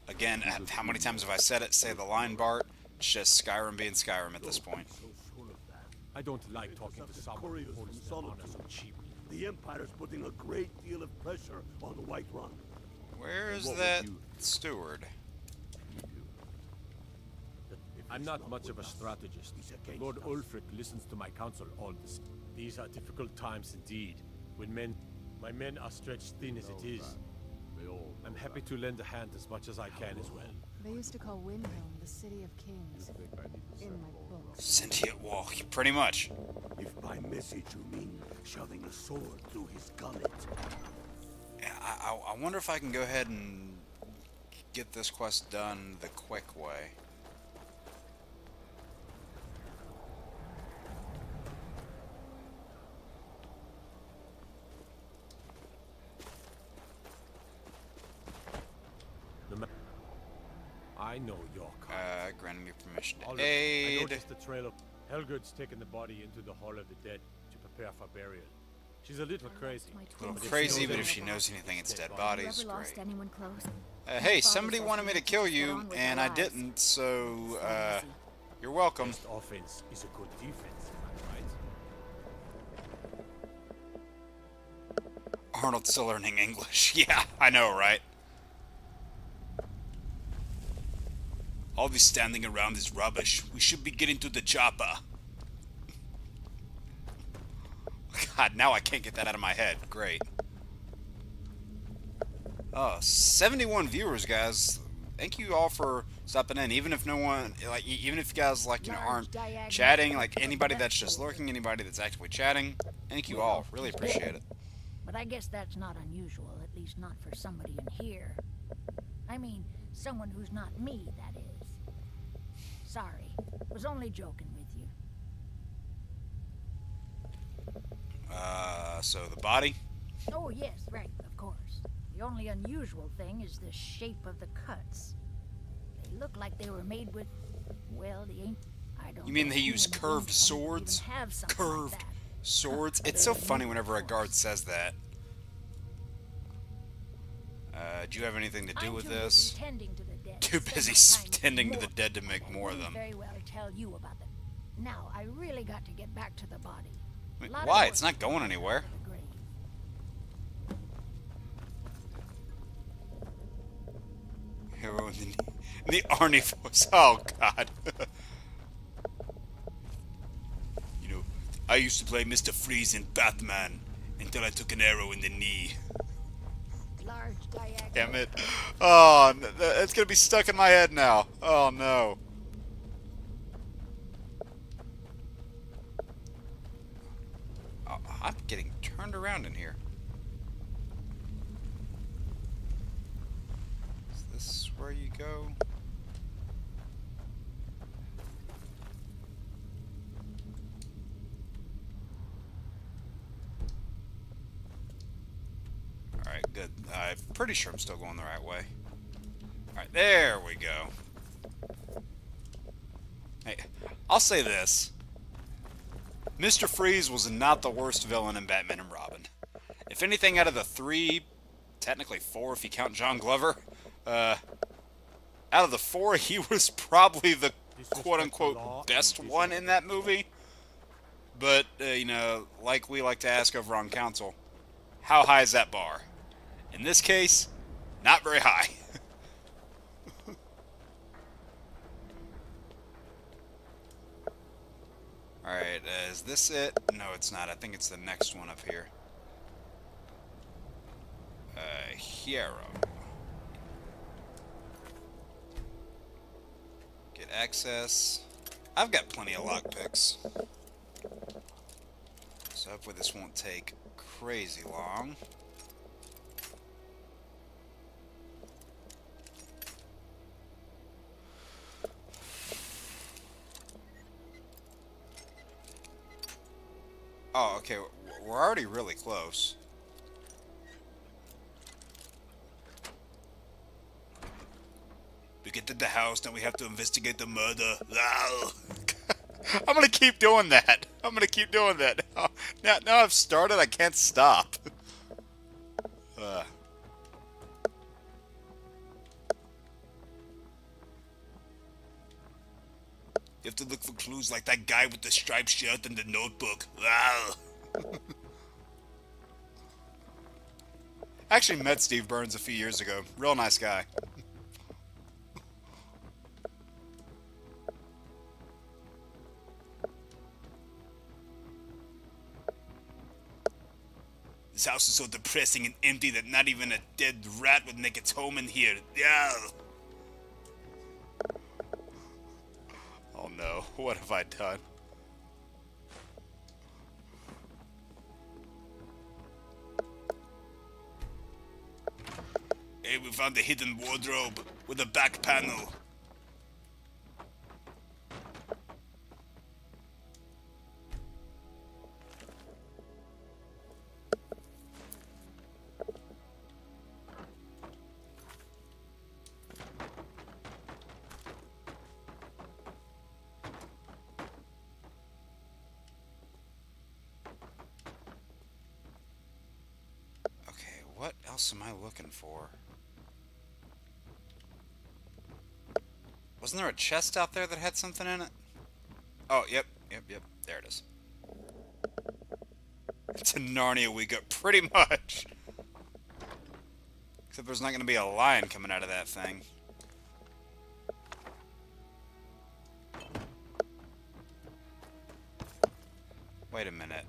Again, how many times have I said it? Say the line, Bart. It's just Skyrim being Skyrim at this point. I don't like talking to someone who holds their honor so cheap. The Empire's putting a great deal of pressure on the White Run. Where is that steward? I'm not much of a strategist. Lord Ulfric listens to my counsel all this. These are difficult times indeed. When my men are stretched thin as it is. I'm happy to lend a hand as much as I can as well. They used to call Windhelm the City of Kings. In my books. Sentient wall, pretty much. If by message you mean shoving a sword through his gullet. Yeah, I wonder if I can go ahead and get this quest done the quick way. I know your kind. Granting me permission to I aid. noticed the trail of Helgut's taken the body into the Hall of the Dead to prepare for burial. She's a little crazy. A little crazy, but if she knows anything, it's dead bodies. Ever lost Great. anyone close? Hey, somebody wanted me to kill you, and I didn't, so, you're welcome. Best offense is a good defense, am I right? Arnold's still learning English. Yeah, I know, right? All this standing around is rubbish. We should be getting to the chopper. God, now I can't get that out of my head. Great. Oh, 71 viewers, guys. Thank you all for stopping in. Even if no one, like, even if you guys, like, you know, aren't chatting, like, anybody that's just lurking, anybody that's actively chatting, thank you all. Really appreciate it. But I guess that's not unusual, at least not for somebody in here. I mean, someone who's not me, that is. Sorry, was only joking with you. So the body? Oh yes, right, of course. The only unusual thing is the shape of the cuts. They look like they were made with, well, I don't You mean know they who use in the curved Windhelm would even swords? have something like Curved that. swords? It's so funny whenever a guard says that. Do you have anything to do with this? Tending to the dead. Too busy tending to the dead to make more of them. Very well tell you about them. Now, I really got to get back to the body. Wait, why? It's not going anywhere. Hero in the Arnie voice. Oh, God. You know, I used to play Mr. Freeze in Batman until I took an arrow in the knee. Large diagonal. Damn it. Oh, it's going to be stuck in my head now. Oh, no. Oh, I'm getting turned around in here. Is this where you go? Alright, good. I'm pretty sure I'm still going the right way. Alright, there we go. Hey, I'll say this. Mr. Freeze was not the worst villain in Batman and Robin. If anything, out of the three, technically four if you count John Glover, out of the four, he was probably the quote-unquote best one in that movie. But, you know, like we like to ask over on Council, how high is that bar? In this case, not very high. Alright, is this it? No, it's not. I think it's the next one up here. Hero. Get access. I've got plenty of lockpicks. So hopefully this won't take crazy long. Oh, okay. We're already really close. We get to the house, now we have to investigate the murder. I'm gonna keep doing that. I'm gonna keep doing that. Now I've started, I can't stop. You have to look for clues like that guy with the striped shirt and the notebook. Actually met Steve Burns a few years ago. Real nice guy. This house is so depressing and empty that not even a dead rat would make its home in here. Yeah. Oh no, what have I done? Hey, we found a hidden wardrobe with a back panel. What else am I looking for? Wasn't there a chest out there that had something in it? Oh, yep. There it is. It's a Narnia we got, pretty much. Except there's not going to be a lion coming out of that thing. Wait a minute.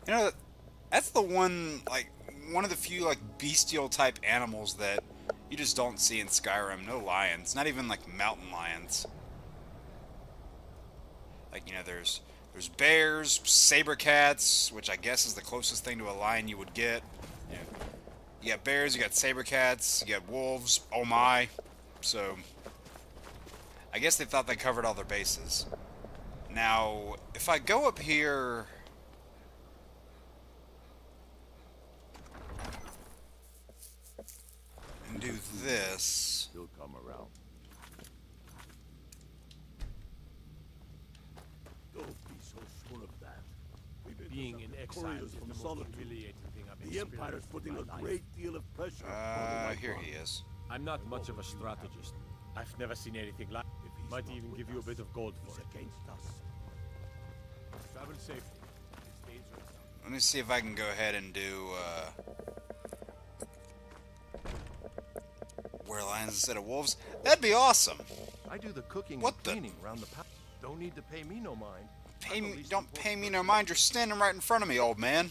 You know, that's the one, like, one of the few, like, bestial type animals that you just don't see in Skyrim. No lions. Not even, like, mountain lions. Like, you know, there's bears, saber cats, which I guess is the closest thing to a lion you would get. You know, you got bears, you got saber cats, you got wolves. Oh my. So, I guess they thought they covered all their bases. Now, if I go up here... and do this. He'll come around. Don't be so sure of that. Being in exile is the most humiliating thing I've experienced. The Empire is putting a great deal of pressure on Here he is. I'm not much of a strategist. I've never seen anything like it. Might even give you a bit of gold for it. Against us. Travel safely. It's dangerous. Let me see if I can go ahead and do were lions instead of wolves. That'd be awesome. I do the cooking What and the? cleaning around the palace. Don't need to pay me no mind. Don't pay me no mind. You're standing right in front of me, old man.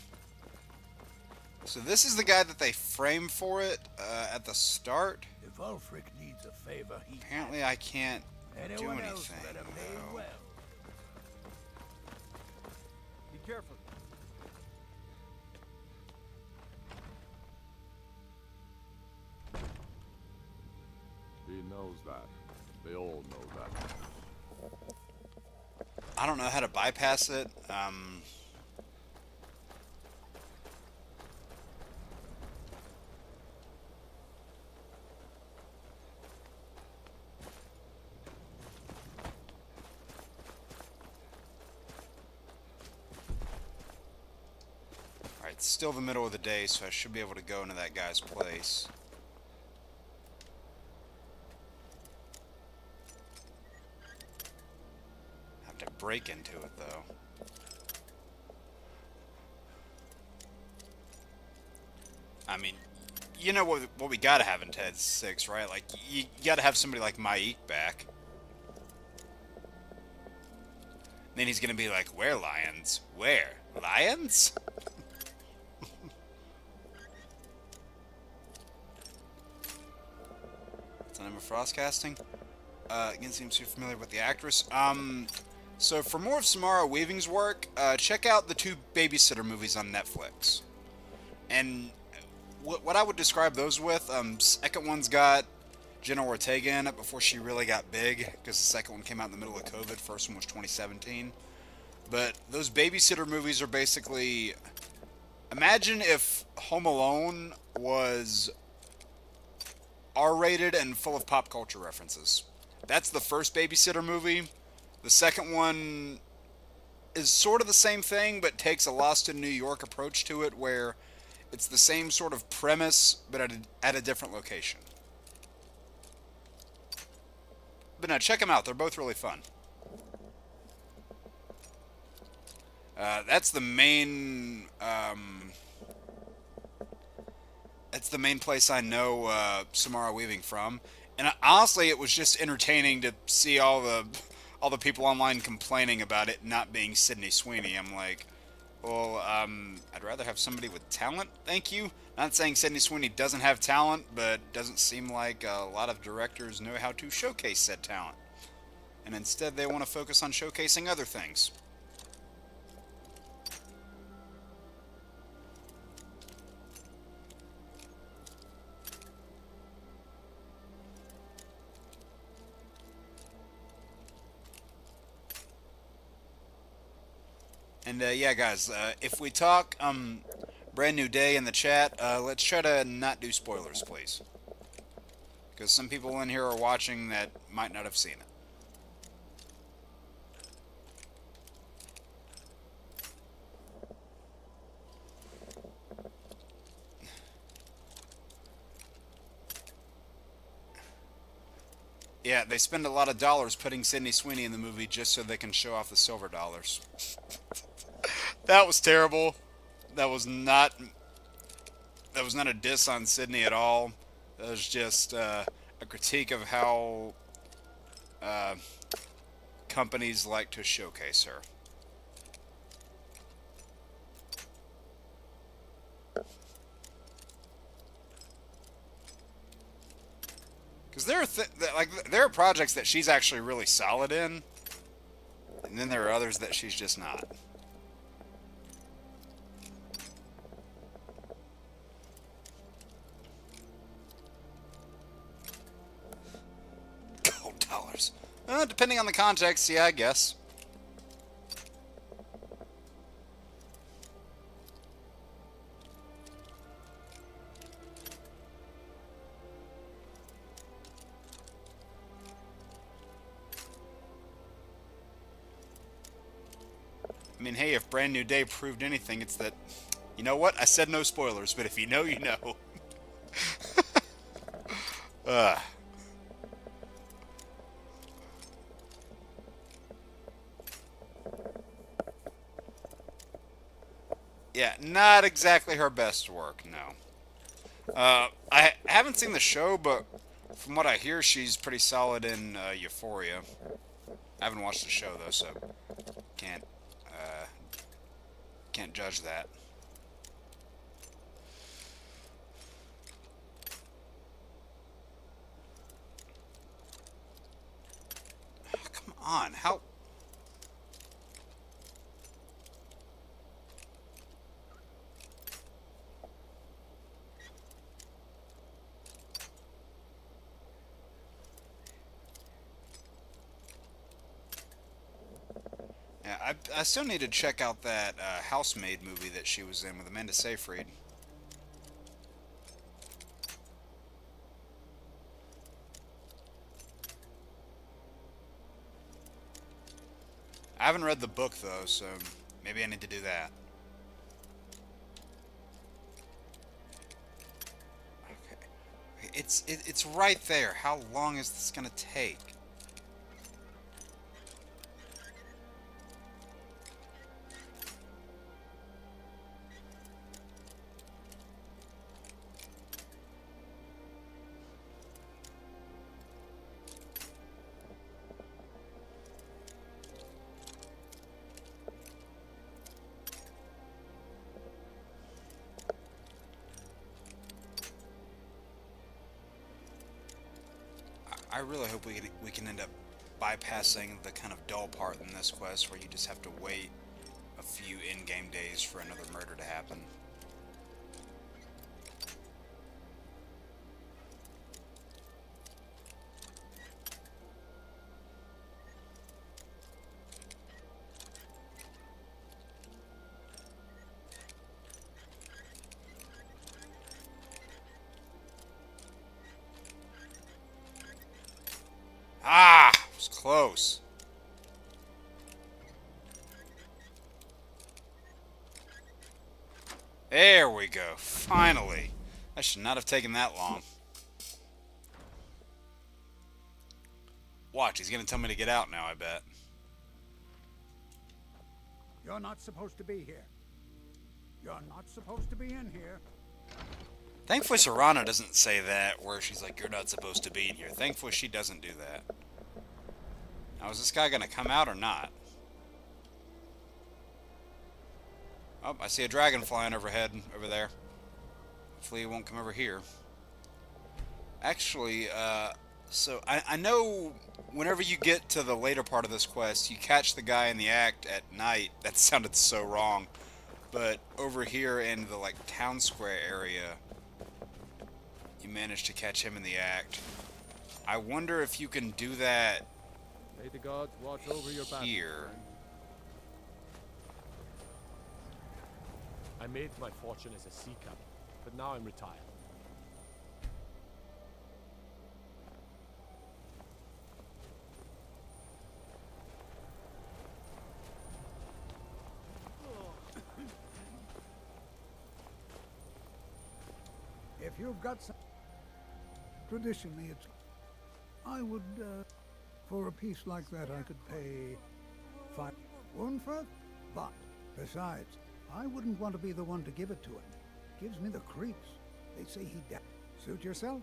So this is the guy that they framed for it at the start. If Ulfric needs a favor, he Apparently I can't do anyone else anything. better pay though. well. Be careful. He knows that. They all know that. I don't know how to bypass it. Alright, it's still the middle of the day, so I should be able to go into that guy's place. Have to break into it, though. I mean, you know what we gotta have in Ted 6, right? Like, you gotta have somebody like Maik back. Then he's gonna be like, where lions? Where? Lions? Frostcasting. Again, seems too familiar with the actress. So for more of Samara Weaving's work, check out the 2 Babysitter movies on Netflix. And what I would describe those with, second one's got Jenna Ortega in it before she really got big, because the second one came out in the middle of COVID. First one was 2017. But those Babysitter movies are basically... Imagine if Home Alone was R-rated and full of pop culture references. That's the first Babysitter movie. The second one is sort of the same thing, but takes a Lost in New York approach to it, where it's the same sort of premise, but at a different location. But no, check them out. They're both really fun. That's the main... that's the main place I know Samara Weaving from. And honestly, it was just entertaining to see all the people online complaining about it not being Sydney Sweeney. I'm like, well, I'd rather have somebody with talent, thank you. Not saying Sydney Sweeney doesn't have talent, but doesn't seem like a lot of directors know how to showcase said talent. And instead they want to focus on showcasing other things. And yeah, guys, if we talk Brand New Day in the chat, let's try to not do spoilers, please. Because some people in here are watching that might not have seen it. Yeah, they spend a lot of dollars putting Sydney Sweeney in the movie just so they can show off the silver dollars. That was terrible. That was not a diss on Sydney at all. That was just a critique of how companies like to showcase her. Because there are projects that she's actually really solid in, and then there are others that she's just not. Gold dollars. Depending on the context, yeah, I guess. I mean, hey, if Brand New Day proved anything, it's that, you know what? I said no spoilers, but if you know, you know. Yeah, not exactly her best work, no. I haven't seen the show, but from what I hear, she's pretty solid in Euphoria. I haven't watched the show, though, so can't judge that. Oh, come on, how... Yeah, I still need to check out that Housemaid movie that she was in with Amanda Seyfried. I haven't read the book though, so maybe I need to do that. Okay, it's right there. How long is this gonna take? I really hope we can end up bypassing the kind of dull part in this quest where you just have to wait a few in-game days for another murder to happen. Ah! It was close. There we go. Finally. That should not have taken that long. Watch, he's gonna tell me to get out now, I bet. You're not supposed to be here. You're not supposed to be in here. Thankfully, Serana doesn't say that, where she's like, you're not supposed to be in here. Thankfully, she doesn't do that. Now, is this guy going to come out or not? Oh, I see a dragon flying overhead, over there. Hopefully, he won't come over here. Actually, so I know whenever you get to the later part of this quest, you catch the guy in the act at night. That sounded so wrong. But over here in the, like, town square area, you managed to catch him in the act. I wonder if you can do that May the gods watch over your battle. here. I made my fortune as a sea captain, but now I'm retired. If you've got some... Traditionally, it's... I would, for a piece like that, I could pay... 5... Unferth? But, besides, I wouldn't want to be the one to give it to him. Gives me the creeps. They say he died. Suit yourself.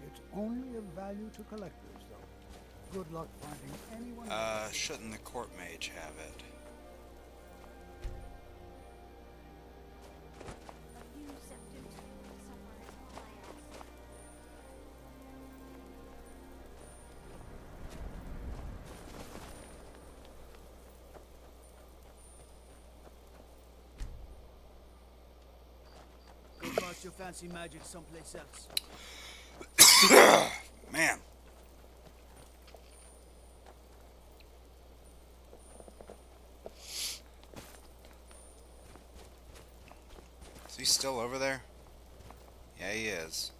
It's only of value to collectors, though. Good luck finding anyone... Shouldn't the court mage have it? Your fancy magic someplace else. Man. Is he still over there? Yeah, he is.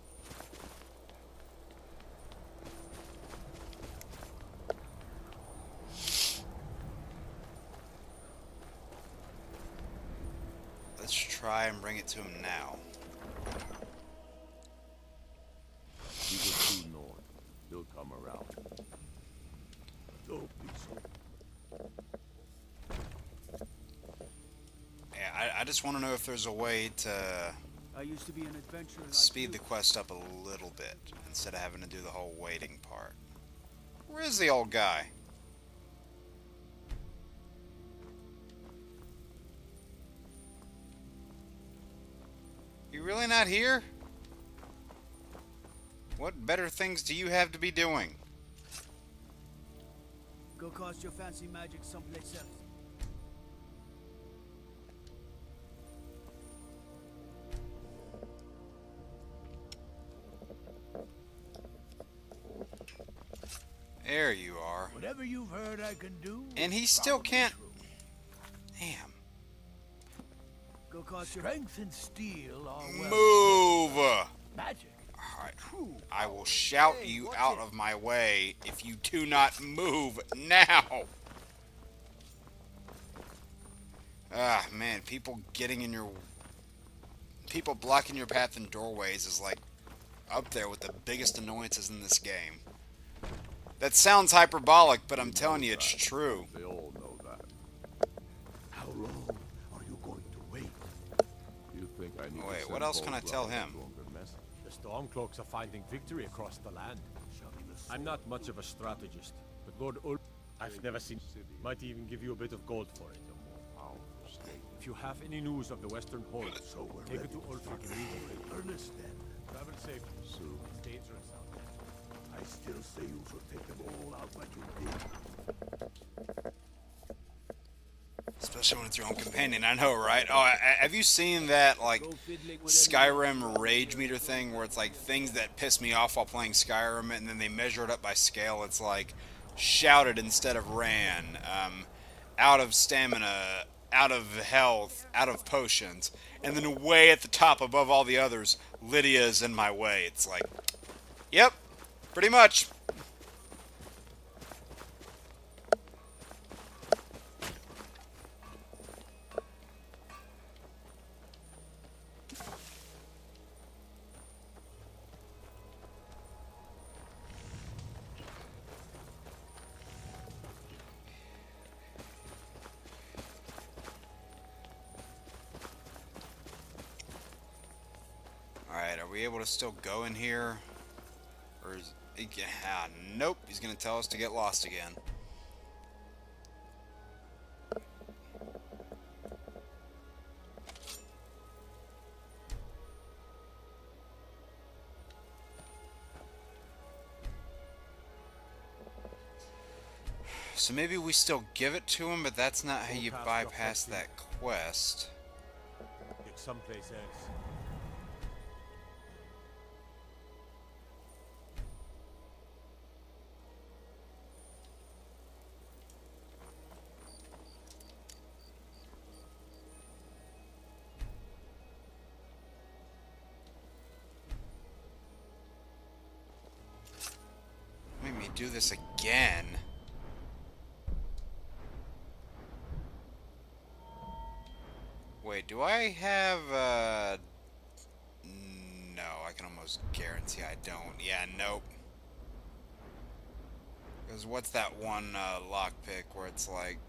Let's try and bring it to him now. You go too north. He'll come around. Don't be so. Yeah, I just want to know if there's a way to I used to be an adventurer like speed the quest up a little bit instead of having to do the whole waiting part. Where is the old guy? You really not here? What better things do you have to be doing? Go cast your fancy magic someplace else. There you are. Whatever you've heard I can do... And he still can't... Damn. Go cast your... Strength and steel are Move! Magic. Alright. I will shout you out of my way if you do not move now! Ah, man, people getting in your... People blocking your path in doorways is like up there with the biggest annoyances in this game. That sounds hyperbolic, but I'm telling you, it's true. They all know that. How long are you going to wait? You think I need Wait, to what send else can I Bolt tell Rock a him? stronger message? The Stormcloaks are finding victory across the land. I'm not much of a strategist, but Lord Ulf, I've never seen. Might even give you a bit of gold for it. If you have any news of the Western Hold, take it to Ulfric immediately. Ernest, then. Travel safe. It's dangerous out there. I I still say you should take them all out, but you did. Especially when it's your own companion, I know, right? Oh, have you seen that, like, Skyrim rage meter thing, where it's, like, things that piss me off while playing Skyrim, and then they measure it up by scale? It's, like, shouted instead of ran, out of stamina, out of health, out of potions, and then way at the top above all the others, Lydia is in my way. It's like, yep, pretty much. Alright, are we able to still go in here? Or is... nope, he's going to tell us to get lost again. So maybe we still give it to him, but that's not how you bypass that quest. It's someplace else. Make me do this again. Wait, do I have, no, I can almost guarantee I don't. Yeah, nope. Because what's that one, lockpick where it's like,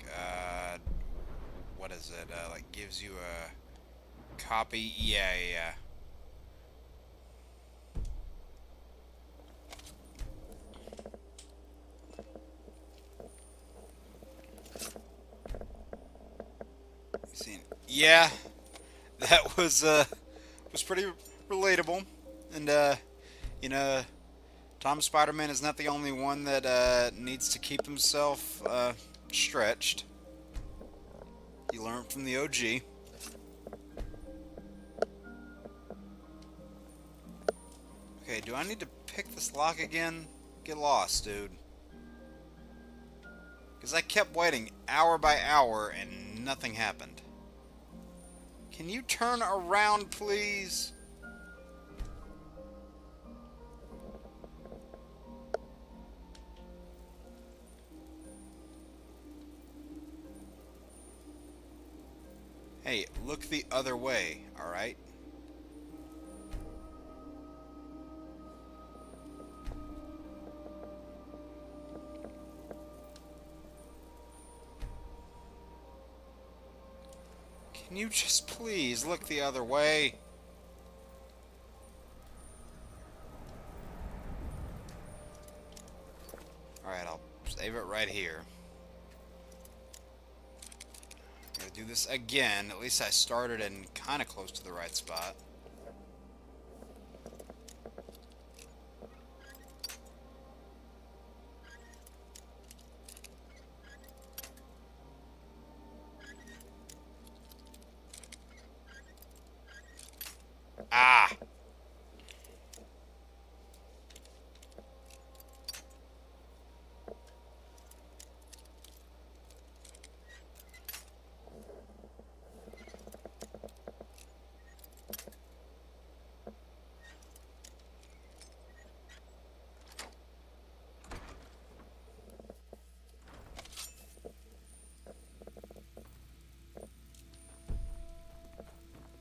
what is it, like, gives you a copy? Yeah, yeah. Yeah, that was pretty relatable, and you know, Tom Spider-Man is not the only one that needs to keep himself stretched. You learn from the OG. Okay, do I need to pick this lock again? Get lost, dude. Because I kept waiting hour by hour and nothing happened. Can you turn around, please? Hey, look the other way, alright? Can you just please look the other way? Alright, I'll save it right here. I'm gonna do this again. At least I started in kind of close to the right spot. Ah!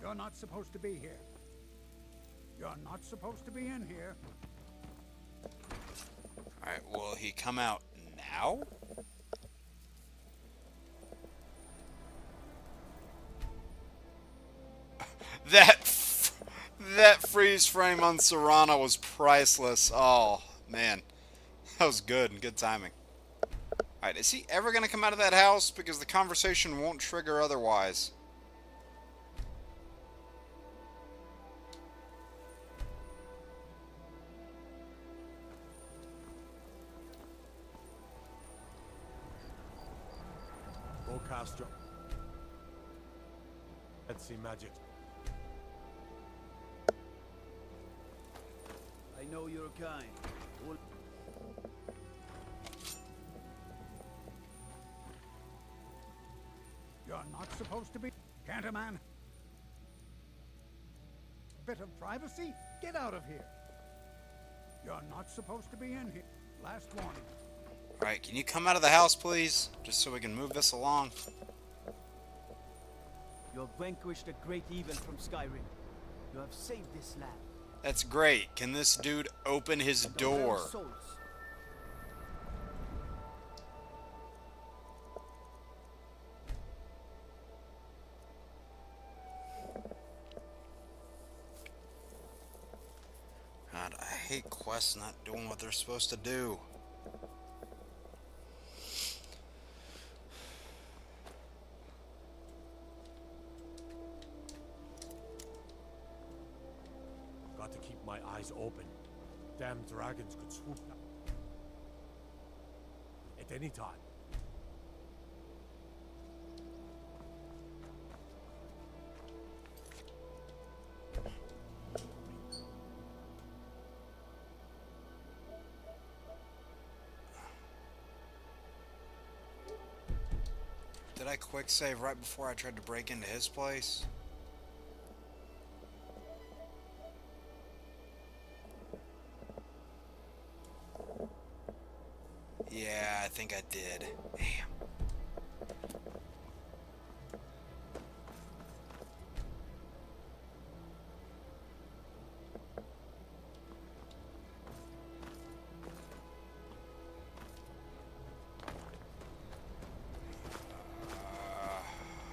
You're not supposed to be here. You're not supposed to be in here. Alright, will he come out now? That freeze frame on Serrano was priceless. Oh, man. That was good. Good timing. Alright, is he ever going to come out of that house? Because the conversation won't trigger otherwise. Go cast your... Let's see magic. I know you're kind. You're not supposed to be... Can't a man... Bit of privacy? Get out of here. You're not supposed to be in here. Last warning. Alright, can you come out of the house, please? Just so we can move this along. You have vanquished a great evil from Skyrim. You have saved this land. That's great. Can this dude open his door? Souls. God, I hate quests not doing what they're supposed to do. Got to keep my eyes open. Damn dragons could swoop down at any time. Did I quick save right before I tried to break into his place? Yeah, I think I did. Damn.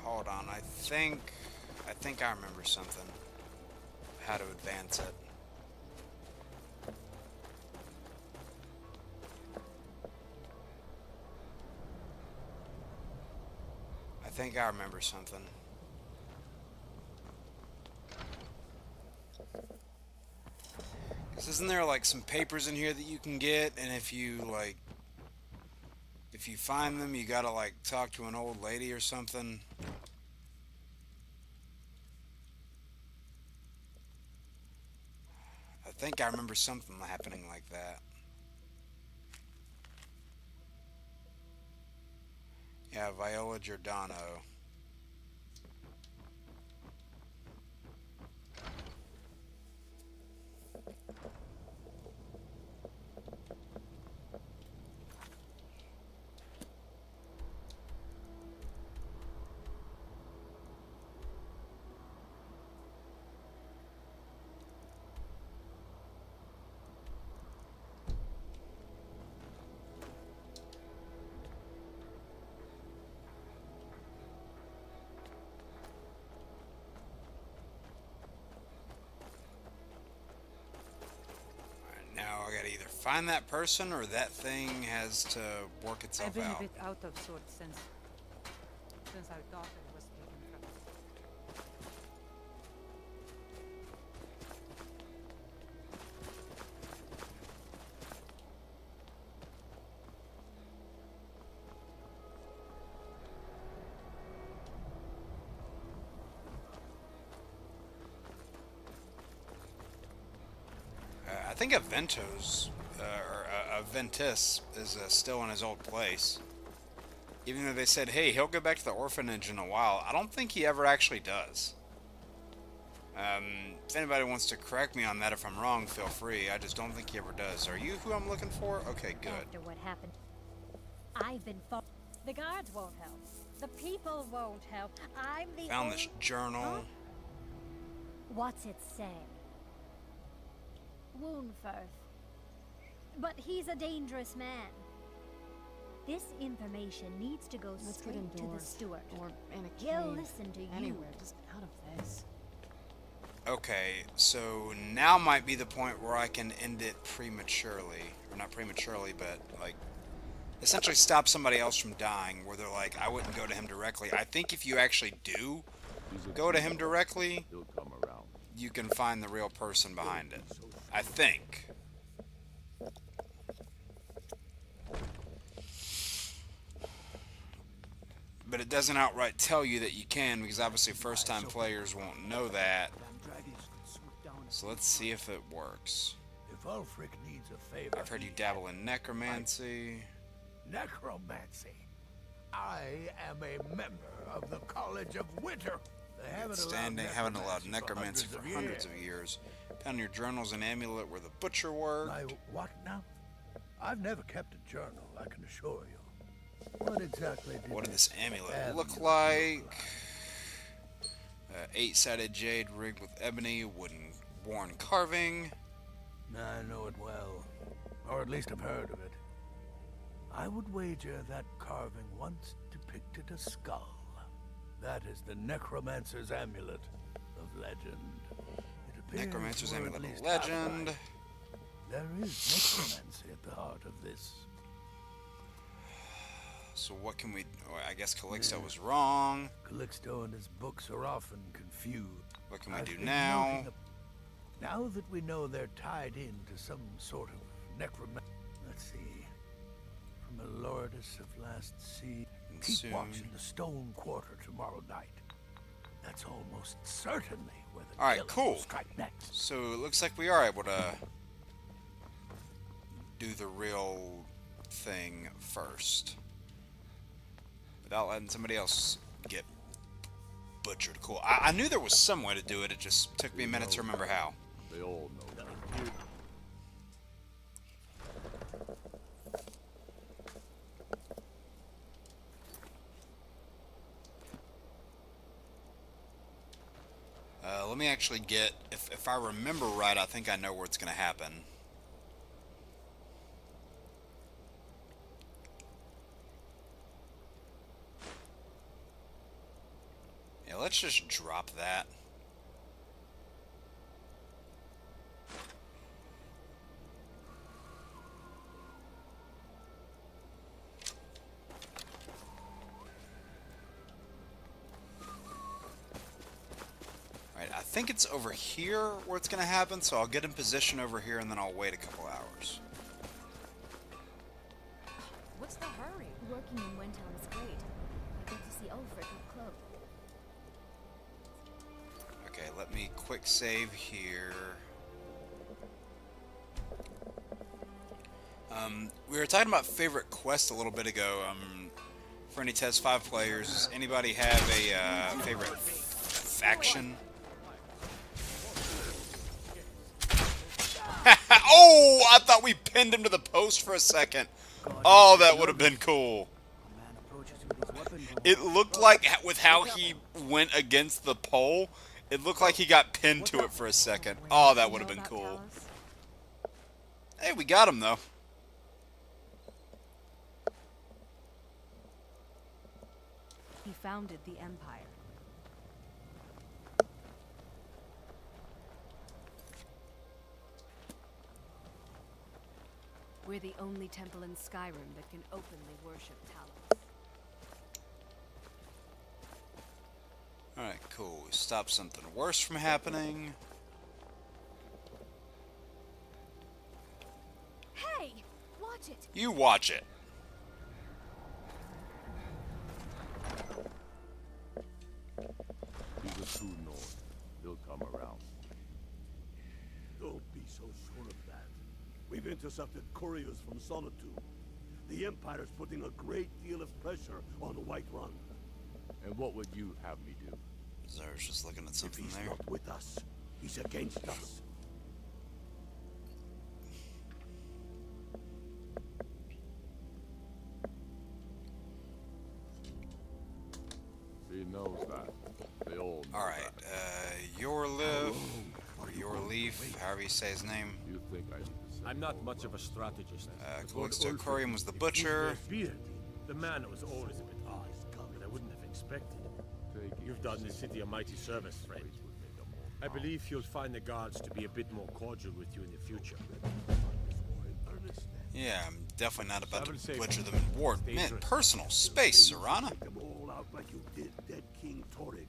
Hold on, I think I remember something. How to advance it. I think I remember something. Cause isn't there like some papers in here that you can get, and if you find them, you gotta like talk to an old lady or something? I think I remember something happening like that. Yeah, Viola Giordano. Now I gotta either find that person or that thing has to work itself I've been out. a bit out of sorts since our daughter was taken from us. I think Aventus is still in his old place. Even though they said, hey, he'll go back to the orphanage in a while, I don't think he ever actually does. If anybody wants to correct me on that, if I'm wrong, feel free. I just don't think he ever does. Are you who I'm looking for? Okay, good. After what happened, I've been the guards won't help. The people won't help. I'm the Found this journal. Huh? What's it say? Woundfirth. But he's a dangerous man. This information needs to go Let's get straight to the indoors, steward. or in a He'll cave, listen to you. anywhere, just out of this. Okay, so now might be the point where I can end it prematurely. Or not prematurely, but like essentially stop somebody else from dying, where they're like, I wouldn't go to him directly. I think if you actually do go to him directly, you can find the real person behind it. I think. But but it doesn't outright tell you that you can, because obviously first-time players won't know that. So let's see if it works. If Ulfric needs a favor, I've heard you dabble in necromancy. Necromancy. I am a member of the College of Winter. Haven't allowed necromancy for hundreds of years. Found your journal's an amulet where the butcher worked. My what now? I've never kept a journal, I can assure you. What exactly did this amulet look like? 8-sided jade rigged with ebony, wooden worn carving. I know it well, or at least I've heard of it. I would wager that carving once depicted a skull. That is the Necromancer's Amulet of legend. Necromancer's Amulet of legend. There is necromancy at the heart of this. So what can we... Oh, I guess Calixto was wrong. Calixto and his books are often confused. What can we do now? Now that we know they're tied into some sort of necromancy... Let's see. From a Lordess of Last Sea... Keep watch in the Stone Quarter tomorrow night. That's almost certainly where the Alright, cool. Strike next. So it looks like we are able to do the real thing first. Without letting somebody else get butchered. Cool. I knew there was some way to do it. It just took me a minute to remember how. They all know that. Let me actually get, if I remember right, I think I know where it's going to happen. Yeah, let's just drop that. I think it's over here where it's going to happen, so I'll get in position over here and then I'll wait a couple hours. What's the hurry? Working in Windhelm is great. I get to see Ulfric up close. Okay, let me quick save here. We were talking about favorite quests a little bit ago. For any Test 5 players, does anybody have a favorite faction? Oh, I thought we pinned him to the post for a second. Oh, that would have been cool. It looked like, with how he went against the pole, it looked like he got pinned to it for a second. Oh, that would have been cool. Hey, we got him, though. He founded the Empire. We're the only temple in Skyrim that can openly worship Talos. Alright, cool. We stopped something worse from happening. Hey! Watch it! You watch it. He's a true Nord. He'll come around. Don't be so sure of that. We've intercepted couriers from Solitude. The Empire's putting a great deal of pressure on the Whiterun. And what would you have me do? Zar's just looking at something If he's there. not with us, he's against us. He knows that. They all know Alright, your live, or your leaf, however you say his name. You think I'm not much of a strategist. Calixto Corium was the butcher. Beard. The man was always a bit odd, that I wouldn't have expected. You've done the city a mighty service, friend. I believe you'll find the guards to be a bit more cordial with you in the future. Yeah, I'm definitely not about to butcher them in war. Man, personal space, Serana. All out like you did dead King Torrig.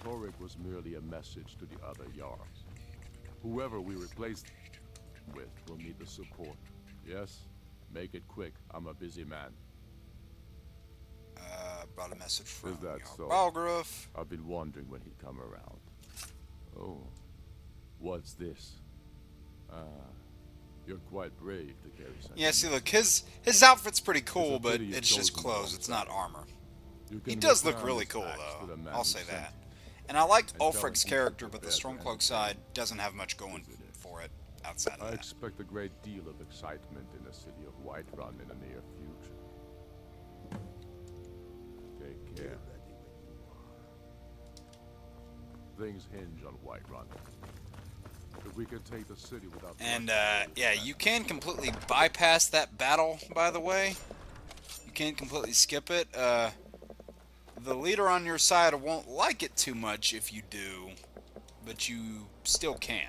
Torrig was merely a message to the other Jarls. Whoever we replaced with will need the support. Yes? Make it quick. I'm a busy man. Message from Is that so? Balgruuf. I've been wondering when he'd come around. Oh, what's this? You're quite brave to carry something. Yeah, see, look, his outfit's pretty cool, but it's just clothes. It's not armor. He does look really cool, though. I'll say that. And I like Ulfric's character, but the Stormcloak side doesn't have much going for it outside of that. I expect a great deal of excitement in the city of Whiterun in the near future. Take care. Things hinge on Whiterun. If we could take the city without... And, yeah, you can completely bypass that battle, by the way. You can't completely skip it. The leader on your side won't like it too much if you do, but you still can.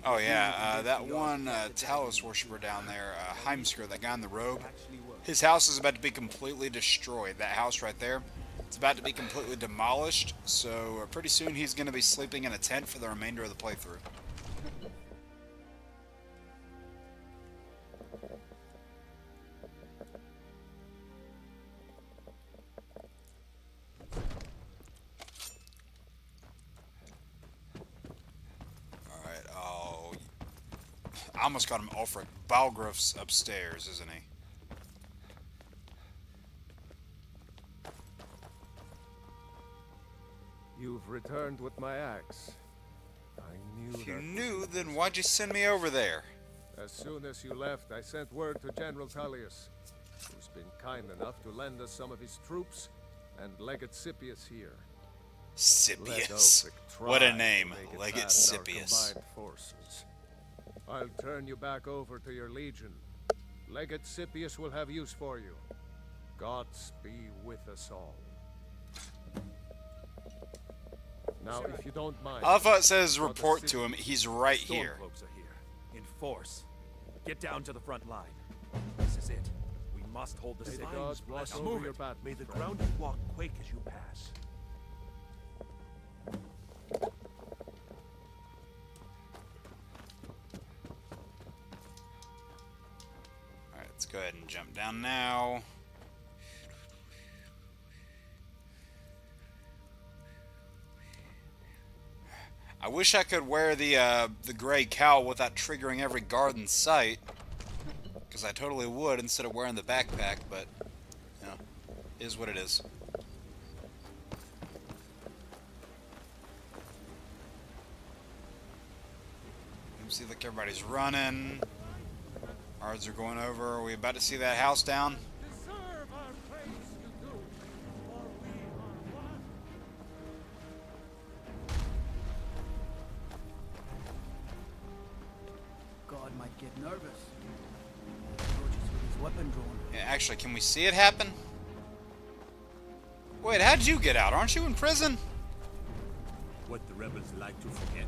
Oh yeah, that one Talos worshiper down there, Heimskr, that guy in the robe, his house is about to be completely destroyed. That house right there, it's about to be completely demolished, so pretty soon he's going to be sleeping in a tent for the remainder of the playthrough. I almost got him Ulfric. Balgruuf's upstairs, isn't he? You've returned with my axe. I knew If you knew, then why'd you send me over there? As soon as you left, I sent word to General Tullius, who's been kind enough to lend us some of his troops, and Legate Scipius here. Scipius. What a name. Legate Scipius. Forces. I'll turn you back over to your legion. Legate Scipius will have use for you. Gods be with us all. Now, if you don't mind... I love how it says report to him. He's right here. Stormcloaks are here. In force. Get down to the front line. This is it. We must hold the city. Watch Now over move your it. back. May the ground you walk quake as you pass. Alright, let's go ahead and jump down now. I wish I could wear the gray cowl without triggering every guard in sight, because I totally would instead of wearing the backpack, but, you know, it is what it is. See, look, everybody's running. Guards are going over. Are we about to see that house down? God might get nervous. Approaches with his weapon drawn. Yeah, actually, can we see it happen? Wait, how'd you get out? Aren't you in prison? What the rebels like to forget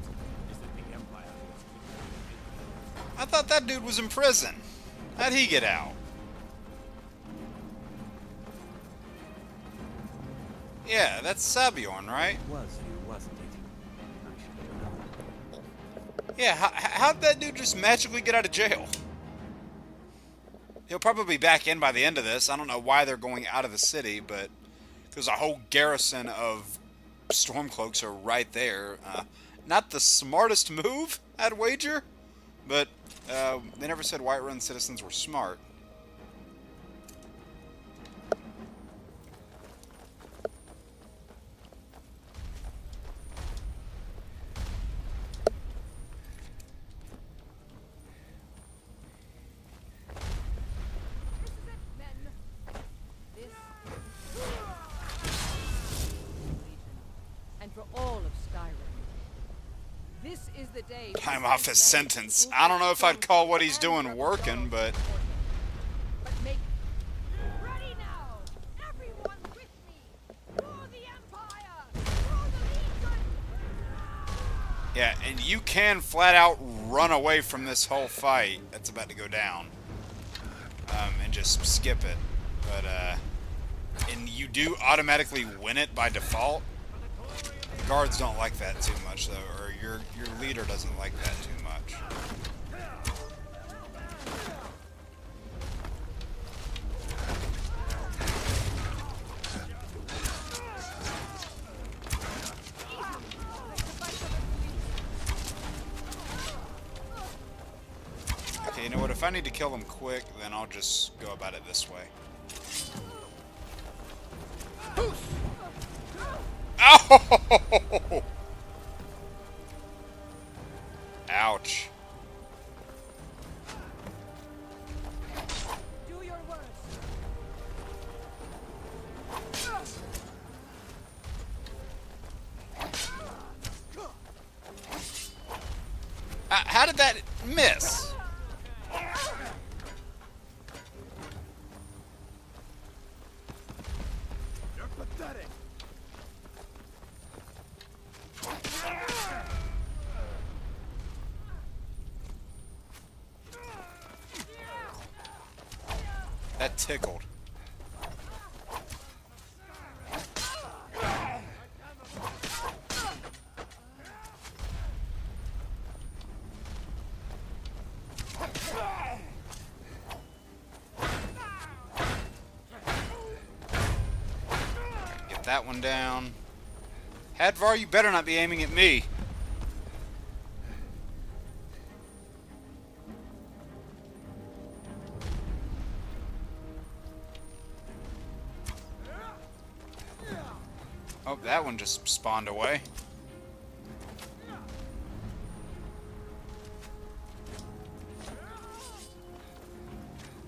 is that the Empire was... I thought that dude was in prison. How'd he get out? Yeah, that's Sabjorn, right? Was you, wasn't it? I should have known. Yeah, how'd that dude just magically get out of jail? He'll probably be back in by the end of this. I don't know why they're going out of the city, but there's a whole garrison of Stormcloaks are right there. Not the smartest move, I'd wager, but they never said Whiterun citizens were smart. And for all of Skyrim, this is the day. Time off his sentence. I don't know if I'd call what he's doing working, but... Ready now! Everyone with me! For the Empire! For the Legion! Yeah, and you can flat out run away from this whole fight that's about to go down. And just skip it. But, and you do automatically win it by default. Guards don't like that too much, though, or your leader doesn't like that too much. Okay, you know what? If I need to kill them quick, then I'll just go about it this way. Ow! Ouch. Do your worst. How did that miss? You're pathetic. That tickled. Get that one down. Hadvar, you better not be aiming at me. Oh, that one just spawned away.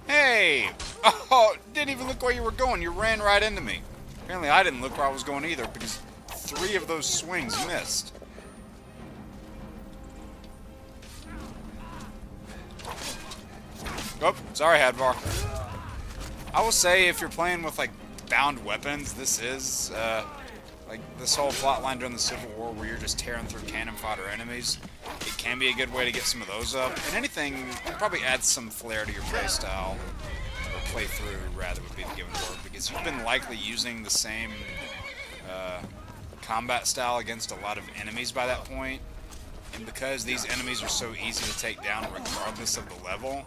Hey! Oh, didn't even look where you were going. You ran right into me. Apparently I didn't look where I was going either because 3 of those swings missed. Oh, sorry, Hadvar. I will say if you're playing with, like, bound weapons, this is, like, this whole plotline during the Civil War where you're just tearing through cannon fodder enemies, it can be a good way to get some of those up. And anything, probably adds some flair to your playstyle, or playthrough, rather, would be the given word, because you've been likely using the same combat style against a lot of enemies by that point, and because these enemies are so easy to take down regardless of the level,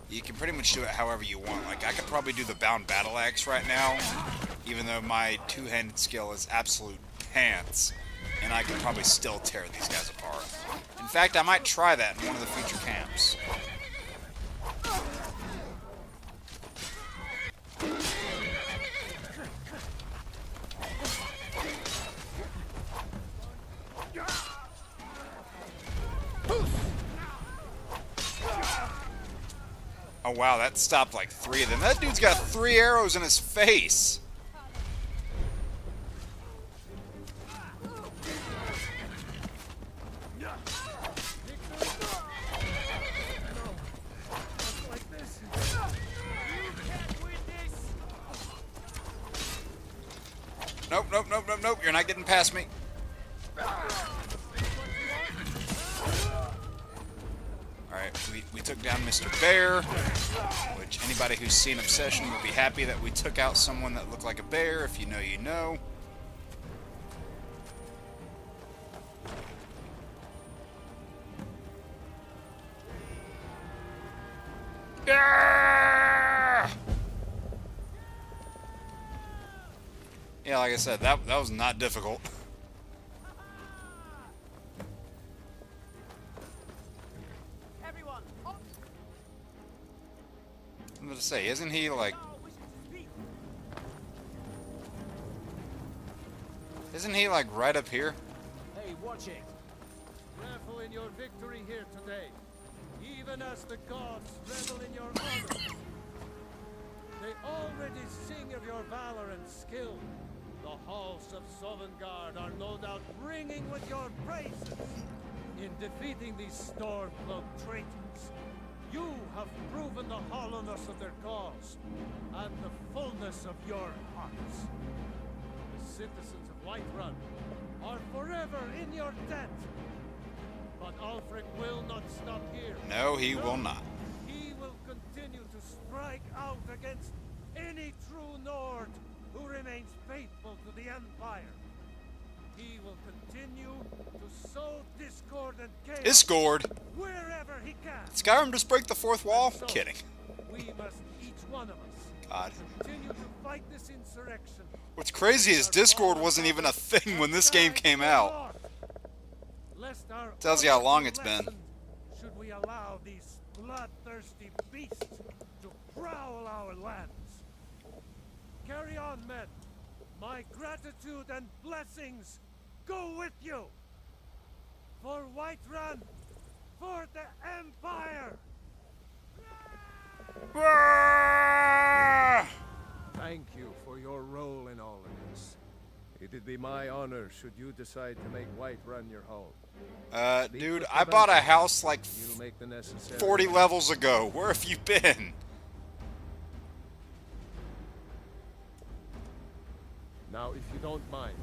you can pretty much do it however you want. Like, I could probably do the bound battle axe right now, even though my two-handed skill is absolute pants, and I could probably still tear these guys apart. In fact, I might try that in one of the future camps. Oh wow, that stopped like 3 of them. That dude's got 3 arrows in his face. Nope, nope, nope, nope, nope. You're not getting past me. Alright, we took down Mr. Bear, which anybody who's seen Obsession will be happy that we took out someone that looked like a bear. If you know, you know. Yeah, like I said, that was not difficult. I'm gonna say, isn't he like... Isn't he like right up here? Hey, watch it. Revel in your victory here today, even as the gods revel in your honor. They already sing of your valor and skill. The halls of Sovngarde are no doubt ringing with your praises. In defeating these storm-cloaked traitors, you have proven the hollowness of their cause and the fullness of your hearts. The citizens of Whiterun are forever in your your debt. But Ulfric will not stop here. No, he will not. He will continue to strike out against any true Nord who remains faithful to the Empire. He will continue to sow discord and chaos Discord? wherever he can. Skyrim just break the fourth wall? So, Kidding. We must, each one of us, God. continue to fight this insurrection. What's crazy is Discord wasn't even a thing when this game came out. Tells you how long it's been. Should we allow these bloodthirsty beasts to prowl our lands? Carry on, men. My gratitude and blessings go with you. For Whiterun, for the Empire. Thank you for your role in all of this. It'd be my honor should you decide to make Whiterun your home. Dude, I bought a house like 40 levels ago. Where have you been? Now, if you don't mind,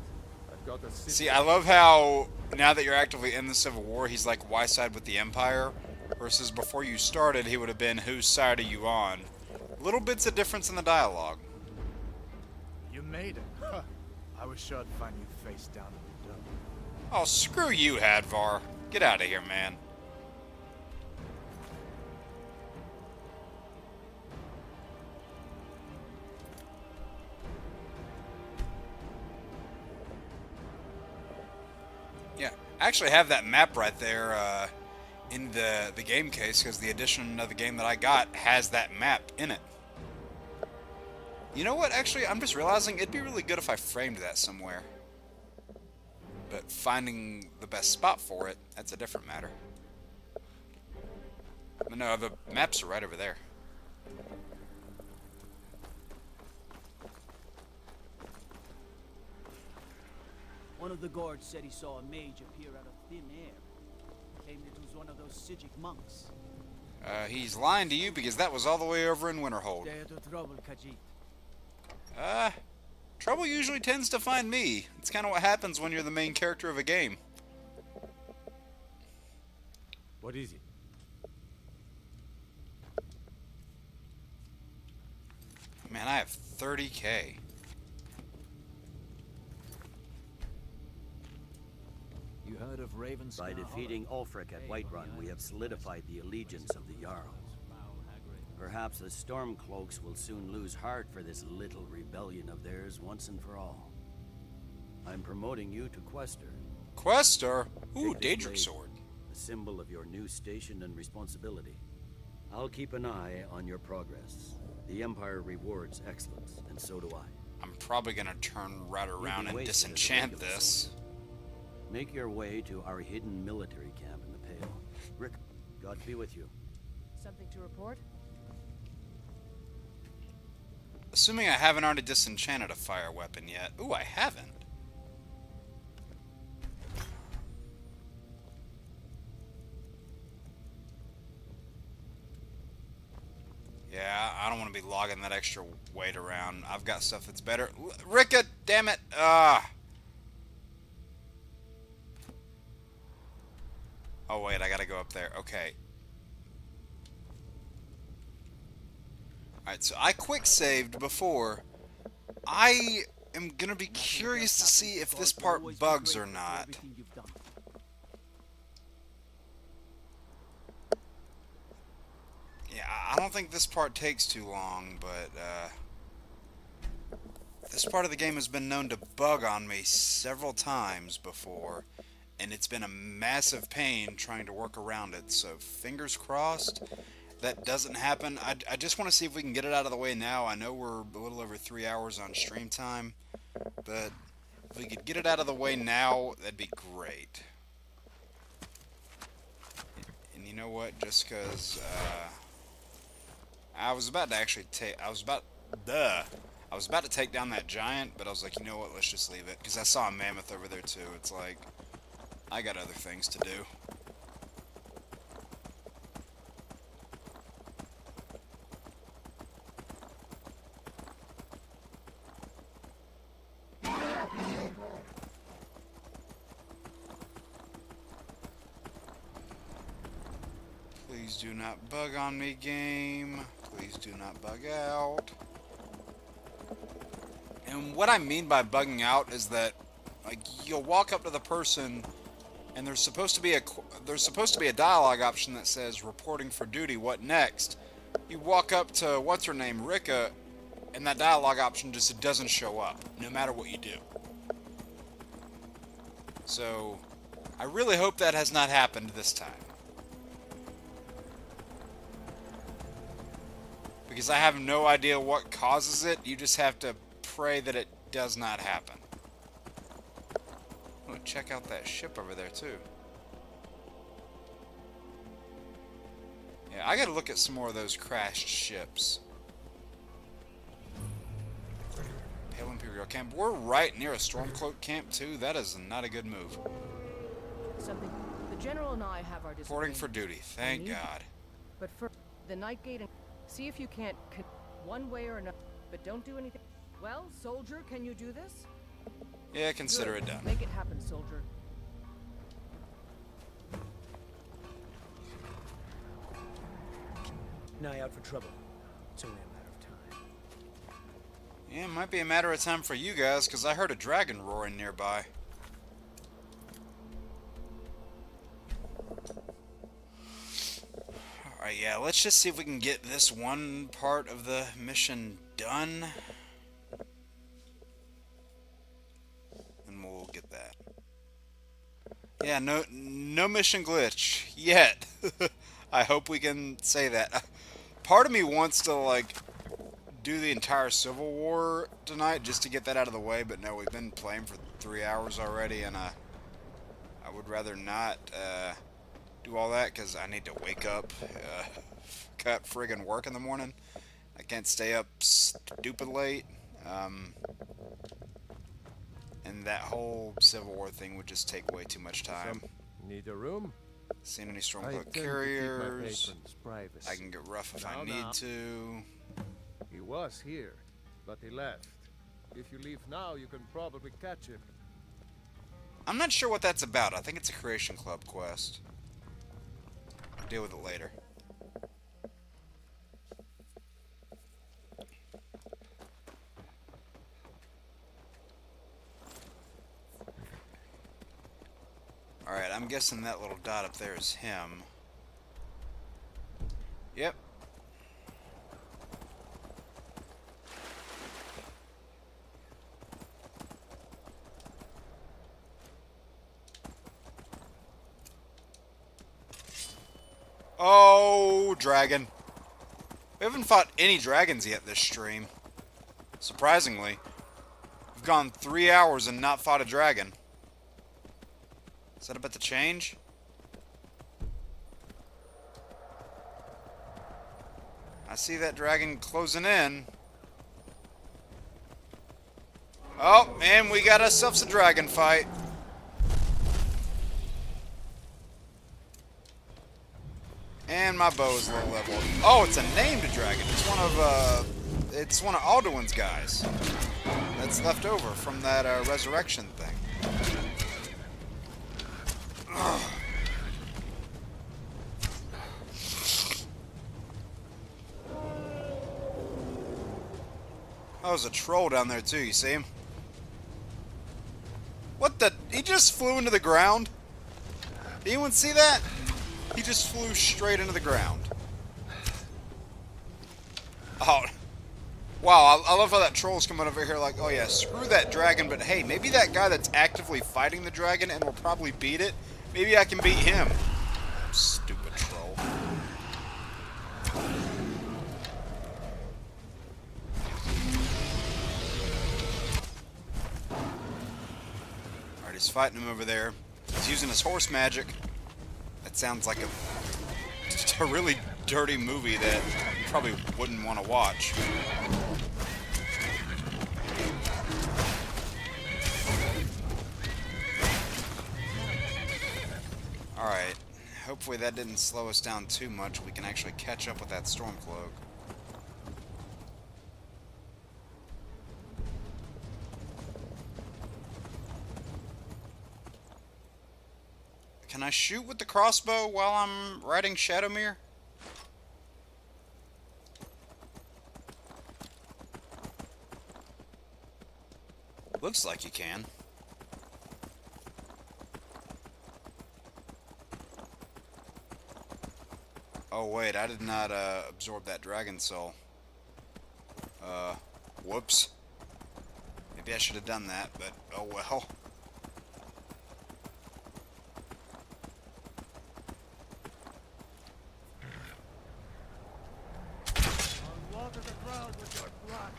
I've got a city. See, I love how now that you're actively in the Civil War, he's like, why side with the Empire? Versus before you started, he would have been, whose side are you on? Little bits of difference in the dialogue. You made it. Huh. I was sure to find you face down in the dump. Oh, screw you, Hadvar. Get out of here, man. Yeah, I actually have that map right there in the game case, because the edition of the game that I got has that map in it. You know what, actually, I'm just realizing it'd be really good if I framed that somewhere. But finding the best spot for it, that's a different matter. But no, the maps are right over there. One of the guards said he saw a mage appear out of thin air. Claimed it was one of those Sijic monks. He's lying to you because that was all the way over in Winterhold. Stay out of trouble, Khajiit. Trouble usually tends to find me. It's kind of what happens when you're the main character of a game. What is it? Man, I have 30k. You heard of Ravenscar? By defeating Ulfric at Whiterun, we have solidified the allegiance of the Jarl. Perhaps the Stormcloaks will soon lose heart for this little rebellion of theirs once and for all. I'm promoting you to Quester. Quester? Ooh, Take this Daedric blade, sword. a symbol of your new station and responsibility. I'll keep an eye on your progress. The Empire rewards excellence, and so do I. I'm probably gonna turn right around and disenchant this. Make your way to our hidden military camp in the Pale. Rick, God be with you. Something to report? Assuming I haven't already disenchanted a fire weapon yet. Ooh, I haven't. Yeah, I don't want to be logging that extra weight around. I've got stuff that's better. Ricka, damn it! Oh wait, I gotta go up there. Okay. Alright, so I quick saved before. I am gonna be curious to see if this part bugs or not. Yeah, I don't think this part takes too long, but this part of the game has been known to bug on me several times before, and it's been a massive pain trying to work around it, so fingers crossed that doesn't happen. I just want to see if we can get it out of the way now. I know we're a little over 3 hours on stream time, but if we could get it out of the way now, that'd be great. And you know what, just because I was about to actually I was about to take down that giant, but I was like, you know what, let's just leave it, because I saw a mammoth over there too. It's like, I got other things to do. Please do not bug on me, game. Please do not bug out. And what I mean by bugging out is that, like, you'll walk up to the person, and there's supposed to be a dialogue option that says "reporting for duty. What next?" You walk up to what's her name, Rika, and that dialogue option just doesn't show up, no matter what you do. So, I really hope that has not happened this time. Because I have no idea what causes it, you just have to pray that it does not happen. Oh, check out that ship over there, too. Yeah, I gotta look at some more of those crashed ships. Pale Imperial Camp. We're right near a Stormcloak camp, too. That is not a good move. Something. The General and I have our Reporting for duty. Thank God. But for the night gate, and see if you can't one way or another. But don't do anything. Well, soldier, can you do this? Yeah, consider Good. it done. Make it happen, soldier. An eye out for trouble. It's only a matter of time. Yeah, it might be a matter of time for you guys, because I heard a dragon roaring nearby. Alright, yeah, let's just see if we can get this one part of the mission done. And we'll get that. Yeah, no mission glitch. Yet. I hope we can say that. Part of me wants to, like, do the entire Civil War tonight just to get that out of the way, but no, we've been playing for 3 hours already, and I would rather not do all that because I need to wake up, cut friggin' work in the morning. I can't stay up stupid late, and that whole Civil War thing would just take way too much time. Need a room? Seen any I Stormcloak tend to keep my carriers? patrons' privacy. I can get rough if I Now, need now. to. He was here, but he left. If you leave now, you can probably catch him. I'm not sure what that's about. I think it's a Creation Club quest. I'll deal with it later. Alright, I'm guessing that little dot up there is him. Yep. Oh, dragon. We haven't fought any dragons yet this stream. Surprisingly. We've gone 3 hours and not fought a dragon. Is that about to change? I see that dragon closing in. Oh, and we got ourselves a dragon fight. And my bow is low level. Oh, it's a named dragon. It's one of Alduin's guys. That's left over from that resurrection thing. Ugh. Oh, there's a troll down there too, you see him? What the? He just flew into the ground? Did anyone see that? He just flew straight into the ground. Oh. Wow, I love how that troll's coming over here like, oh yeah, screw that dragon, but hey, maybe that guy that's actively fighting the dragon and will probably beat it, maybe I can beat him. Stupid troll. Alright, he's fighting him over there. He's using his horse magic. That sounds like a really dirty movie that you probably wouldn't want to watch. Alright, hopefully that didn't slow us down too much. We can actually catch up with that Stormcloak. Can I shoot with the crossbow while I'm riding Shadowmere? Looks like you can. Oh wait, I did not absorb that dragon soul. Whoops. Maybe I should have done that, but oh well. Water the ground with your blood.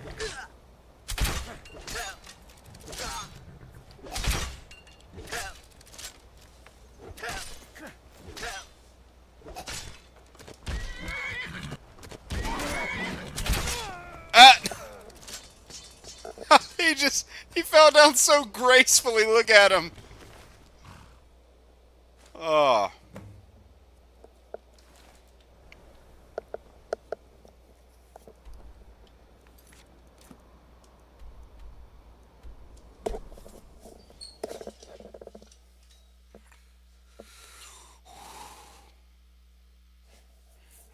He fell down so gracefully. Look at him. Oh.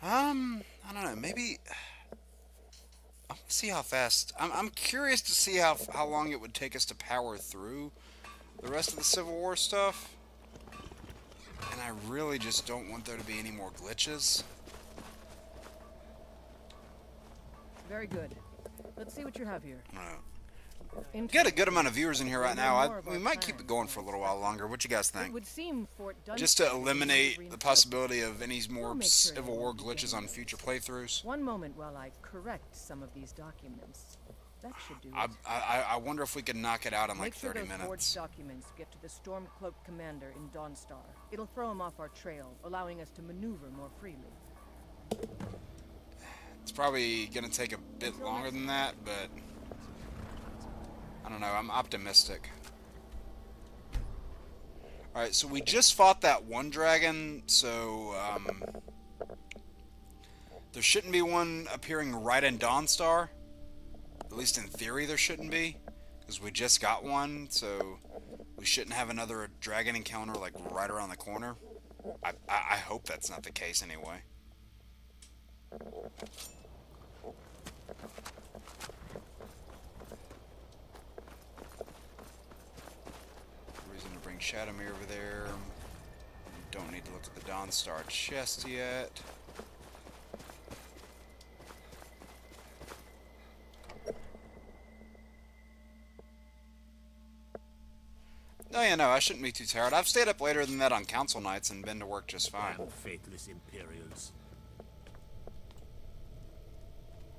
I don't know, maybe I'll see how fast. I'm curious to see how long it would take us to power through the rest of the Civil War stuff. And I really just don't want there to be any more glitches. Very good. Let's see what you have here. We've got a good amount of viewers in here right now. We might keep it going for a little while longer. What you guys think? It would seem Fort Dunn Just to eliminate the possibility of any more Civil War glitches on future playthroughs. One moment while I correct some of these documents. That should do it. I wonder if we can knock it out in like Make sure 30 those minutes. forged documents get to the Stormcloak commander in Dawnstar. It'll throw him off our trail, allowing us to maneuver more freely. It's probably going to take a bit longer than that, but I don't know. I'm optimistic. Alright, so we just fought that one dragon, so there shouldn't be one appearing right in Dawnstar. At least in theory there shouldn't be, because we just got one, so we shouldn't have another dragon encounter like right around the corner. I hope that's not the case anyway. Reason to bring Shadowmere over there. Don't need to look at the Dawnstar chest yet. Oh yeah, no, I shouldn't be too tired. I've stayed up later than that on council nights and been to work just fine. Faithless Imperials.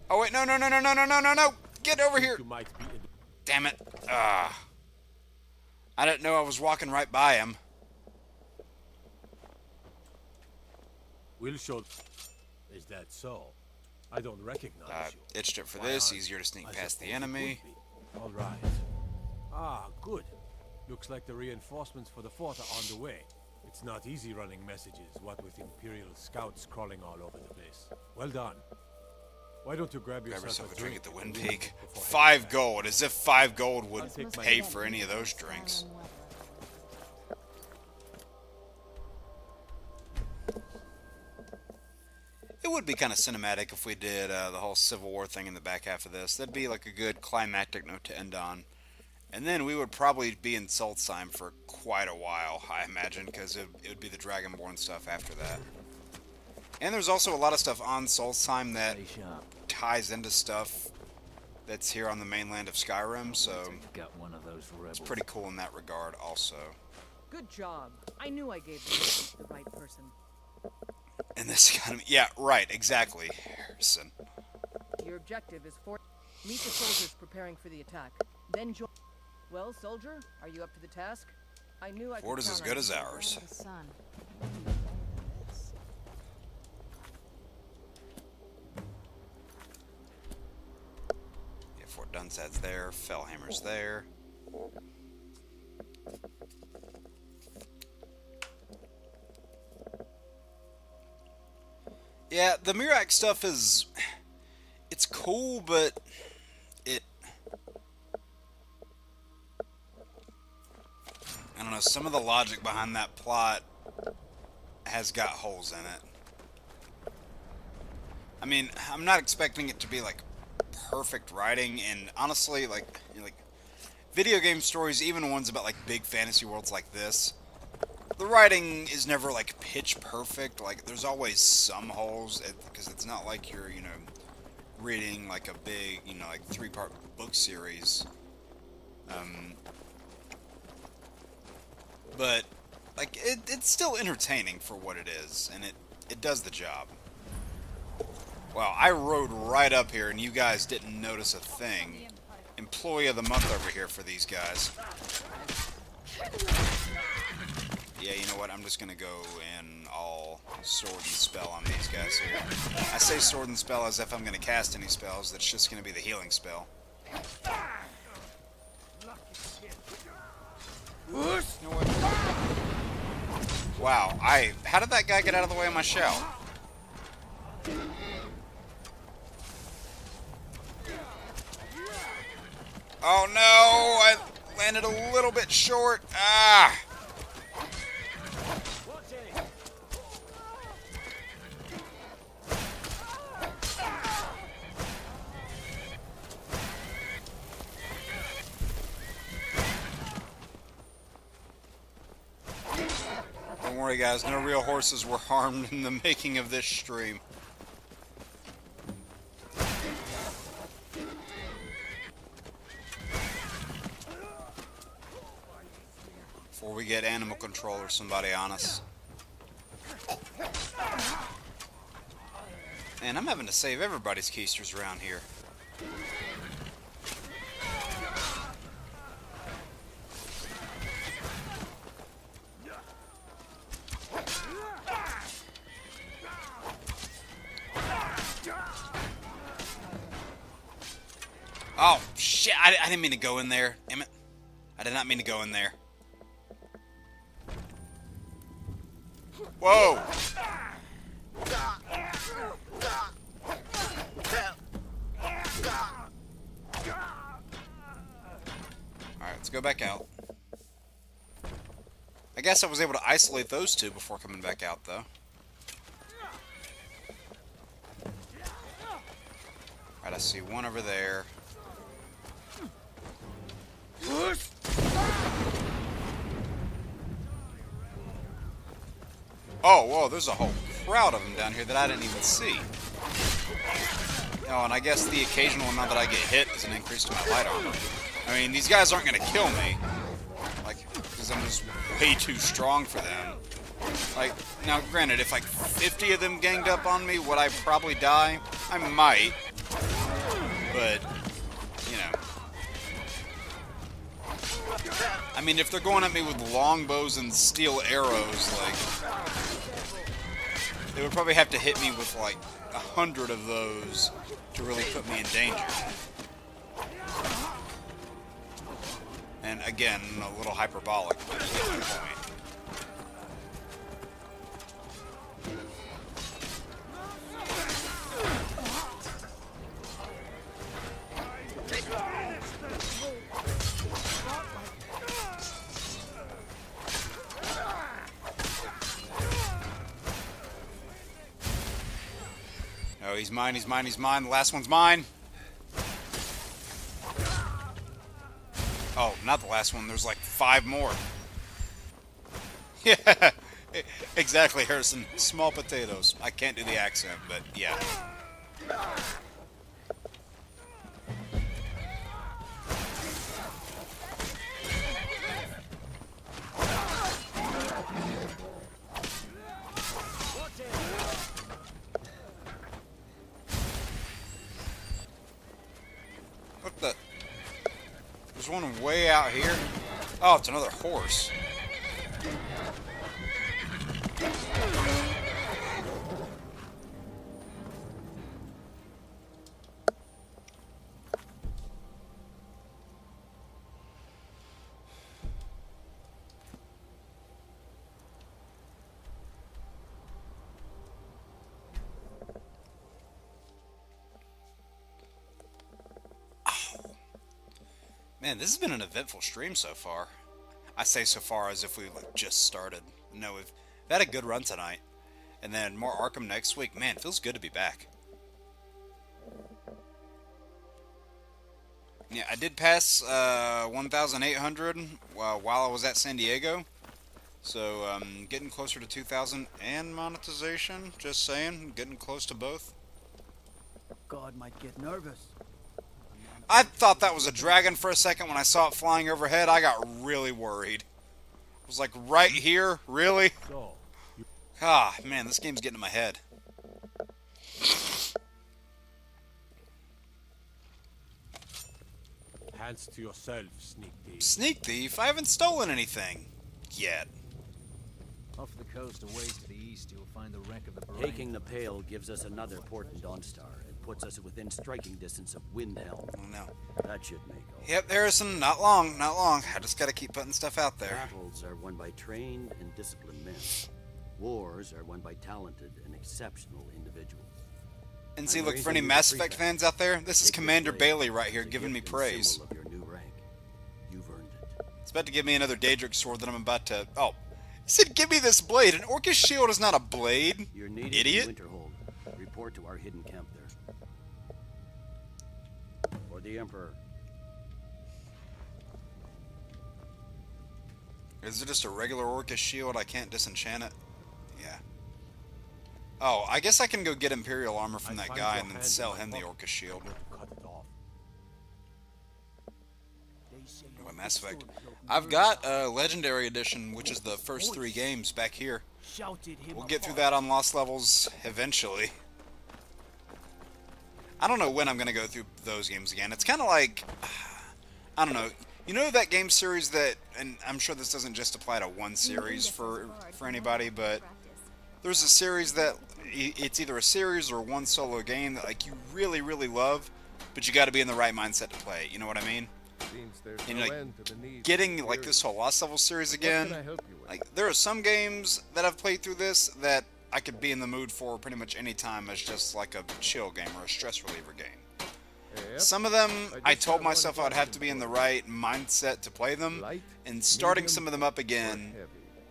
Oh wait, no! Get over here! Damn it! I didn't know I was walking right by him. We'll show. Is that so? I don't recognize you. Itched it for this. Easier to sneak past the enemy. All right. Ah, good. Looks like the reinforcements for the fort are on the way. It's not easy running messages, what with Imperial scouts crawling all over the place. Well done. Why don't you grab yourself a drink at the Wind Peak? 5 gold, as if 5 gold would pay for any of those drinks. It would be kind of cinematic if we did the whole Civil War thing in the back half of this. That'd be like a good climactic note to end on. And then we would probably be in Solstheim for quite a while, I imagine, because it would be the Dragonborn stuff after that. And there's also a lot of stuff on Solstheim that ties into stuff that's here on the mainland of Skyrim, so it's pretty cool in that regard also. Good job. I knew I gave the right person. In this economy, yeah, right, exactly, Harrison. Your objective is meet the soldiers preparing for the attack. Then join. Well, soldier, are you up to the task? I knew I Fort is as good as ours. Yeah, Fort Dunsad's there, Fellhammer's there. Yeah, the Mirac stuff is... it's cool, but I don't know, some of the logic behind that plot has got holes in it. I mean, I'm not expecting it to be like perfect writing, and honestly, like video game stories, even ones about like big fantasy worlds like this, the writing is never like pitch perfect. Like there's always some holes because it's not like you're, you know, reading like a big, you know, like 3-part book series. But like it's still entertaining for what it is, and it does the job. Wow, I rode right up here and you guys didn't notice a thing. Employee of the month over here for these guys. Yeah, you know what? I'm just gonna go in all sword and spell on these guys here. I say sword and spell as if I'm gonna cast any spells. That's just gonna be the healing spell. You know what? Wow, how did that guy get out of the way of my shell? Oh no, I landed a little bit short. Ah! Don't worry guys, no real horses were harmed in the making of this stream. Before we get animal control or somebody on us. And I'm having to save everybody's keisters around here. Oh, shit, I didn't mean to go in there. Damn it. I did not mean to go in there. Whoa! Alright, let's go back out. I guess I was able to isolate those two before coming back out, though. Alright, I see one over there. Oh, whoa, there's a whole crowd of them down here that I didn't even see. Oh, and I guess the occasional amount that I get hit is an increase to my light armor. I mean, these guys aren't going to kill me. Like, because I'm just way too strong for them. Like, now granted, if like 50 of them ganged up on me, would I probably die? I might. But, you know. I mean, if they're going at me with longbows and steel arrows, like, they would probably have to hit me with like 100 of those to really put me in danger. And again, a little hyperbolic, but you get my point. Oh, he's mine, he's mine, he's mine. The last one's mine. Oh, not the last one. There's like 5 more. Yeah, exactly, Harrison. Small potatoes. I can't do the accent, but yeah. What the? There's one way out here. Oh, it's another horse. Man, this has been an eventful stream so far. I say so far as if we like just started. No, we've had a good run tonight. And then more Arkham next week. Man, it feels good to be back. Yeah, I did pass 1,800 while I was at San Diego. So, getting closer to 2,000 and monetization. Just saying, getting close to both. God might get nervous. I thought that was a dragon for a second when I saw it flying overhead. I got really worried. I was like, right here? Really? Ah, man, this game's getting in my head. Hands to yourself, sneak thief. Sneak thief? I haven't stolen anything. Yet. Off the coast, a ways to the east, you'll find the wreck of the Brain. Taking the Pale gives us another port in Dawnstar. It puts us within striking distance of Windhelm. Oh, no. That should make all. Yep, Harrison, not long, not long. I just gotta keep putting stuff out there. Battles are won by trained and disciplined men. Wars are won by talented and exceptional individuals. And see, look, for any Mass Effect fans out there, this is Commander Bailey right here giving me praise. Of your new rank. You've earned it. It's about to give me another Daedric sword that I'm about to... Oh, he said give me this blade. An Orcish shield is not a blade. You're needed Idiot. in Winterhold. Report to our hidden camp there. For the Emperor. Is it just a regular Orcish shield? I can't disenchant it? Yeah. Oh, I guess I can go get Imperial armor from that guy and then sell him the Orcish shield. Anyway, Mass Effect. I've got Legendary Edition, which is the first 3 games back here. We'll get through that on Lost Levels eventually. I don't know when I'm going to go through those games again. It's kind of like... I don't know. You know that game series that... And I'm sure this doesn't just apply to one series for anybody, but... There's a series that... It's either a series or one solo game that like you really, really love, but you got to be in the right mindset to play it. You know what I mean? And like, getting like this whole Lost Levels series again, like there are some games that I've played through this that I could be in the mood for pretty much any time as just like a chill game or a stress reliever game. Some of them I told myself I'd have to be in the right mindset to play them, and starting some of them up again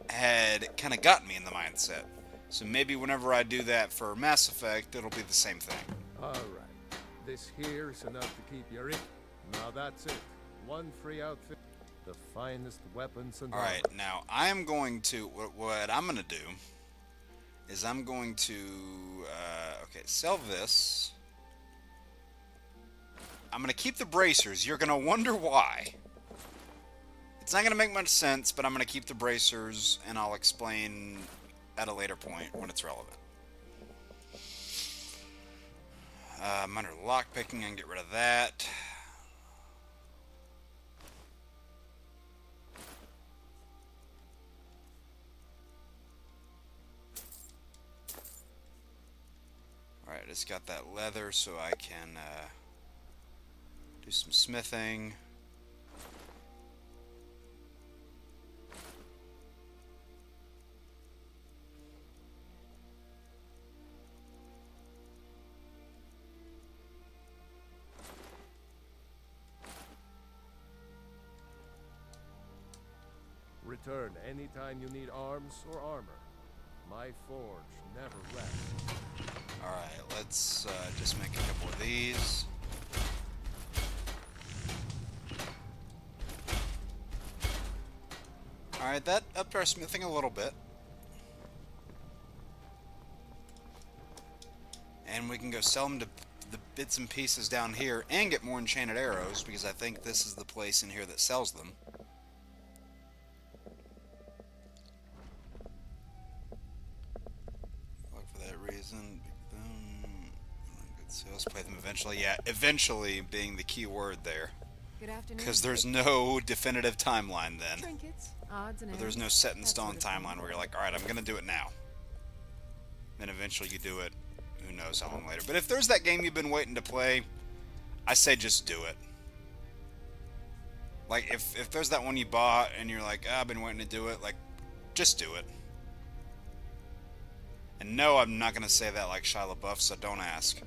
had kind of gotten me in the mindset. So maybe whenever I do that for Mass Effect, it'll be the same thing. Alright. This here is enough to keep you in. Now that's it. One free outfit. The finest weapons and Alright, now I am going to... What I'm going to do is I'm going to... okay, sell this. I'm going to keep the bracers. You're going to wonder why. It's not going to make much sense, but I'm going to keep the bracers, and I'll explain... at a later point when it's relevant. I'm under lockpicking, I can get rid of that. Alright, I just got that leather so I can do some smithing. Return anytime you need arms or armor. My forge never rests. Alright, let's just make a couple of these. Alright, that upped our smithing a little bit. And we can go sell them to the bits and pieces down here and get more enchanted arrows, because I think this is the place in here that sells them. Reason. Good sales. Play them eventually. Yeah, eventually being the key word there. Good afternoon. Because there's no definitive timeline then. Trinkets, odds and But there's no set in stone timeline where you're like, alright, I'm going to do it now. Then eventually you do it. Who knows how long later. But if there's that game you've been waiting to play, I say just do it. Like, if there's that one you bought and you're like, I've been waiting to do it, like, just do it. And no, I'm not going to say that like Shia LaBeouf, so don't ask.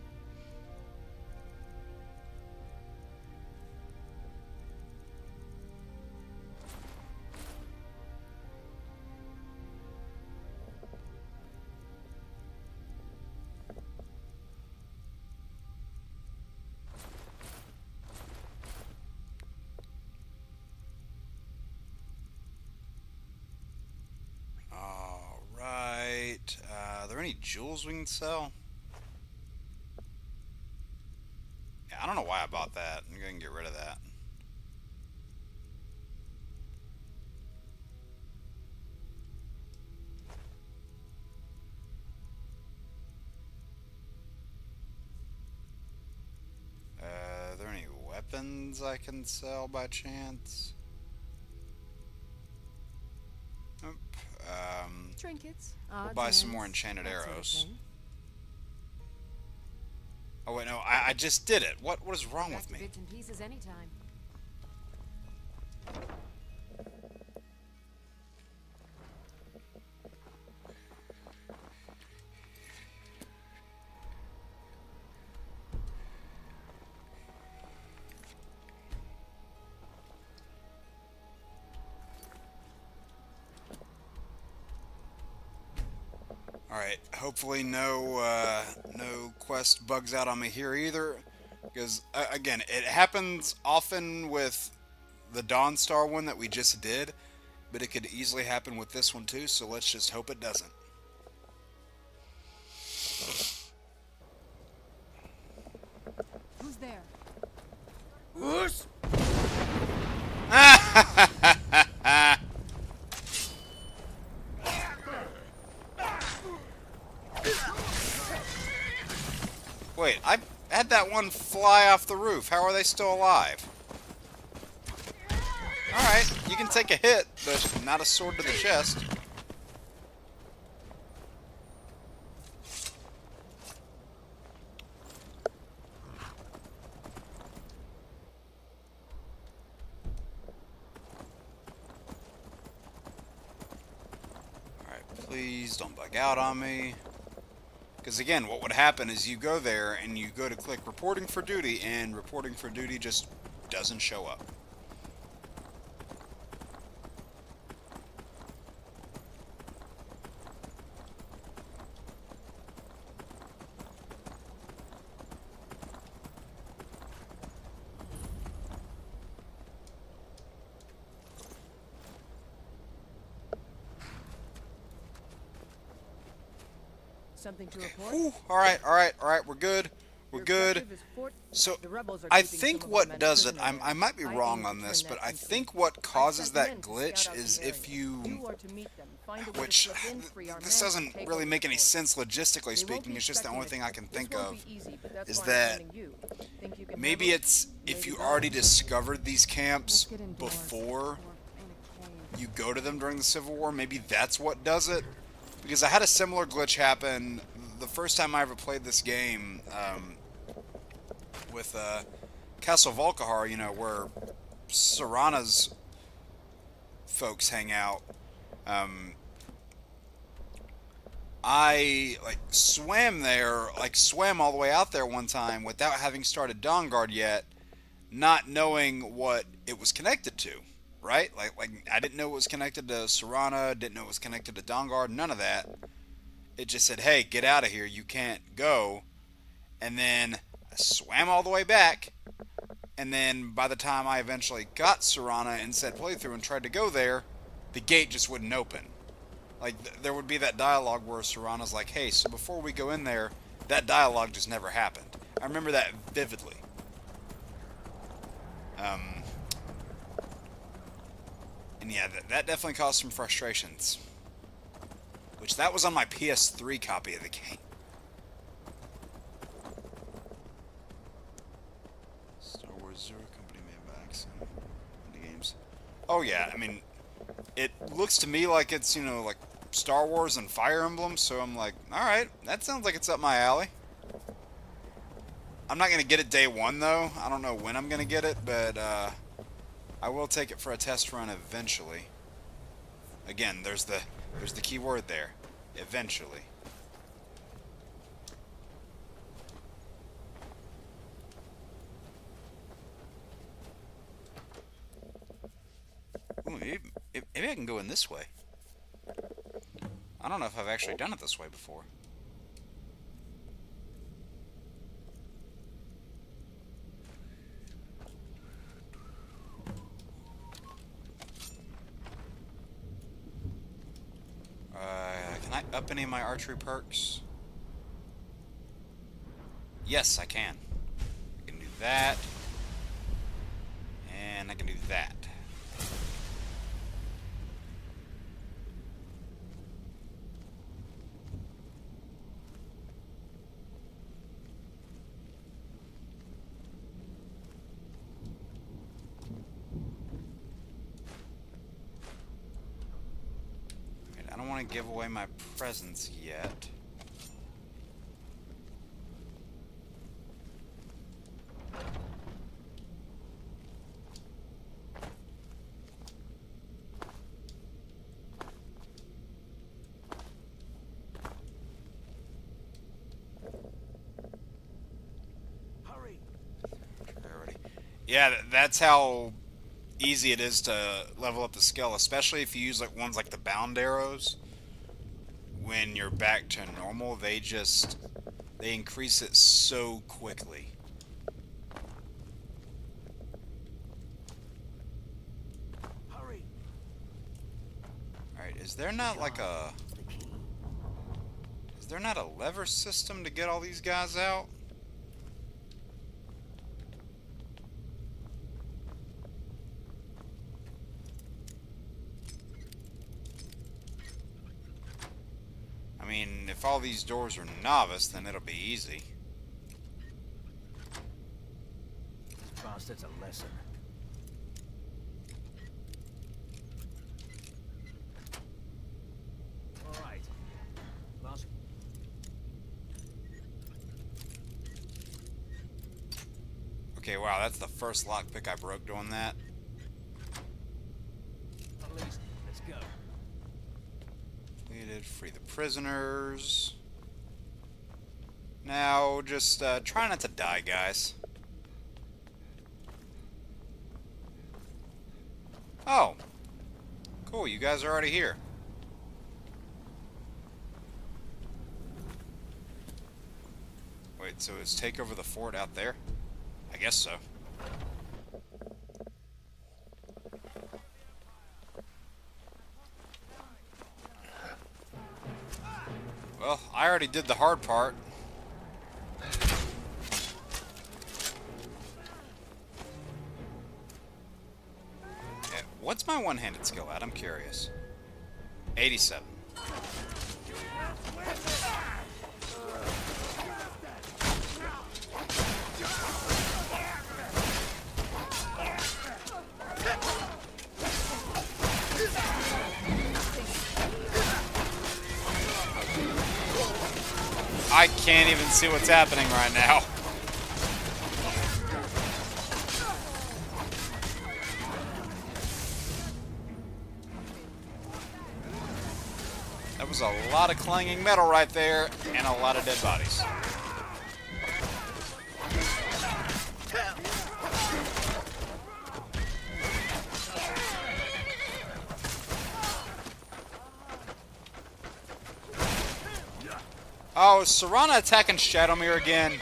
any jewels we can sell? Yeah, I don't know why I bought that. I'm going to get rid of that. Are there any weapons I can sell by chance? Nope. Trinkets. We'll buy some more enchanted arrows. Oh wait, no, I just did it. What is wrong with me? Bits and pieces anytime. Alright, hopefully no quest bugs out on me here either, because, again, it happens often with the Dawnstar one that we just did, but it could easily happen with this one too, so let's just hope it doesn't. Who's there? Whoosh! Wait, I had that one fly off the roof. How are they still alive? Alright, you can take a hit, but not a sword to the chest. Alright, please don't bug out on me. Because again, what would happen is you go there and you go to click reporting for duty, and reporting for duty just doesn't show up. Something to report? Ooh, alright, we're good. We're good. So, I think what does it, I might be wrong on this, but I think what causes that glitch is if you, which, this doesn't really make any sense logistically speaking, it's just the only thing I can think of, is that maybe it's if you already discovered these camps before you go to them during the Civil War, maybe that's what does it. Because I had a similar glitch happen the first time I ever played this game, with Castle Volkihar, you know, where Serana's folks hang out. I swam there, swam all the way out there one time without having started Dawnguard yet, not knowing what it was connected to. Right? Like I didn't know it was connected to Serana, didn't know it was connected to Dawnguard, none of that. It just said, hey, get out of here, you can't go. And then I swam all the way back, and then by the time I eventually got Serana and said playthrough and tried to go there, the gate just wouldn't open. Like, there would be that dialogue where Serana's like, hey, so before we go in there, that dialogue just never happened. I remember that vividly. And yeah, that definitely caused some frustrations. Which, that was on my PS3 copy of the game. Star Wars Zero Company made by Axon in the games. Oh yeah, I mean, it looks to me like it's, you know, like Star Wars and Fire Emblem, so I'm like, alright, that sounds like it's up my alley. I'm not going to get it day one, though. I don't know when I'm going to get it, but, I will take it for a test run eventually. Again, there's the key word there. Eventually. Ooh, maybe I can go in this way. I don't know if I've actually done it this way before. Can I? up any of my archery perks? Yes, I can. I can do that. And I can do that. I don't want to give away my presents yet. Yeah, that's how easy it is to level up the skill, especially if you use like ones like the bound arrows. When you're back to normal, they increase it so quickly. Alright, is there not a lever system to get all these guys out? I mean, if all these doors are novice, then it'll be easy. Boss, that's a lesson. All right. Boss. Okay, wow, that's the first lockpick I broke doing that. At least, let's go. Free the prisoners. Now, just try not to die, guys. Oh. Cool, you guys are already here. Wait, so is take over the fort out there? I guess so. Well, I already did the hard part. Yeah, what's my one-handed skill at? I'm curious. 87. I can't even see what's happening right now. That was a lot of clanging metal right there, and a lot of dead bodies. Oh, is Serana attacking Shadowmere again?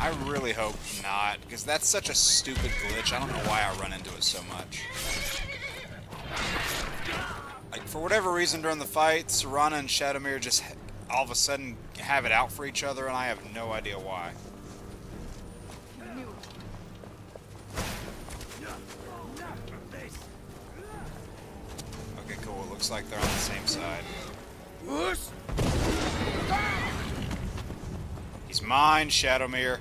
I really hope not, because that's such a stupid glitch. I don't know why I run into it so much. Like, for whatever reason during the fight, Serana and Shadowmere just all of a sudden have it out for each other, and I have no idea why. Okay, cool. It looks like they're on the same side. He's mine, Shadowmere.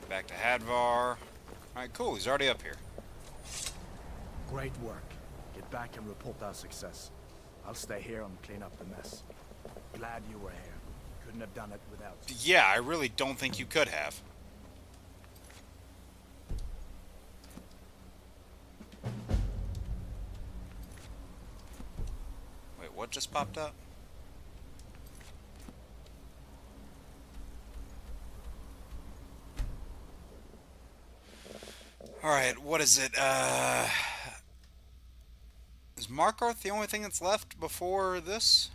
Back to Hadvar. Alright, cool. He's already up here. Great work. Get back and report our success. I'll stay here and clean up the mess. Glad you were here. Couldn't have done it without you. Yeah, I really don't think you could have. Wait, what just popped up? Alright, what is it? Is Markarth the only thing that's left before this?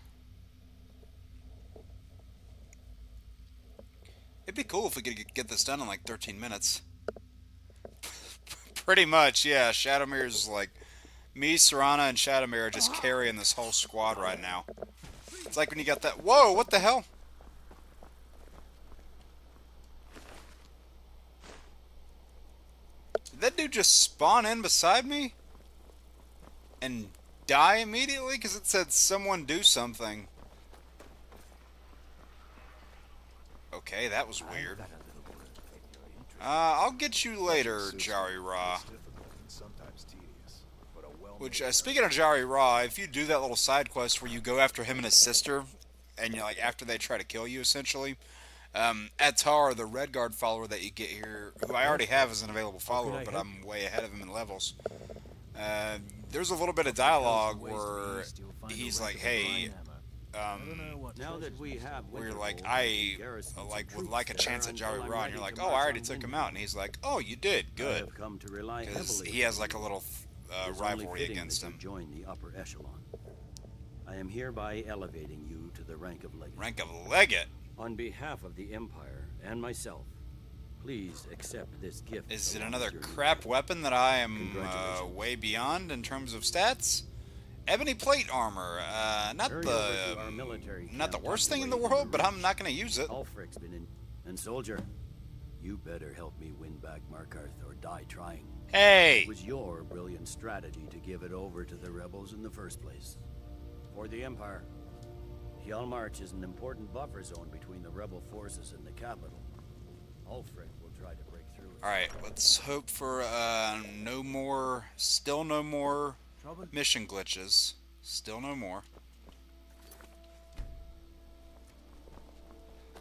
It'd be cool if we could get this done in like 13 minutes. Pretty much, yeah. Shadowmere's like... Me, Serana, and Shadowmere are just carrying this whole squad right now. It's like when you got that... Whoa, what the hell? Did that dude just spawn in beside me? And die immediately? Because it said someone do something. Okay, that was weird. I'll get you later, Jari Ra. Which, speaking of Jari Ra, if you do that little side quest where you go after him and his sister, and you're like, after they try to kill you, essentially, Atar, the Red Guard follower that you get here, who I already have as an available follower, but I'm way ahead of him in levels, there's a little bit of dialogue where he's like, hey, now that we have where you're like, I would like a chance at Jari Ra, and you're like, oh, I already took him out, and he's like, oh, you did, good, because he has like a little rivalry against him. Join the upper echelon. I am hereby elevating you to the rank of legate. Rank of legate? On behalf of the Empire and myself, please accept this gift. Is it another crap weapon that I am way beyond in terms of stats? Ebony plate armor, not the worst thing in the world, but I'm not going to use it. Ulfric's been in, and soldier, you better help me win back Markarth or die trying. Hey! It was your brilliant strategy to give it over to the rebels in the first place. For the Empire, Hjalmarch is an important buffer zone between the rebel forces and the capital. Ulfric will try to break through. Alright, let's hope for still no more mission glitches. Still no more.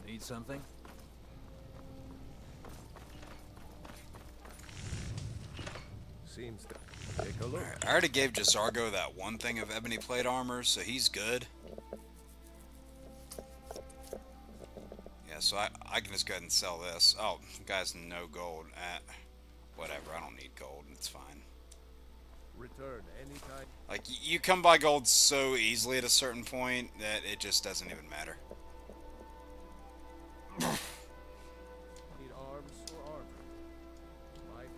Need something? Seems to take a look. Right, I already gave Jazargo that one thing of ebony plate armor, so he's good. Yeah, so I can just go ahead and sell this. Oh, guys, no gold. Whatever, I don't need gold. It's fine. Return anytime. Like, you come by gold so easily at a certain point that it just doesn't even matter. Need arms or armor? Right.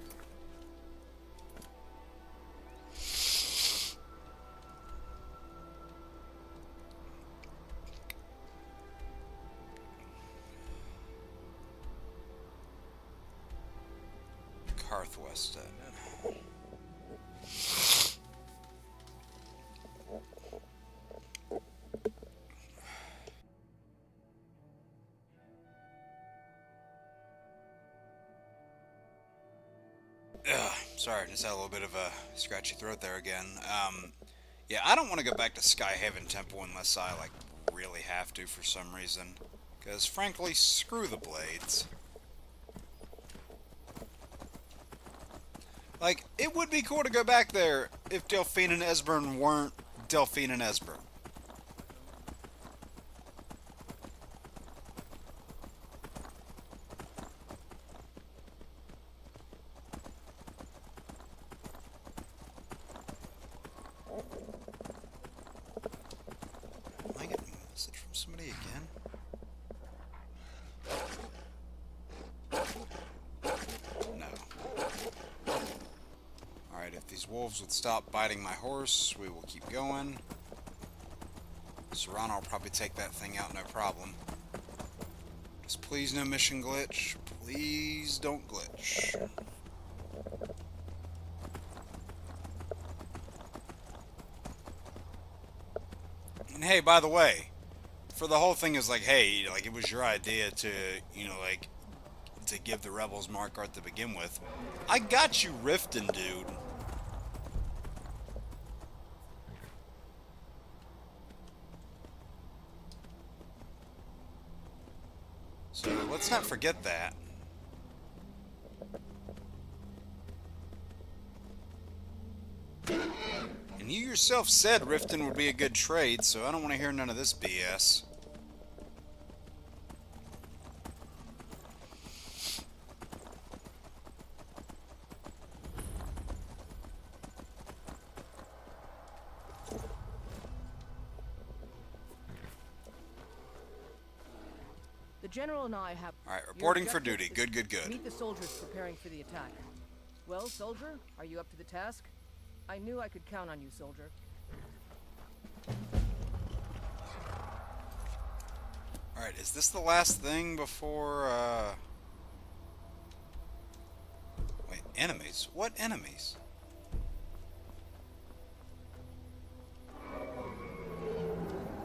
Karthweston. Sorry, just had a little bit of a scratchy throat there again. Yeah, I don't want to go back to Skyhaven Temple unless I, like, really have to for some reason. Because, frankly, screw the blades. Like, it would be cool to go back there if Delphine and Esbern weren't Delphine and Esbern. Am I getting a message from somebody again? No. Alright, if these wolves would stop biting my horse, we will keep going. Serrano will probably take that thing out, no problem. Just please no mission glitch. Please don't glitch. And hey, by the way, for the whole thing is like, hey, like, it was your idea to, you know, like, to give the rebels Markarth to begin with. I got you Riften, dude. So let's not forget that. And you yourself said Riften would be a good trade, so I don't want to hear none of this BS. The general and I have... Alright, reporting for duty. Good, good, good. Meet the soldiers preparing for the attack. Well, soldier, are you up to the task? I knew I could count on you, soldier. Alright, is this the last thing before, Wait, enemies? What enemies?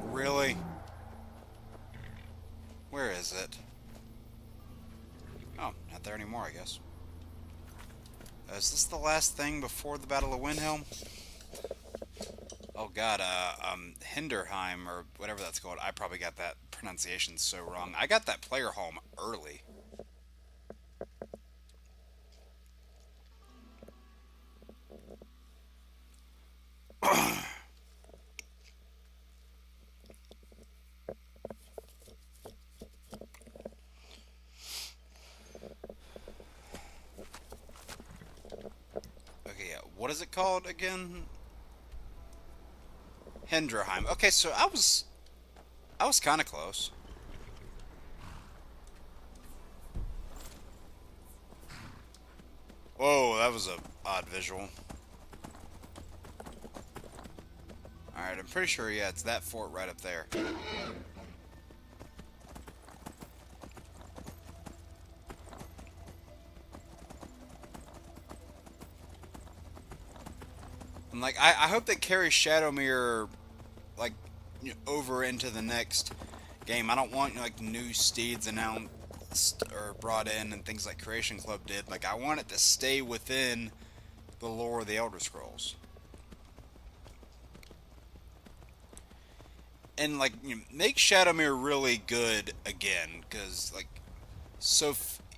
Really? Where is it? Oh, not there anymore, I guess. Is this the last thing before the Battle of Windhelm? Oh god, Hinderheim, or whatever that's called. I probably got that pronunciation so wrong. I got that player home early. Okay, yeah, what is it called again? Hinderheim. Okay, so I was kind of close. Whoa, that was a odd visual. Alright, I'm pretty sure, yeah, it's that fort right up there. And, like, I hope they carry Shadowmere, like, you know, over into the next game. I don't want, you know, like, new steeds announced or brought in and things like Creation Club did. Like, I want it to stay within the lore of the Elder Scrolls. And, like, you know, make Shadowmere really good again, because, like,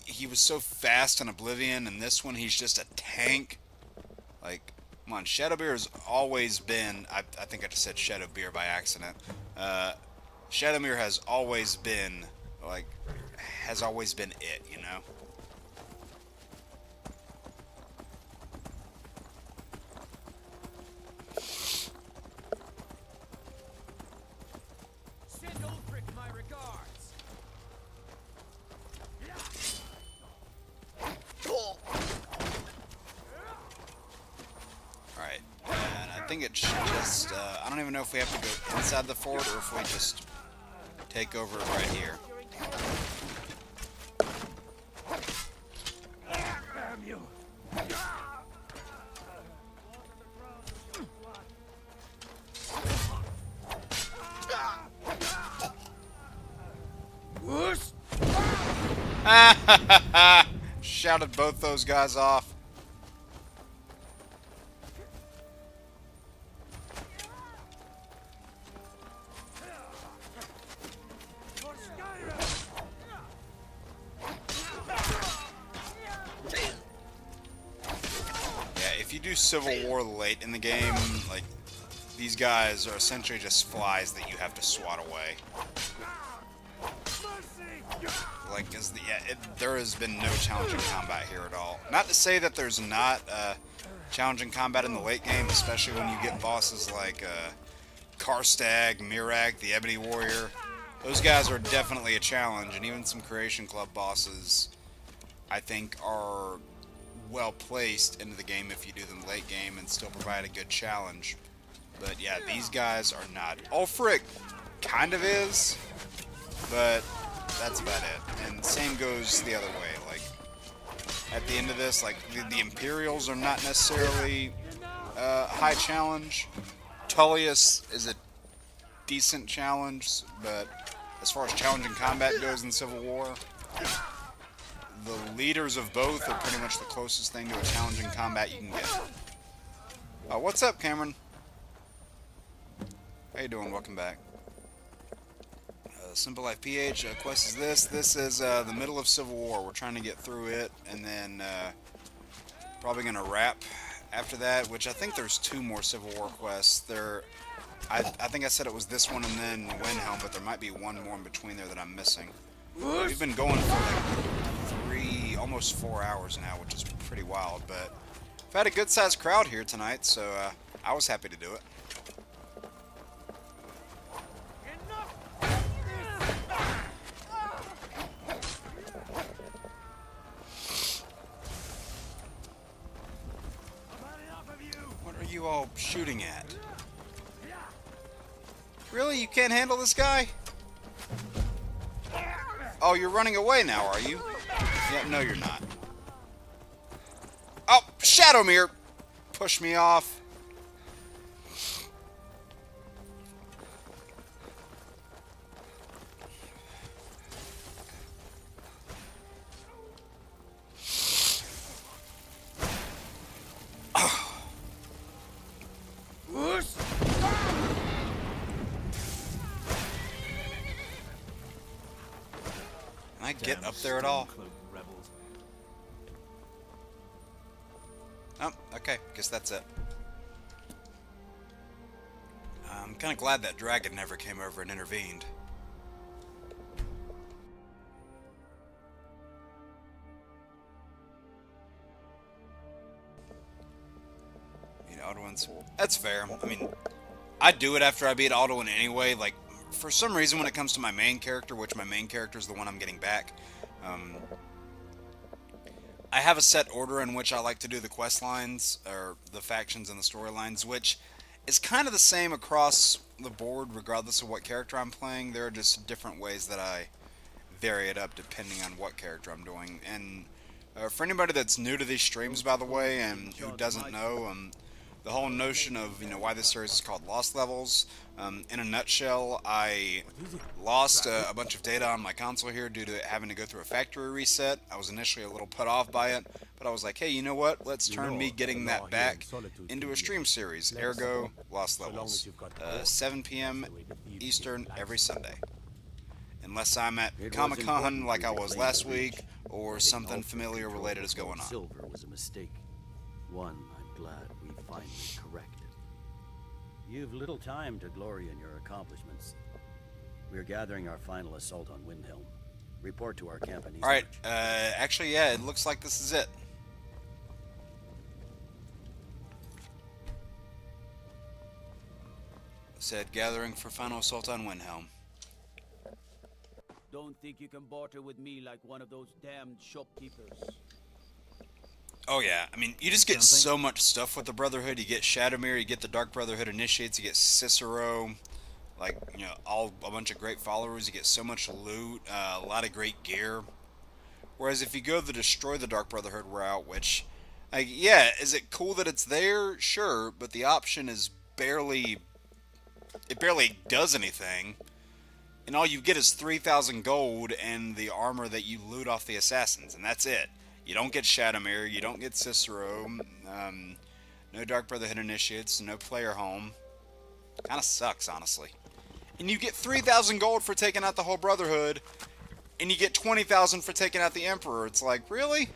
he was so fast in Oblivion, and this one he's just a tank. Like, come on, Shadowmere has always been, I think I just said Shadowbeer by accident. Shadowmere has always been, like, it, you know? Send Ulfric my regards. Alright, and I think it should just, I don't even know if we have to go inside the fort or if we just take over right here. Damn you! Shouted both those guys off. For Skyrim! Yeah, if you do Civil War late in the game, like, these guys are essentially just flies that you have to swat away. Like, there has been no challenging combat here at all. Not to say that there's not challenging combat in the late game, especially when you get bosses like Karstag, Mirak, the Ebony Warrior. Those guys are definitely a challenge, and even some Creation Club bosses, I think, are well placed into the game if you do them late game and still provide a good challenge. But yeah, these guys are not. Ulfric kind of is, but that's about it. And same goes the other way. Like, at the end of this, like, the Imperials are not necessarily high challenge. Tullius is a decent challenge, but as far as challenging combat goes in Civil War, the leaders of both are pretty much the closest thing to a challenging combat you can get. What's up, Cameron? How you doing? Welcome back. Simple Life PH, quest is this. This is the middle of Civil War. We're trying to get through it, and then probably going to wrap after that, which I think there's 2 more Civil War quests. I think I said it was this one and then Windhelm, but there might be one more in between there that I'm missing. We've been going for like almost 4 hours now, which is pretty wild, but we've had a good-sized crowd here tonight, so I was happy to do it. are you all shooting at? Really? You can't handle this guy? Oh, you're running away now, are you? Yeah, no, you're not. Oh, Shadowmere! Push me off. Can I get up there at all? Oh, okay. Guess that's it. I'm kind of glad that dragon never came over and intervened. Beat Alduin's. That's fair. I mean, I'd do it after I beat Alduin anyway. Like, for some reason, when it comes to my main character, which my main character is the one I'm getting back, I have a set order in which I like to do the quest lines, or the factions and the storylines, which is kind of the same across the board, regardless of what character I'm playing. There are just different ways that I vary it up depending on what character I'm doing. And for anybody that's new to these streams, by the way, and who doesn't know, the whole notion of, you know, why this series is called Lost Levels, in a nutshell, I lost a bunch of data on my console here due to having to go through a factory reset. I was initially a little put off by it, but I was like, hey, you know what? Let's turn me getting that back into a stream series. Ergo, Lost Levels. 7 p.m. Eastern every Sunday. Unless I'm at Comic-Con like I was last week, or something familiar related is going on. Silver was a mistake. One I'm glad we finally corrected. You've little time to glory in your accomplishments. We're gathering our final assault on Windhelm. Report to our camp in East Alright, March. actually, yeah, it looks like this is it. Said gathering for final assault on Windhelm. Don't think you can barter with me like one of those damned shopkeepers. Oh yeah, I mean, you just get so much stuff with the Brotherhood. You get Shadowmere, you get the Dark Brotherhood Initiates, you get Cicero, like, you know, a bunch of great followers. You get so much loot, a lot of great gear. Whereas if you go the Destroy the Dark Brotherhood route, which, like, yeah, is it cool that it's there? Sure, but the option is barely does anything. And all you get is 3,000 gold and the armor that you loot off the assassins, and that's it. You don't get Shadowmere, you don't get Cicero, no Dark Brotherhood Initiates, no player home. Kinda sucks, honestly. And you get 3,000 gold for taking out the whole Brotherhood, and you get 20,000 for taking out the Emperor. It's like, really?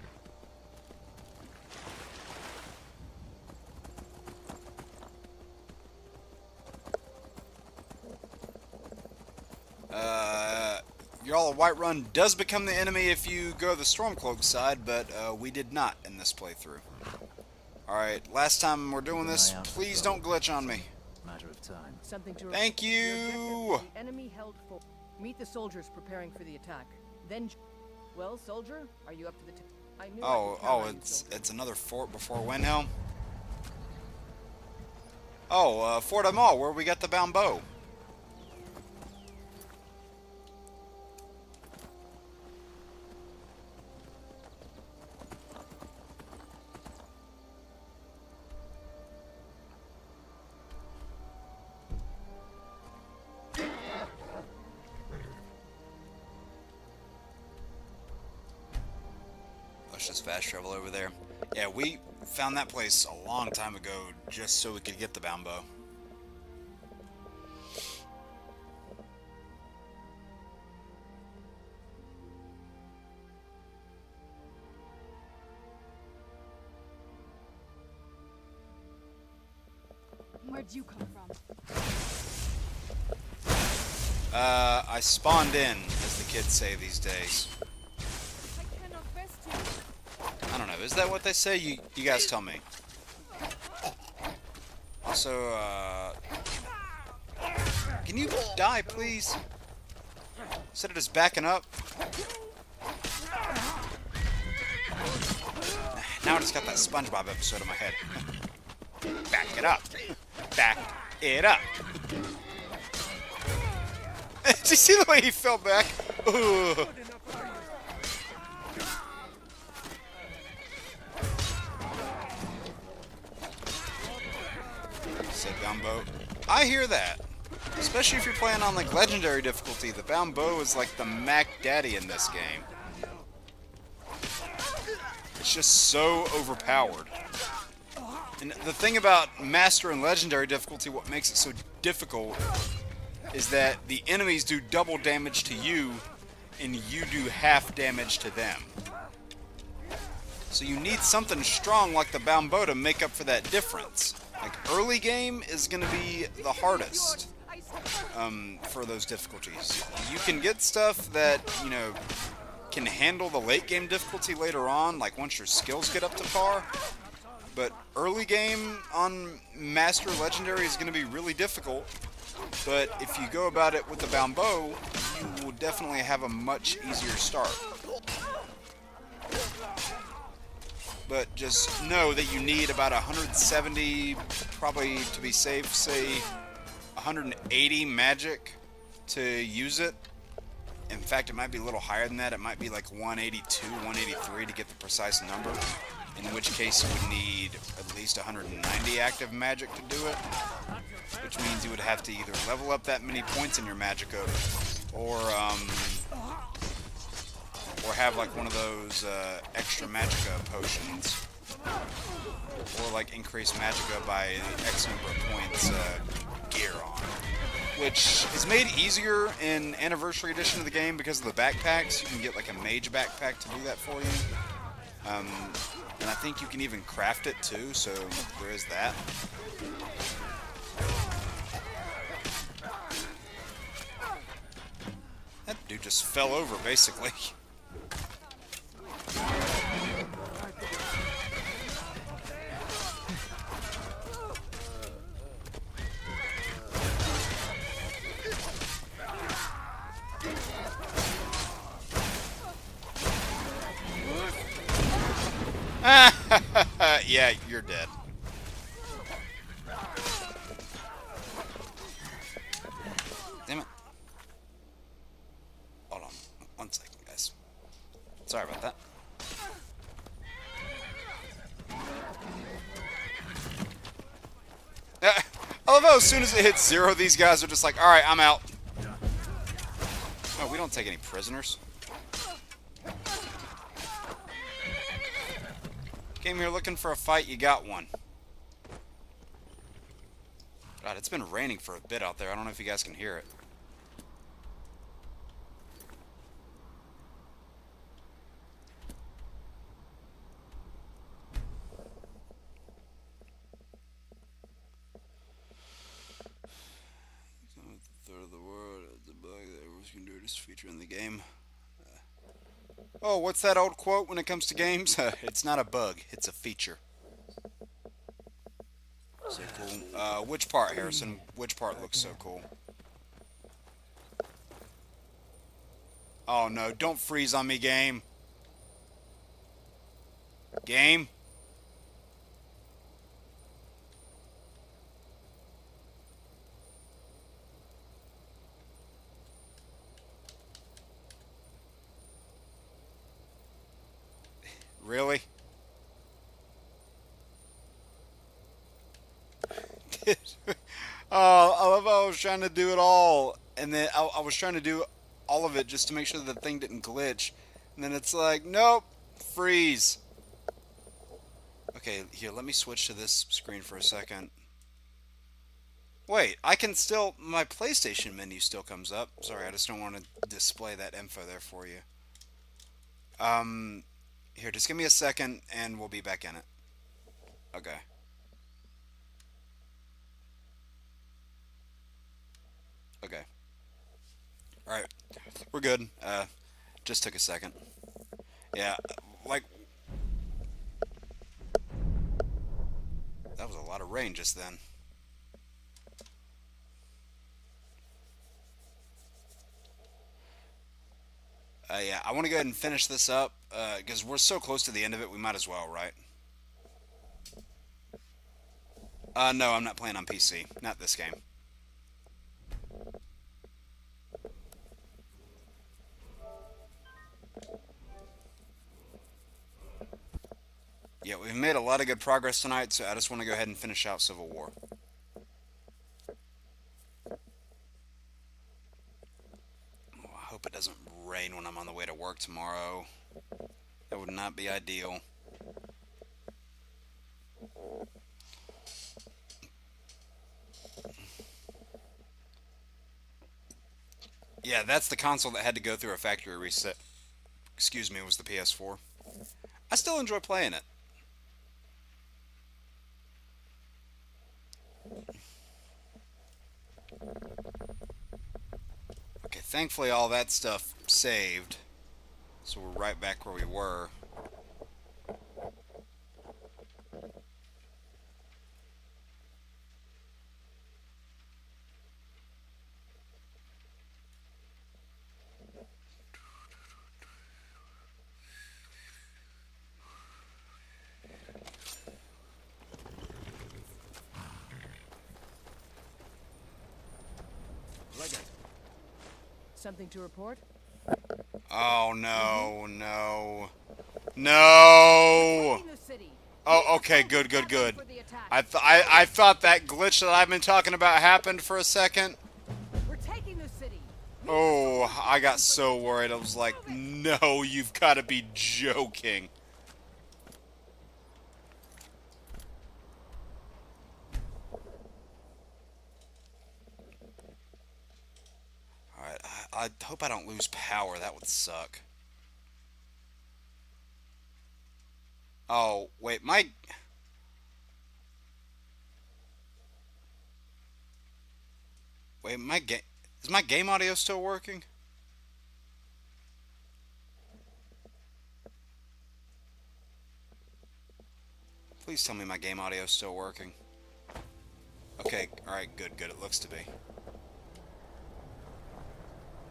Y'all, Whiterun does become the enemy if you go the Stormcloak side, but we did not in this playthrough. Alright, last time we're doing this, please don't glitch on me. Matter of time. Something to Thank you! The enemy held for. Meet the soldiers preparing for the attack. Then, well, soldier, are you up to the? I knew. It's another fort before Windhelm. Oh, Fort Amal, where we got the bound bow. Just fast travel over there. Yeah, we found that place a long time ago just so we could get the bound bow. Where'd you come from? I spawned in, as the kids say these days. I don't know, is that what they say? You guys tell me. Also, can you die, please? Instead of just backing up. Now I just got that SpongeBob episode in my head. Back it up. Back it up. Did you see the way he fell back? Ooh. Said bound bow. I hear that. Especially if you're playing on like legendary difficulty, the bound bow is like the Mac Daddy in this game. It's just so overpowered. And the thing about Master and Legendary difficulty, what makes it so difficult, is that the enemies do double damage to you, and you do half damage to them. So you need something strong like the bound bow to make up for that difference. Like, early game is going to be the hardest for those difficulties. You can get stuff that, you know, can handle the late game difficulty later on, like once your skills get up to par. But early game on Master Legendary is going to be really difficult. But if you go about it with the bound bow, you will definitely have a much easier start. But just know that you need about 170, probably to be safe, say 180 magic to use it. In fact, it might be a little higher than that. It might be like 182, 183 to get the precise number. In which case you would need at least 190 active magic to do it. Which means you would have to either level up that many points in your Magica, or have like one of those extra Magica potions. Or like increase Magica by X number of points gear on. Which is made easier in Anniversary Edition of the game because of the backpacks. You can get like a mage backpack to do that for you. And I think you can even craft it too, so there is that. That dude just fell over, basically. Yeah, you're dead. Damn it. Hold on. 1 second, guys. Sorry about that. I love how as soon as it hits 0, these guys are just like, alright, I'm out. Oh, we don't take any prisoners. Came here looking for a fight, you got one. God, it's been raining for a bit out there. I don't know if you guys can hear it. Third of the world, the bug that everyone can do this feature in the game. Oh, what's that old quote when it comes to games? It's not a bug, it's a feature. So cool. Which part, Harrison? Which part looks so cool? Oh no, don't freeze on me, game. Game? Really? Oh, I love how I was trying to do it all, and then I was trying to do all of it just to make sure the thing didn't glitch, and then it's like, nope, freeze. Okay, here, let me switch to this screen for a second. Wait, I can still, my PlayStation menu still comes up. Sorry, I just don't want to display that info there for you. Here, just give me a second, and we'll be back in it. Okay. Okay. Alright. We're good. Just took a second. Yeah, like... That was a lot of rain just then. Yeah, I want to go ahead and finish this up, because we're so close to the end of it, we might as well, right? No, I'm not playing on PC. Not this game. Yeah, we've made a lot of good progress tonight, so I just want to go ahead and finish out Civil War. Oh, I hope it doesn't rain when I'm on the way to work tomorrow. That would not be ideal. Yeah, that's the console that had to go through a factory reset. Excuse me, it was the PS4. I still enjoy playing it. Okay, thankfully all that stuff saved. So we're right back where we were. Something to report? Oh no, no. No! Oh, okay, good, good, good. I thought that glitch that I've been talking about happened for a second. We're taking the city. Oh, I got so worried. I was like, no, you've got to be joking. Alright, I hope I don't lose power. That would suck. Oh, wait, Wait, is my game audio still working? Please tell me my game audio is still working. Okay, alright, good, good. It looks to be.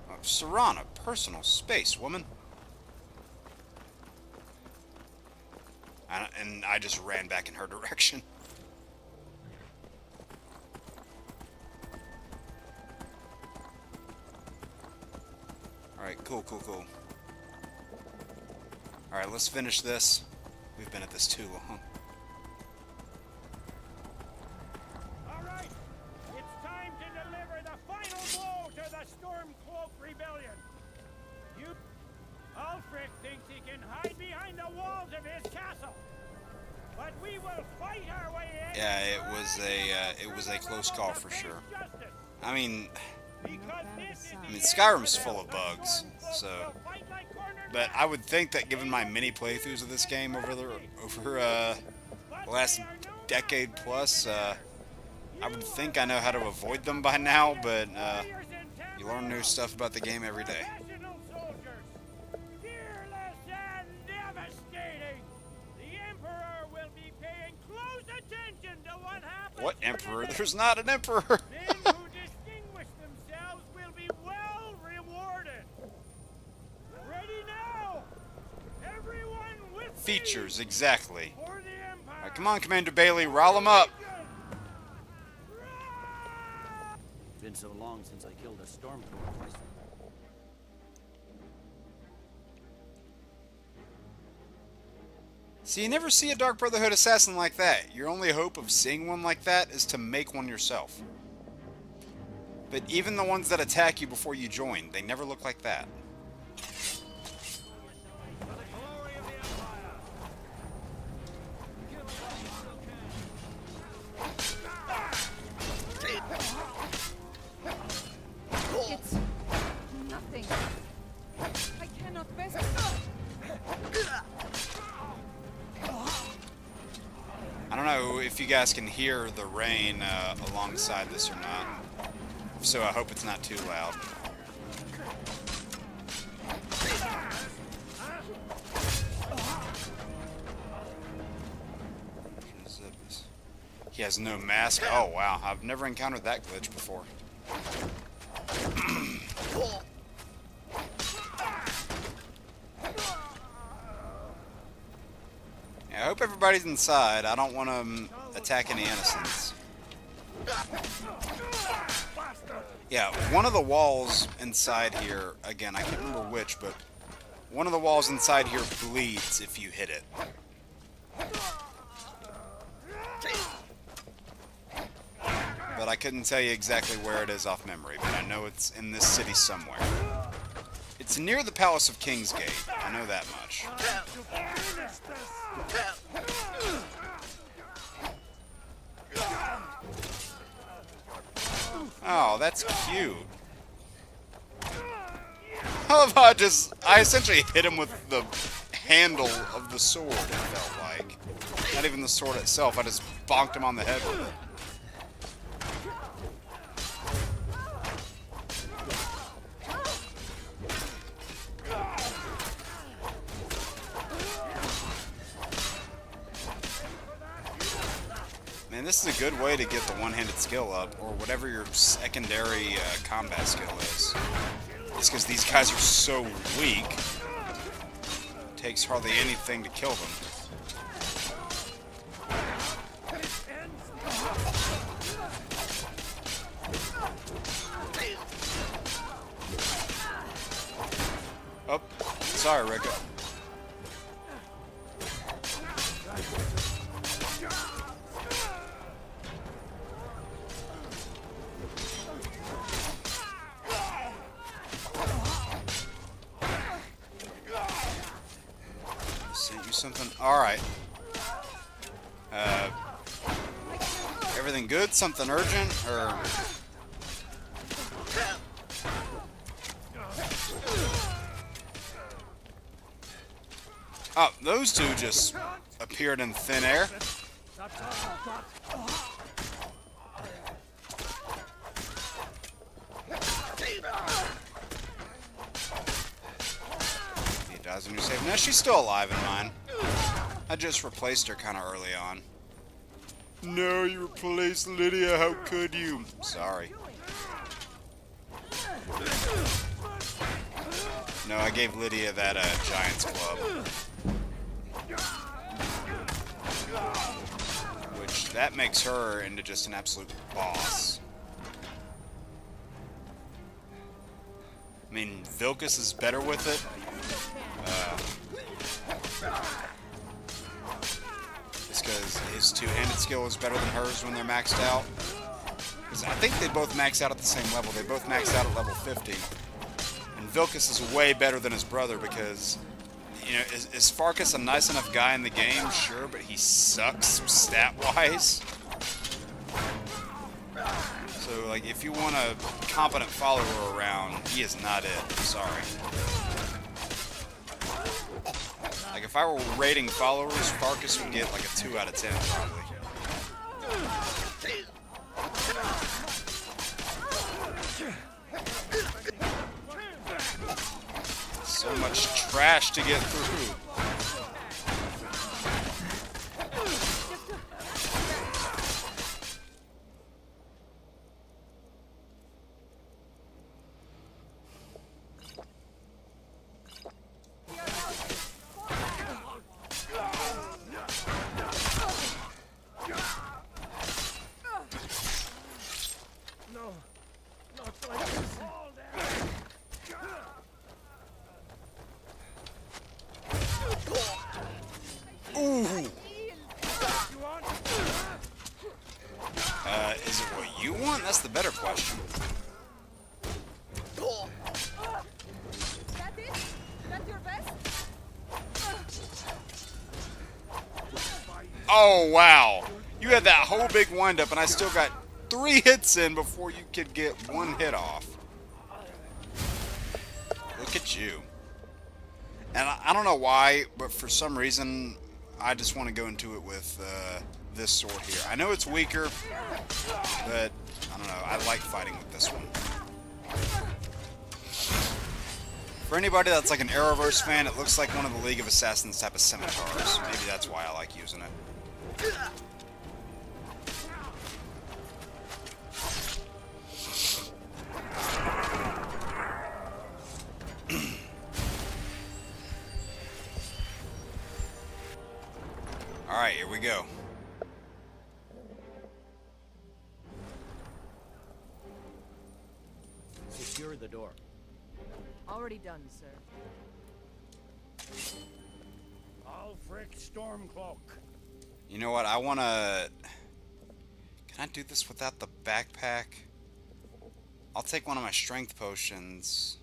Oh, Serana, personal space, woman. And I just ran back in her direction. Alright, cool, cool, cool. Alright, let's finish this. We've been at this too long. Alright, it's time to deliver the final blow to the Stormcloak Rebellion. Ulfric thinks he can hide behind the walls of his castle. But we will fight our way in. Yeah, it was a close call for sure. I mean, Skyrim's full of bugs, so. But I would think that given my many playthroughs of this game over the last decade plus, I would think I know how to avoid them by now. But you learn new stuff about the game every day. What emperor? There's not an emperor. Men who distinguish themselves will be well rewarded. Ready now, everyone with Features, exactly. Alright, come on, Commander Bailey, rile them up. Been so long since I killed a Stormcloak twice. See, you never see a Dark Brotherhood assassin like that. Your only hope of seeing one like that is to make one yourself. But even the ones that attack you before you join, they never look like that. It's nothing. I cannot best. I don't know if you guys can hear the rain alongside this or not. So I hope it's not too loud. He has no mask. Oh wow, I've never encountered that glitch before. Yeah, I hope everybody everybody's inside. I don't want to attack any innocents. Yeah, one of the walls inside here, again, I can't remember which, but one of the walls inside here bleeds if you hit it. But I couldn't tell you exactly where it is off memory, but I know it's in this city somewhere. It's near the Palace of Kingsgate. I know that much. Oh, that's cute. I love how I essentially hit him with the handle of the sword, it felt like. Not even the sword itself, I just bonked him on the head with it. Man, this is a good way to get the one-handed skill up, or whatever your secondary combat skill is. It's because these guys are so weak, it takes hardly anything to kill them. Oh, sorry, Ricka. Sent you something? Alright. Everything good? Something urgent? Or... Oh, those two just appeared in thin air. He dies when you save. No, she's still alive in mine. I just replaced her kind of early on. No, you replaced Lydia. How could you? Sorry. No, I gave Lydia that Giant's Club. Which, that makes her into just an absolute boss. I mean, Vilcus is better with it. Just because his two-handed skill is better than hers when they're maxed out. Because I think they both max out at the same level. They both maxed out at level 50. And Vilcus is way better than his brother because, you know, is Farkas a nice enough guy in the game? Sure, but he sucks stat-wise. So, like, if you want a competent follower around, he is not it. I'm sorry. Like, if I were rating followers, Farkas would get like a 2 out of 10, probably. So much trash to get through. Is it what you want? That's the better question. Oh, wow. You had that whole big wind-up, and I still got 3 hits in before you could get 1 hit off. Look at you. And I don't know why, but for some reason, I just want to go into it with this sword here. I know it's weaker, but I don't know. I like fighting with this one. For anybody that's like an Arrowverse fan, it looks like one of the League of Assassins type of scimitars. Maybe that's why I like using it. Alright. Alright, here we go. Secure the door. Already done, sir. Ulfric Stormcloak. You know what? I want to... Can I do this without the backpack? I'll take one of my strength potions.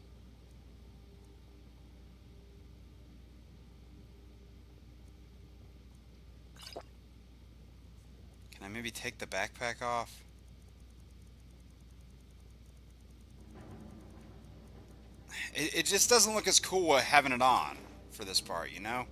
Can I maybe take the backpack off? It just doesn't look as cool having it on for this part, you know?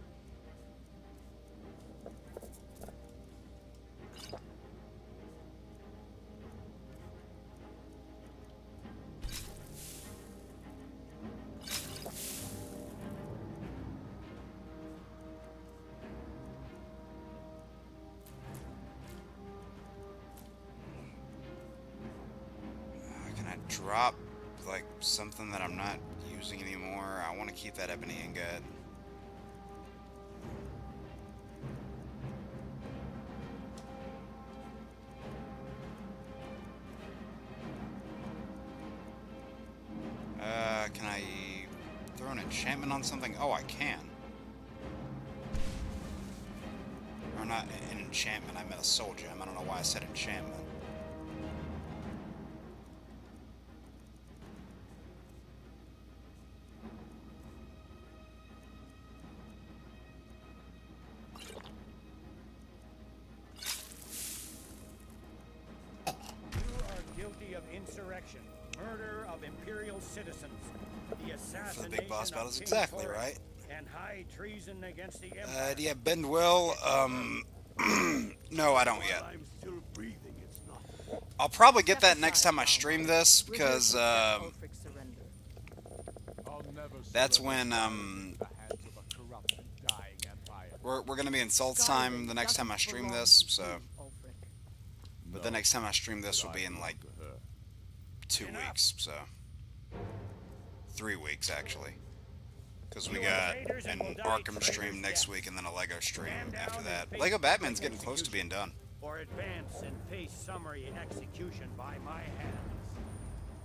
Can I drop like something that I'm not using anymore? I want to keep that ebony ingot. Can I throw an enchantment on something? Oh, I can. Or not an enchantment, I meant a soul gem. I don't know why I said enchantment. Insurrection, murder of Imperial citizens, the assassination For the big boss battle's of exactly King right. and high treason against the Empire. Do you bend well? No, I don't yet. I'm still breathing, it's not. I'll probably get that next time I stream this, because, that's when, we're gonna be in Salt's time the next time I stream this, so. But the next time I stream this will be in, like, 2 weeks, so. 3 weeks, actually. Because we got an Arkham stream next week and then a Lego stream after that. Lego Batman's getting close to being done. Or advance and face summary execution by my hands.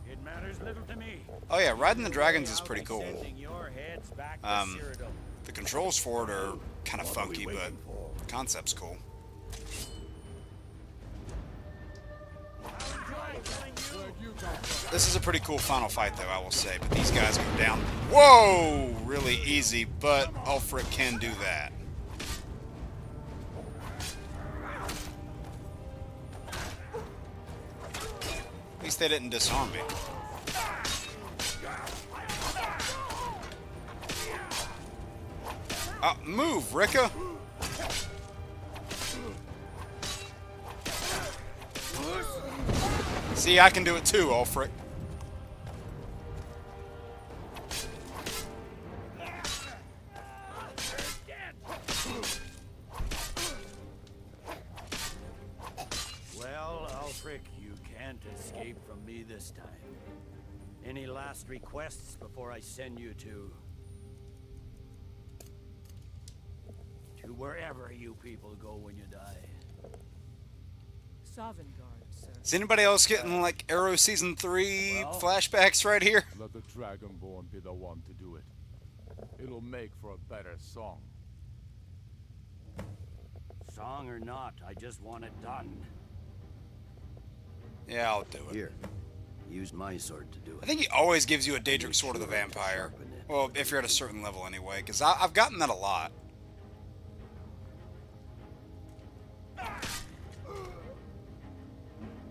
It matters little to me. Oh yeah, riding the dragons is pretty cool. Your heads back to Cyrodiil. The controls for it are kind of funky, but the concept's cool. This is a pretty cool final fight, though, I will say. But these guys go down, whoa, really easy. But Ulfric can do that. At least they didn't disarm me. Move, Ricka. See, I can do it too, Ulfric. Well, Ulfric, you can't escape from me this time. Any last requests before I send you to wherever you people go when you die? Sovngarde, sir. Is anybody else getting like Arrow Season 3 flashbacks right here? Let the Dragonborn be the one to do it. It'll make for a better song. Song or not, I just want it done. Yeah, I'll do it. Here, use my sword to do it. I think he always gives you a Daedric Sword of the Vampire. Well, if you're at a certain level anyway, because I've gotten that a lot.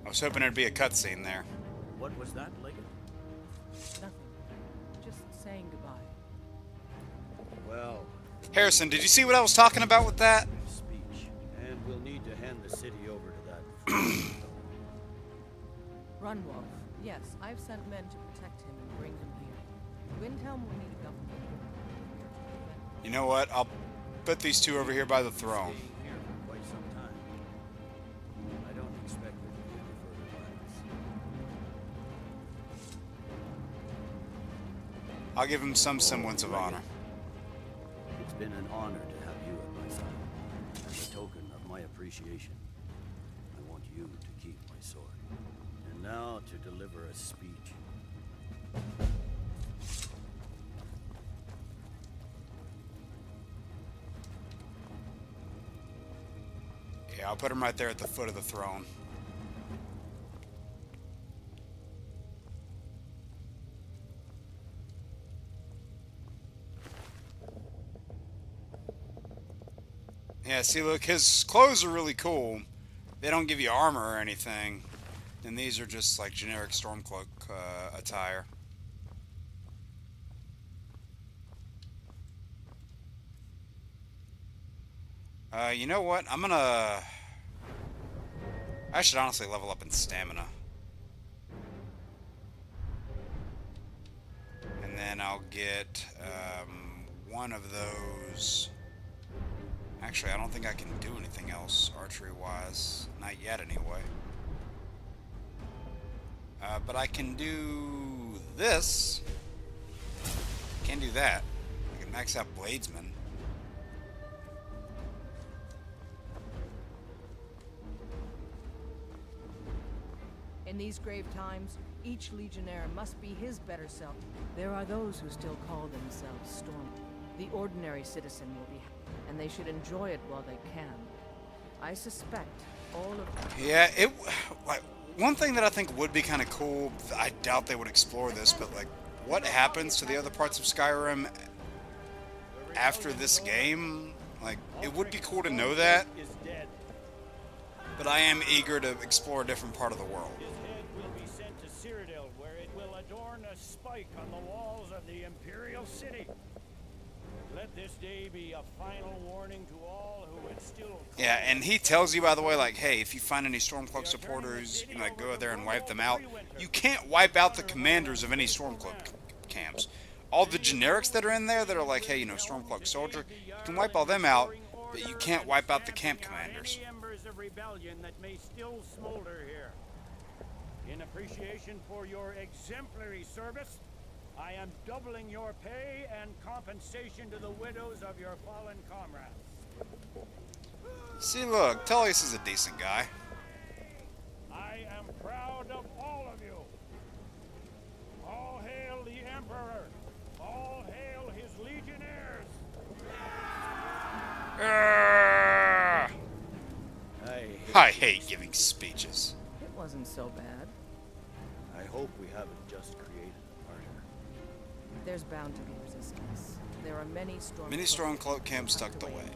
I was hoping there'd be a cutscene there. What was that, Liggett? Nothing. Just saying goodbye. Well... Harrison, did you see what I was talking about with that? Speech. And we'll need to hand the city over to that... Runwolf. Yes, I've sent men to protect him and bring him here. Windhelm will need a government. You know what? I'll put these two over here by the throne. Here for quite some time. I don't expect there to be any further violence. I'll give him some semblance of honor. It's been an honor to have you at my side, as a token appreciation. I want you to keep my sword. And now to deliver a speech. Yeah, I'll put him right there at the foot of the throne. Yeah, see, look, his clothes are really cool. They don't give you armor or anything. And these are just like generic Stormcloak attire. You know what? I should honestly level up in stamina. And then I'll get one of those. Actually, I don't think I can do anything else archery-wise. Not yet, anyway. But I can do this. Can't do that. I can max out Bladesman. In these grave times, each legionnaire must be his better self. There are those who still call themselves Storm. The ordinary citizen will be, and they should enjoy it while they can. I suspect all of them. Yeah, like one thing that I think would be kind of cool. I doubt they would explore this, but like, what happens to the other parts of Skyrim after this game? Like, it would be cool to know that. But I am eager to explore a different part of the world. Where it will adorn a spike on the walls of the Imperial City. Let this day be a final warning to all who would still... Yeah, and he tells you, by the way, like, hey, if you find any Stormcloak supporters, you know, like, go out there and wipe them out. You can't wipe out the commanders of any Stormcloak camps. All the generics that are in there that are like, hey, you know, Stormcloak soldier, you can wipe all them out, but you can't wipe out the camp commanders. Embers of rebellion that may still smolder here. In appreciation for your exemplary service, I am doubling your pay and compensation to the widows of your fallen comrades. See, look, Tullius is a decent guy. I am proud of all of you. All hail the Emperor. All hail his legionnaires. I hate giving speeches. It wasn't so bad. I hope we haven't just created a martyr. There's bound to be resistance. There are many Stormcloak camps tucked away.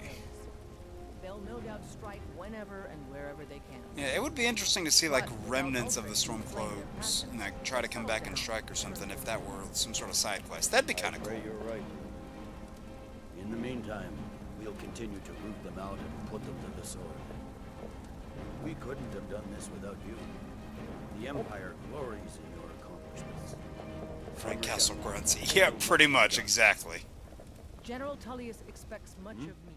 They'll no doubt strike whenever and wherever they can. Yeah, it would be interesting to see like remnants of the Stormcloaks and like try to come back and strike or something if that were some sort of side quest. That'd be kind of cool. You're right. In the meantime, we'll continue to root them out and put them to the sword. We couldn't have done this without you. The Empire glories in your accomplishments. Frank Castle grunts. Yeah, pretty much, exactly. General Tullius expects much of me.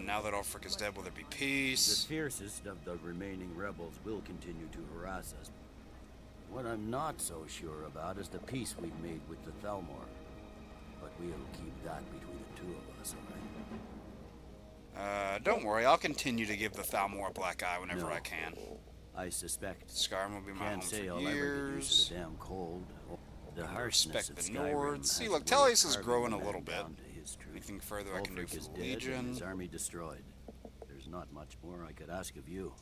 Now that Ulfric is dead, will there be peace? The fiercest of the remaining rebels will continue to harass us. What I'm not so sure about is the peace we've made with the Thalmor. But we'll keep that between the two of us, alright? Don't worry, I'll continue to give the Thalmor a black eye whenever I can. I suspect Skyrim will be my home for I'll years. ever get used to the damn cold. The harshness Respect of the Skyrim Nords. See, has look, weighed Tullius is Carbon growing a Man little bit. down to his truth. Anything further I can do Ulfric for is the dead Legion? and his army destroyed. There's not much more I could ask of you.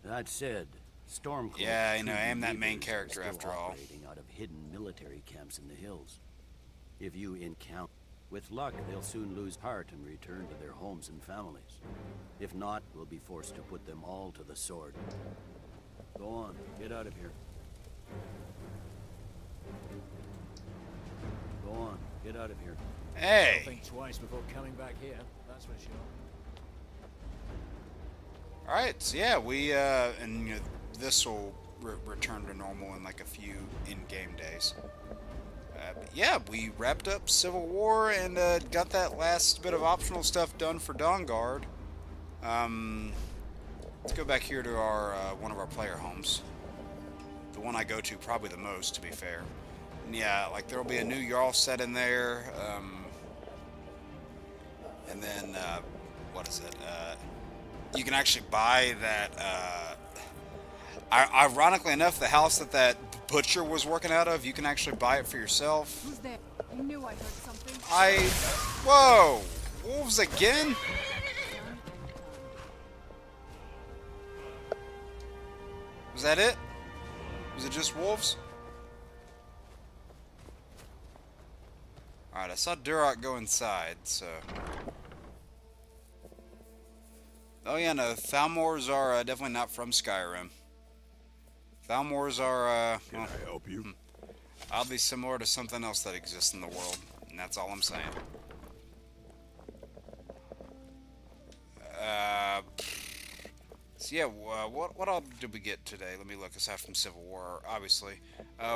That said, Stormcloak. Yeah, you know, I am that treaty main leaders are character still after all. operating out of hidden military camps in the hills. If you encounter, with luck, they'll soon lose heart and return to their homes and families. If not, we'll be forced to put them all to the sword. Go on, get out of here. Go on, get out of here. Hey! Think twice before coming back here, that's for sure. Alright, so yeah, we, and you know, this will return to normal in like a few in-game days. But yeah, we wrapped up Civil War and got that last bit of optional stuff done for Dawnguard. Let's go back here to our one of our player homes. The one I go to probably the most, to be fair. And yeah, like there'll be a new Jarl set in there. And then, what is it? you can actually buy that. Ironically enough, the house that butcher was working out of, you can actually buy it for yourself. Who's there? You knew I heard something. Whoa! Wolves again? Was that it? Was it just wolves? Alright, I saw Duroc go inside, so... Oh yeah, no, Thalmors are definitely not from Skyrim. Thalmors are, Can I help you? Oddly similar to something else that exists in the world, and that's all I'm saying. So yeah, what all did we get today? Let me look. Aside from Civil War, obviously,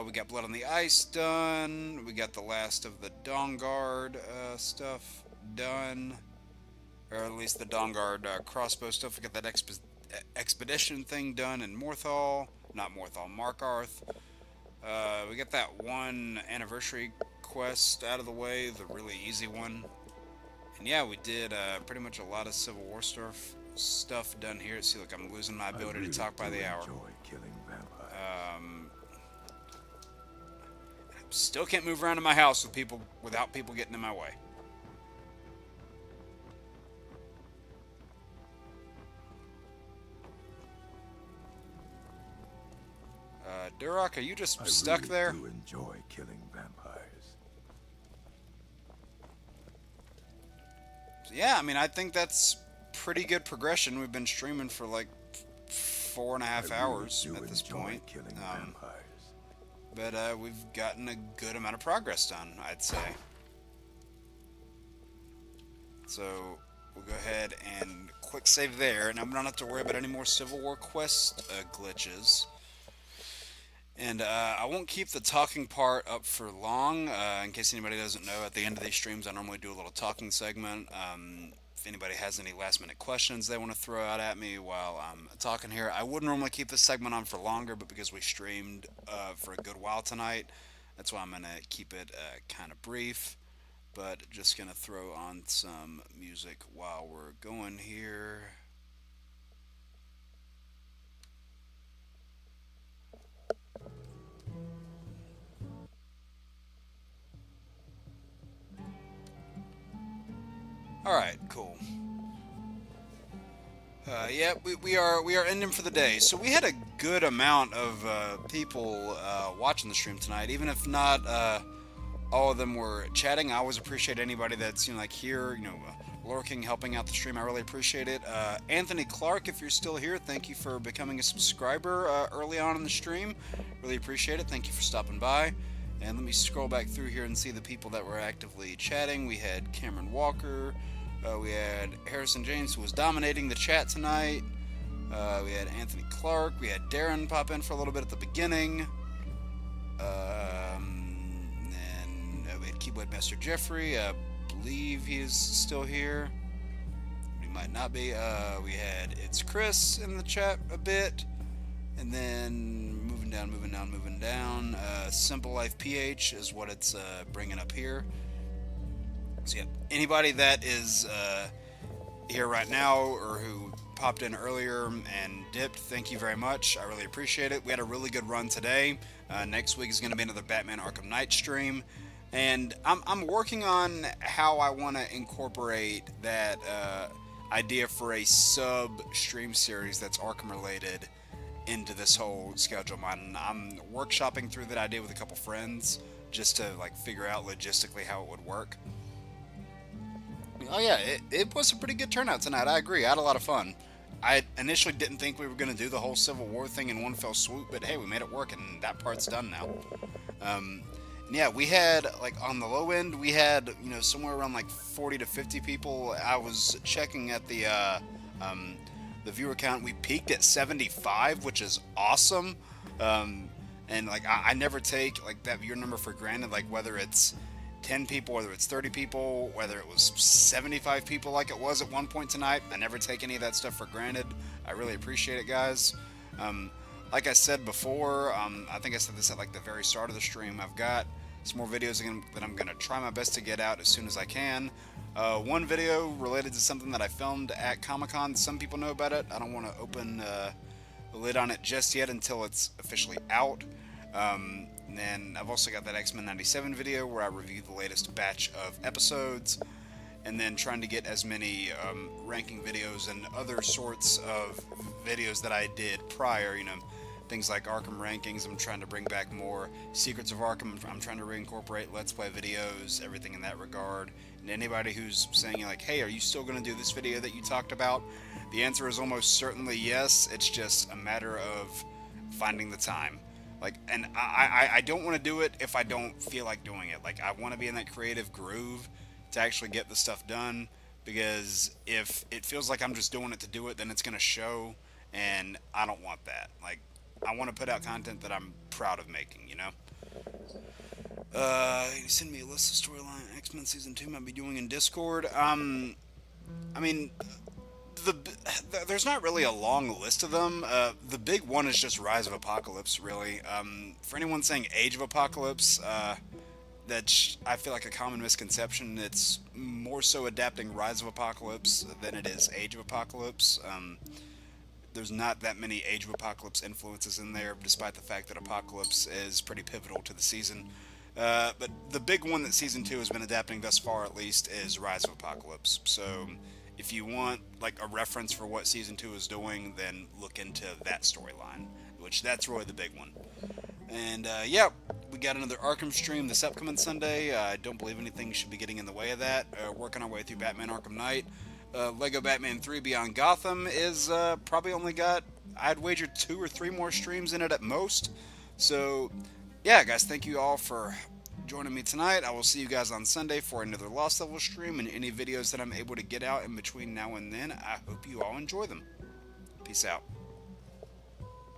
we got Blood on the Ice done. We got the last of the Dawn Guard stuff done, or at least the Dawn Guard crossbow stuff. We got that expedition thing done in Morthal, not Morthal, Markarth. We got that one anniversary quest out of the way, the really easy one. And yeah, we did pretty much a lot of Civil War stuff done here. See, look, I'm losing my ability to talk by the hour. Still can't move around in my house without people getting in my way. Duroc, are you just stuck there? I do enjoy killing vampires. Yeah, I mean, I think that's pretty good progression. We've been streaming for like 4.5 hours at this point. But we've gotten a good amount of progress done, I'd say. So we'll go ahead and quick save there, and I'm not have to worry about any more Civil War quest glitches. And I won't keep the talking part up for long. In case anybody doesn't know, at the end of these streams, I normally do a little talking segment. If anybody has any last-minute questions they want to throw out at me while I'm talking here, I would normally keep this segment on for longer, but because we streamed for a good while tonight, that's why I'm going to keep it kind of brief. But just going to throw on some music while we're going here. Alright, cool. Yeah, we are ending for the day. So we had a good amount of people watching the stream tonight, even if not all of them were chatting. I always appreciate anybody that's like here, lurking, helping out the stream. I really appreciate it. Anthony Clark, if you're still here, thank you for becoming a subscriber early on in the stream. Really appreciate it. Thank you for stopping by. And let me scroll back through here and see the people that were actively chatting. We had Cameron Walker. We had Harrison James, who was dominating the chat tonight. We had Anthony Clark. We had Darren pop in for a little bit at the beginning. And we had Keyboard Master Jeffrey. I believe he is still here. He might not be. We had It's Chris in the chat a bit. And then moving down. Simple Life PH is what it's bringing up here. So yeah, anybody that is here right now or who popped in earlier and dipped, thank you very much. I really appreciate it. We had a really good run today. Next week is going to be another Batman Arkham Knight stream. And I'm working on how I want to incorporate that idea for a sub-stream series that's Arkham related into this whole schedule. I'm workshopping through that idea with a couple friends just to figure out logistically how it would work. Oh yeah, it was a pretty good turnout tonight. I agree. I had a lot of fun. I initially didn't think we were going to do the whole Civil War thing in one fell swoop, but hey, we made it work, and that part's done now. And yeah, we had, on the low end, we had, somewhere around 40 to 50 people. I was checking at the viewer count. We peaked at 75, which is awesome. And I never take that viewer number for granted, whether it's 10 people, whether it's 30 people, whether it was 75 people like it was at one point tonight. I never take any of that stuff for granted. I really appreciate it, guys. Like I said before, I think I said this at the very start of the stream, I've got some more videos that I'm going to try my best to get out as soon as I can. One video related to something that I filmed at Comic-Con. Some people know about it. I don't want to open the lid on it just yet until it's officially out. And then I've also got that X-Men 97 video where I review the latest batch of episodes, and then trying to get as many ranking videos and other sorts of videos that I did prior, you know, things like Arkham rankings. I'm trying to bring back more Secrets of Arkham. I'm trying to reincorporate Let's Play videos, everything in that regard. And anybody who's saying, like, hey, are you still going to do this video that you talked about? The answer is almost certainly yes. It's just a matter of finding the time. Like, and I don't want to do it if I don't feel like doing it. Like, I want to be in that creative groove to actually get the stuff done, because if it feels like I'm just doing it to do it, then it's going to show, and I don't want that. Like, I want to put out content that I'm proud of making, you know? Send me a list of storyline X-Men Season 2 might be doing in Discord. I mean, there's not really a long list of them. The big one is just Rise of Apocalypse, really. For anyone saying Age of Apocalypse, that's, I feel like, a common misconception. It's more so adapting Rise of Apocalypse than it is Age of Apocalypse. There's not that many Age of Apocalypse influences in there, despite the fact that Apocalypse is pretty pivotal to the season. But the big one that Season 2 has been adapting thus far, at least, is Rise of Apocalypse. So if you want, like, a reference for what Season 2 is doing, then look into that storyline, which that's really the big one. And, yeah, we got another Arkham stream this upcoming Sunday. I don't believe anything should be getting in the way of that. Working our way through Batman Arkham Knight. Lego Batman 3 Beyond Gotham is probably only got, I'd wager, 2 or 3 more streams in it at most. So, yeah, guys, thank you all for joining me tonight. I will see you guys on Sunday for another Lost Level stream, and any videos that I'm able to get out in between now and then. I hope you all enjoy them. Peace out.